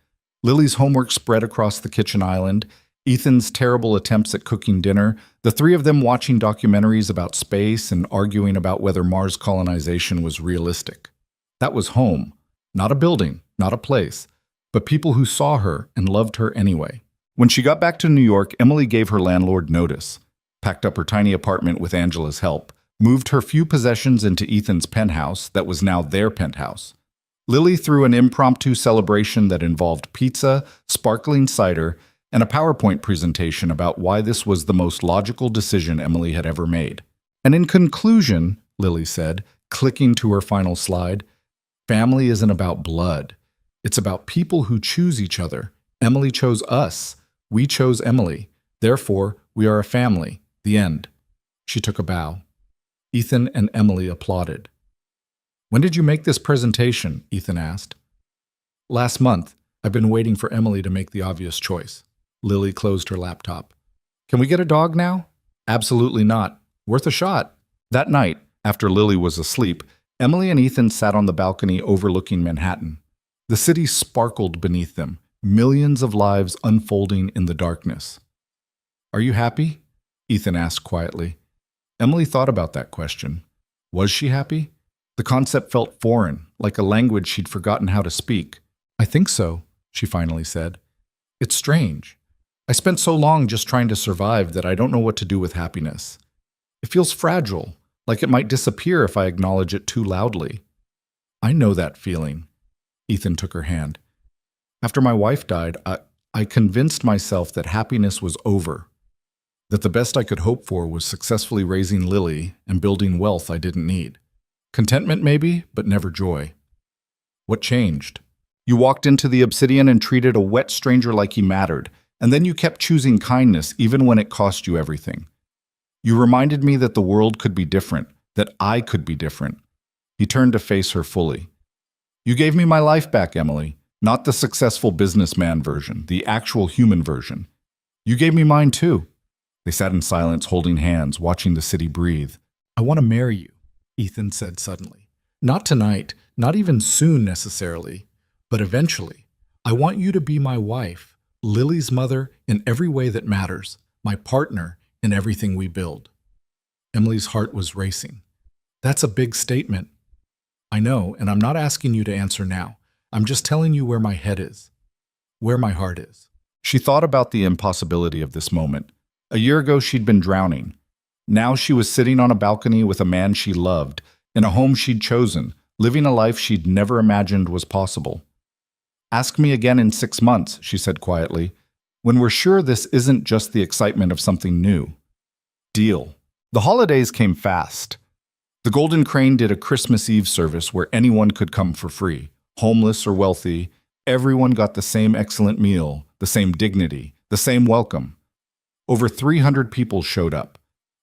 Lily's homework spread across the kitchen island, Ethan's terrible attempts at cooking dinner, the 3 of them watching documentaries about space and arguing about whether Mars colonization was realistic. That was home. Not a building, not a place, but people who saw her and loved her anyway. When she got back to New York, Emily gave her landlord notice, packed up her tiny apartment with Angela's help, moved her few possessions into Ethan's penthouse that was now their penthouse. Lily threw an impromptu celebration that involved pizza, sparkling cider, and a PowerPoint presentation about why this was the most logical decision Emily had ever made. And in conclusion, Lily said, clicking to her final slide, family isn't about blood. It's about people who choose each other. Emily chose us. We chose Emily. Therefore, we are a family. The end. She took a bow. Ethan and Emily applauded. When did you make this presentation? Ethan asked. Last month. I've been waiting for Emily to make the obvious choice. Lily closed her laptop. Can we get a dog now? Absolutely not. Worth a shot. That night, after Lily was asleep, Emily and Ethan sat on the balcony overlooking Manhattan. The city sparkled beneath them, millions of lives unfolding in the darkness. Are you happy? Ethan asked quietly. Emily thought about that question. Was she happy? The concept felt foreign, like a language she'd forgotten how to speak. I think so, she finally said. It's strange. I spent so long just trying to survive that I don't know what to do with happiness. It feels fragile, like it might disappear if I acknowledge it too loudly. I know that feeling. Ethan took her hand. After my wife died, I convinced myself that happiness was over, that the best I could hope for was successfully raising Lily and building wealth I didn't need. Contentment maybe, but never joy. What changed? You walked into the Obsidian and treated a wet stranger like he mattered, and then you kept choosing kindness even when it cost you everything. You reminded me that the world could be different, that I could be different. He turned to face her fully. You gave me my life back, Emily, not the successful businessman version, the actual human version. You gave me mine too. They sat in silence, holding hands, watching the city breathe. I want to marry you, Ethan said suddenly. Not tonight, not even soon necessarily, but eventually. I want you to be my wife, Lily's mother in every way that matters, my partner in everything we build. Emily's heart was racing. That's a big statement. I know, and I'm not asking you to answer now. I'm just telling you where my head is, where my heart is. She thought about the impossibility of this moment. A year ago, she'd been drowning. Now she was sitting on a balcony with a man she loved, in a home she'd chosen, living a life she'd never imagined was possible. Ask me again in 6 months, she said quietly, when we're sure this isn't just the excitement of something new. Deal. The holidays came fast. The Golden Crane did a Christmas Eve service where anyone could come for free. Homeless or wealthy, everyone got the same excellent meal, the same dignity, the same welcome. Over 300 people showed up.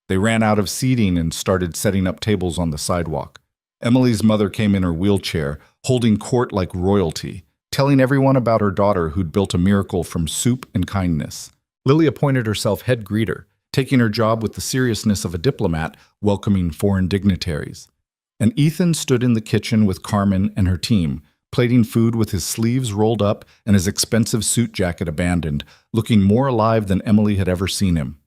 They ran out of seating and started setting up tables on the sidewalk. Emily's mother came in her wheelchair, holding court like royalty, telling everyone about her daughter who'd built a miracle from soup and kindness. Lily appointed herself head greeter, taking her job with the seriousness of a diplomat welcoming foreign dignitaries. And Ethan stood in the kitchen with Carmen and her team, plating food with his sleeves rolled up and his expensive suit jacket abandoned, looking more alive than Emily had ever seen him.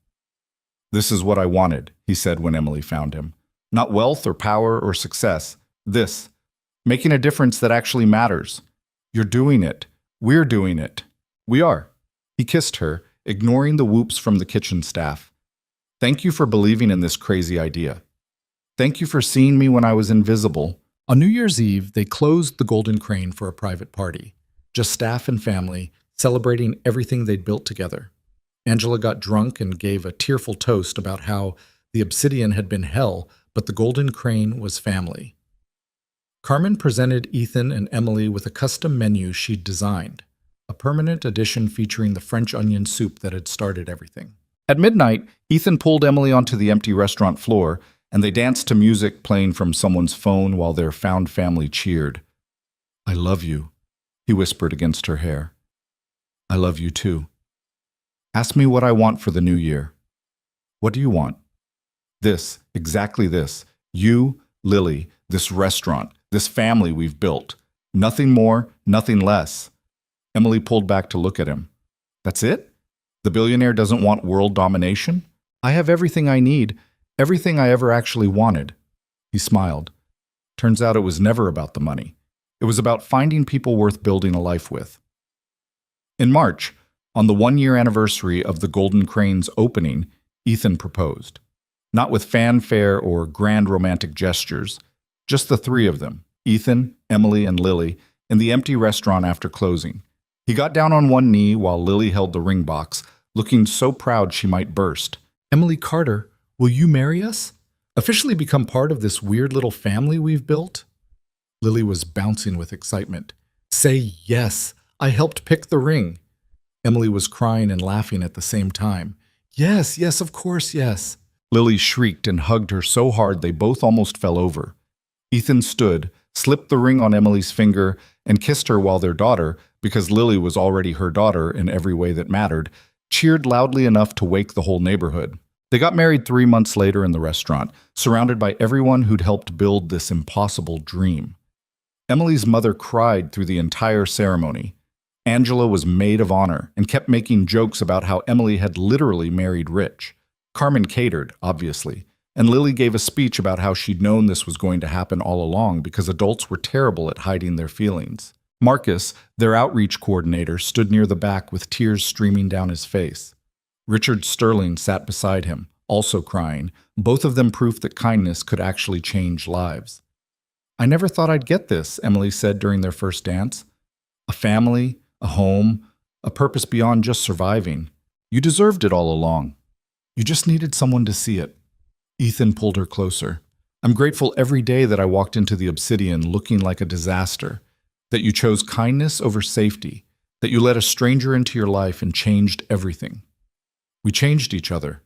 This is what I wanted, he said when Emily found him. Not wealth or power or success. This. Making a difference that actually matters. You're doing it. We're doing it. We are. He kissed her, ignoring the whoops from the kitchen staff. Thank you for believing in this crazy idea. Thank you for seeing me when I was invisible. On New Year's Eve, they closed the Golden Crane for a private party. Just staff and family, celebrating everything they'd built together. Angela got drunk and gave a tearful toast about how the Obsidian had been hell, but the Golden Crane was family. Carmen presented Ethan and Emily with a custom menu she'd designed, a permanent edition featuring the French onion soup that had started everything. At midnight, Ethan pulled Emily onto the empty restaurant floor, and they danced to music playing from someone's phone while their found family cheered. I love you, he whispered against her hair. I love you too. Ask me what I want for the new year. What do you want? This, exactly this. You, Lily, this restaurant, this family we've built. Nothing more, nothing less. Emily pulled back to look at him. That's it? The billionaire doesn't want world domination? I have everything I need, everything I ever actually wanted. He smiled. Turns out it was never about the money. It was about finding people worth building a life with. In March, on the 1-year anniversary of the Golden Crane's opening, Ethan proposed. Not with fanfare or grand romantic gestures, just the three of them, Ethan, Emily, and Lily, in the empty restaurant after closing. He got down on one knee while Lily held the ring box, looking so proud she might burst. Emily Carter, will you marry us? Officially become part of this weird little family we've built? Lily was bouncing with excitement. Say yes, I helped pick the ring. Emily was crying and laughing at the same time. Yes, yes, of course, yes. Lily shrieked and hugged her so hard they both almost fell over. Ethan stood, slipped the ring on Emily's finger, and kissed her while their daughter, because Lily was already her daughter in every way that mattered, cheered loudly enough to wake the whole neighborhood. They got married 3 months later in the restaurant, surrounded by everyone who'd helped build this impossible dream. Emily's mother cried through the entire ceremony. Angela was maid of honor and kept making jokes about how Emily had literally married rich. Carmen catered, obviously, and Lily gave a speech about how she'd known this was going to happen all along because adults were terrible at hiding their feelings. Marcus, their outreach coordinator, stood near the back with tears streaming down his face. Richard Sterling sat beside him, also crying, both of them proof that kindness could actually change lives. I never thought I'd get this, Emily said during their first dance. A family, a home, a purpose beyond just surviving. You deserved it all along. You just needed someone to see it. Ethan pulled her closer. I'm grateful every day that I walked into the Obsidian looking like a disaster, that you chose kindness over safety, that you let a stranger into your life and changed everything. We changed each other.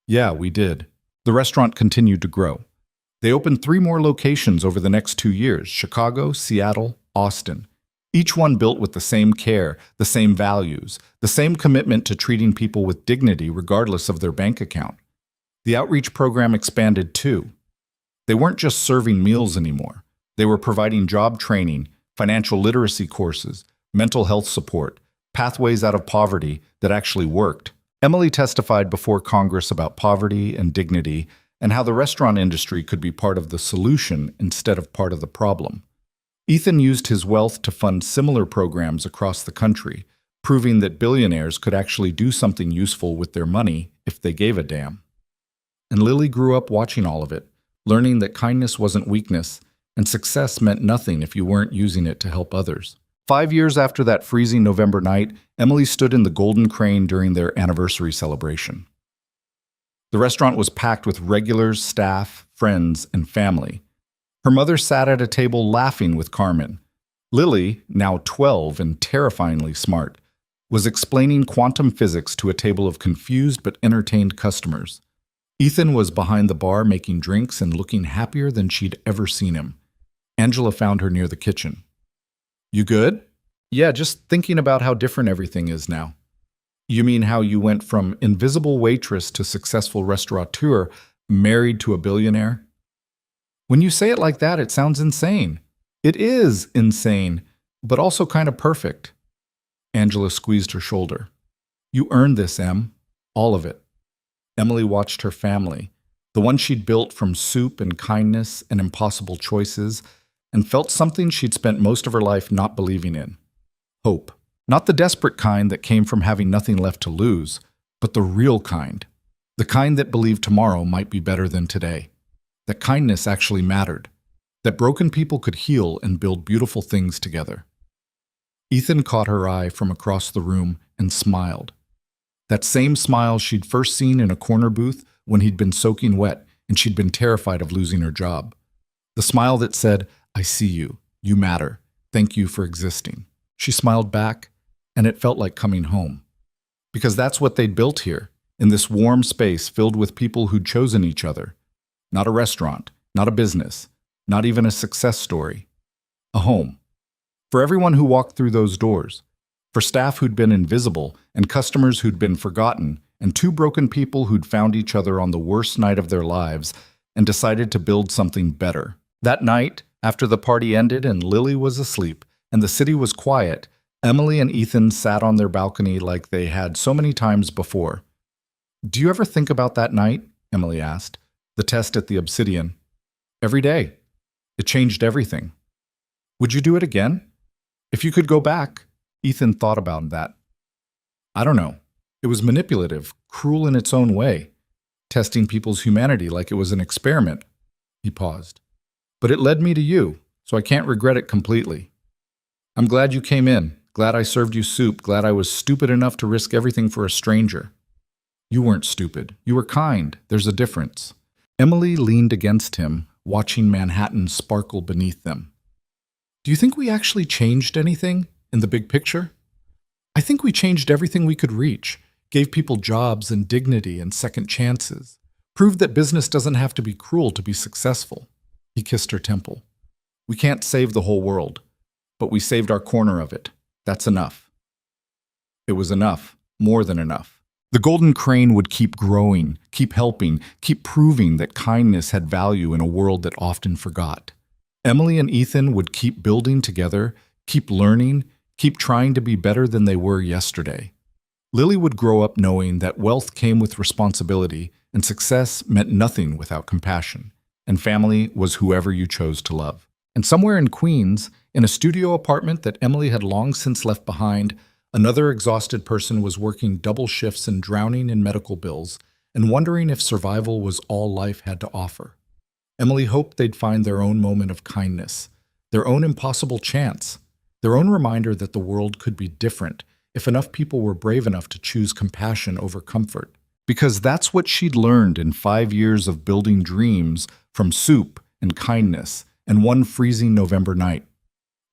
Yeah, we did. The restaurant continued to grow. They opened 3 more locations over the next 2 years: Chicago, Seattle, Austin. Each one built with the same care, the same values, the same commitment to treating people with dignity regardless of their bank account. The outreach program expanded too. They weren't just serving meals anymore. They were providing job training, financial literacy courses, mental health support, pathways out of poverty that actually worked. Emily testified before Congress about poverty and dignity and how the restaurant industry could be part of the solution instead of part of the problem. Ethan used his wealth to fund similar programs across the country, proving that billionaires could actually do something useful with their money if they gave a damn. And Lily grew up watching all of it, learning that kindness wasn't weakness, and success meant nothing if you weren't using it to help others. 5 years after that freezing November night, Emily stood in the Golden Crane during their anniversary celebration. The restaurant was packed with regulars, staff, friends, and family. Her mother sat at a table laughing with Carmen. Lily, now 12 and terrifyingly smart, was explaining quantum physics to a table of confused but entertained customers. Ethan was behind the bar making drinks and looking happier than she'd ever seen him. Angela found her near the kitchen. You good? Yeah, just thinking about how different everything is now. You mean how you went from invisible waitress to successful restaurateur, married to a billionaire? When you say it like that, it sounds insane. It is insane, but also kind of perfect. Angela squeezed her shoulder. You earned this, Em. All of it. Emily watched her family, the one she'd built from soup and kindness and impossible choices, and felt something she'd spent most of her life not believing in. Hope. Not the desperate kind that came from having nothing left to lose, but the real kind. The kind that believed tomorrow might be better than today. That kindness actually mattered. That broken people could heal and build beautiful things together. Ethan caught her eye from across the room and smiled. That same smile she'd first seen in a corner booth when he'd been soaking wet and she'd been terrified of losing her job. The smile that said, I see you. You matter. Thank you for existing. She smiled back, and it felt like coming home. Because that's what they'd built here, in this warm space filled with people who'd chosen each other. Not a restaurant, not a business, not even a success story. A home. For everyone who walked through those doors. For staff who'd been invisible, and customers who'd been forgotten, and 2 broken people who'd found each other on the worst night of their lives and decided to build something better. That night, after the party ended and Lily was asleep, and the city was quiet, Emily and Ethan sat on their balcony like they had so many times before. Do you ever think about that night? Emily asked. The test at the Obsidian. Every day. It changed everything. Would you do it again? If you could go back. Ethan thought about that. I don't know. It was manipulative, cruel in its own way, testing people's humanity like it was an experiment. He paused. But it led me to you, so I can't regret it completely. I'm glad you came in, glad I served you soup, glad I was stupid enough to risk everything for a stranger. You weren't stupid. You were kind. There's a difference. Emily leaned against him, watching Manhattan sparkle beneath them. Do you think we actually changed anything in the big picture? I think we changed everything we could reach. gave people jobs and dignity and second chances, proved that business doesn't have to be cruel to be successful. He kissed her temple. We can't save the whole world, but we saved our corner of it. That's enough. It was enough, more than enough. The golden crane would keep growing, keep helping, keep proving that kindness had value in a world that often forgot. Emily and Ethan would keep building together, keep learning, keep trying to be better than they were yesterday. Lily would grow up knowing that wealth came with responsibility and success meant nothing without compassion, and family was whoever you chose to love. And somewhere in Queens, in a studio apartment that Emily had long since left behind, another exhausted person was working double shifts and drowning in medical bills and wondering if survival was all life had to offer. Emily hoped they'd find their own moment of kindness, their own impossible chance, their own reminder that the world could be different if enough people were brave enough to choose compassion over comfort. Because that's what she'd learned in 5 years of building dreams from soup and kindness and one freezing November night.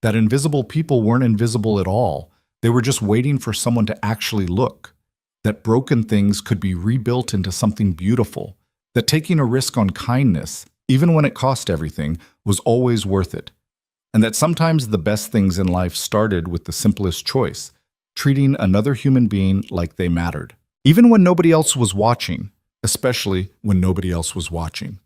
That invisible people weren't invisible at all. They were just waiting for someone to actually look. That broken things could be rebuilt into something beautiful. That taking a risk on kindness, even when it cost everything, was always worth it. And that sometimes the best things in life started with the simplest choice, treating another human being like they mattered. Even when nobody else was watching, especially when nobody else was watching.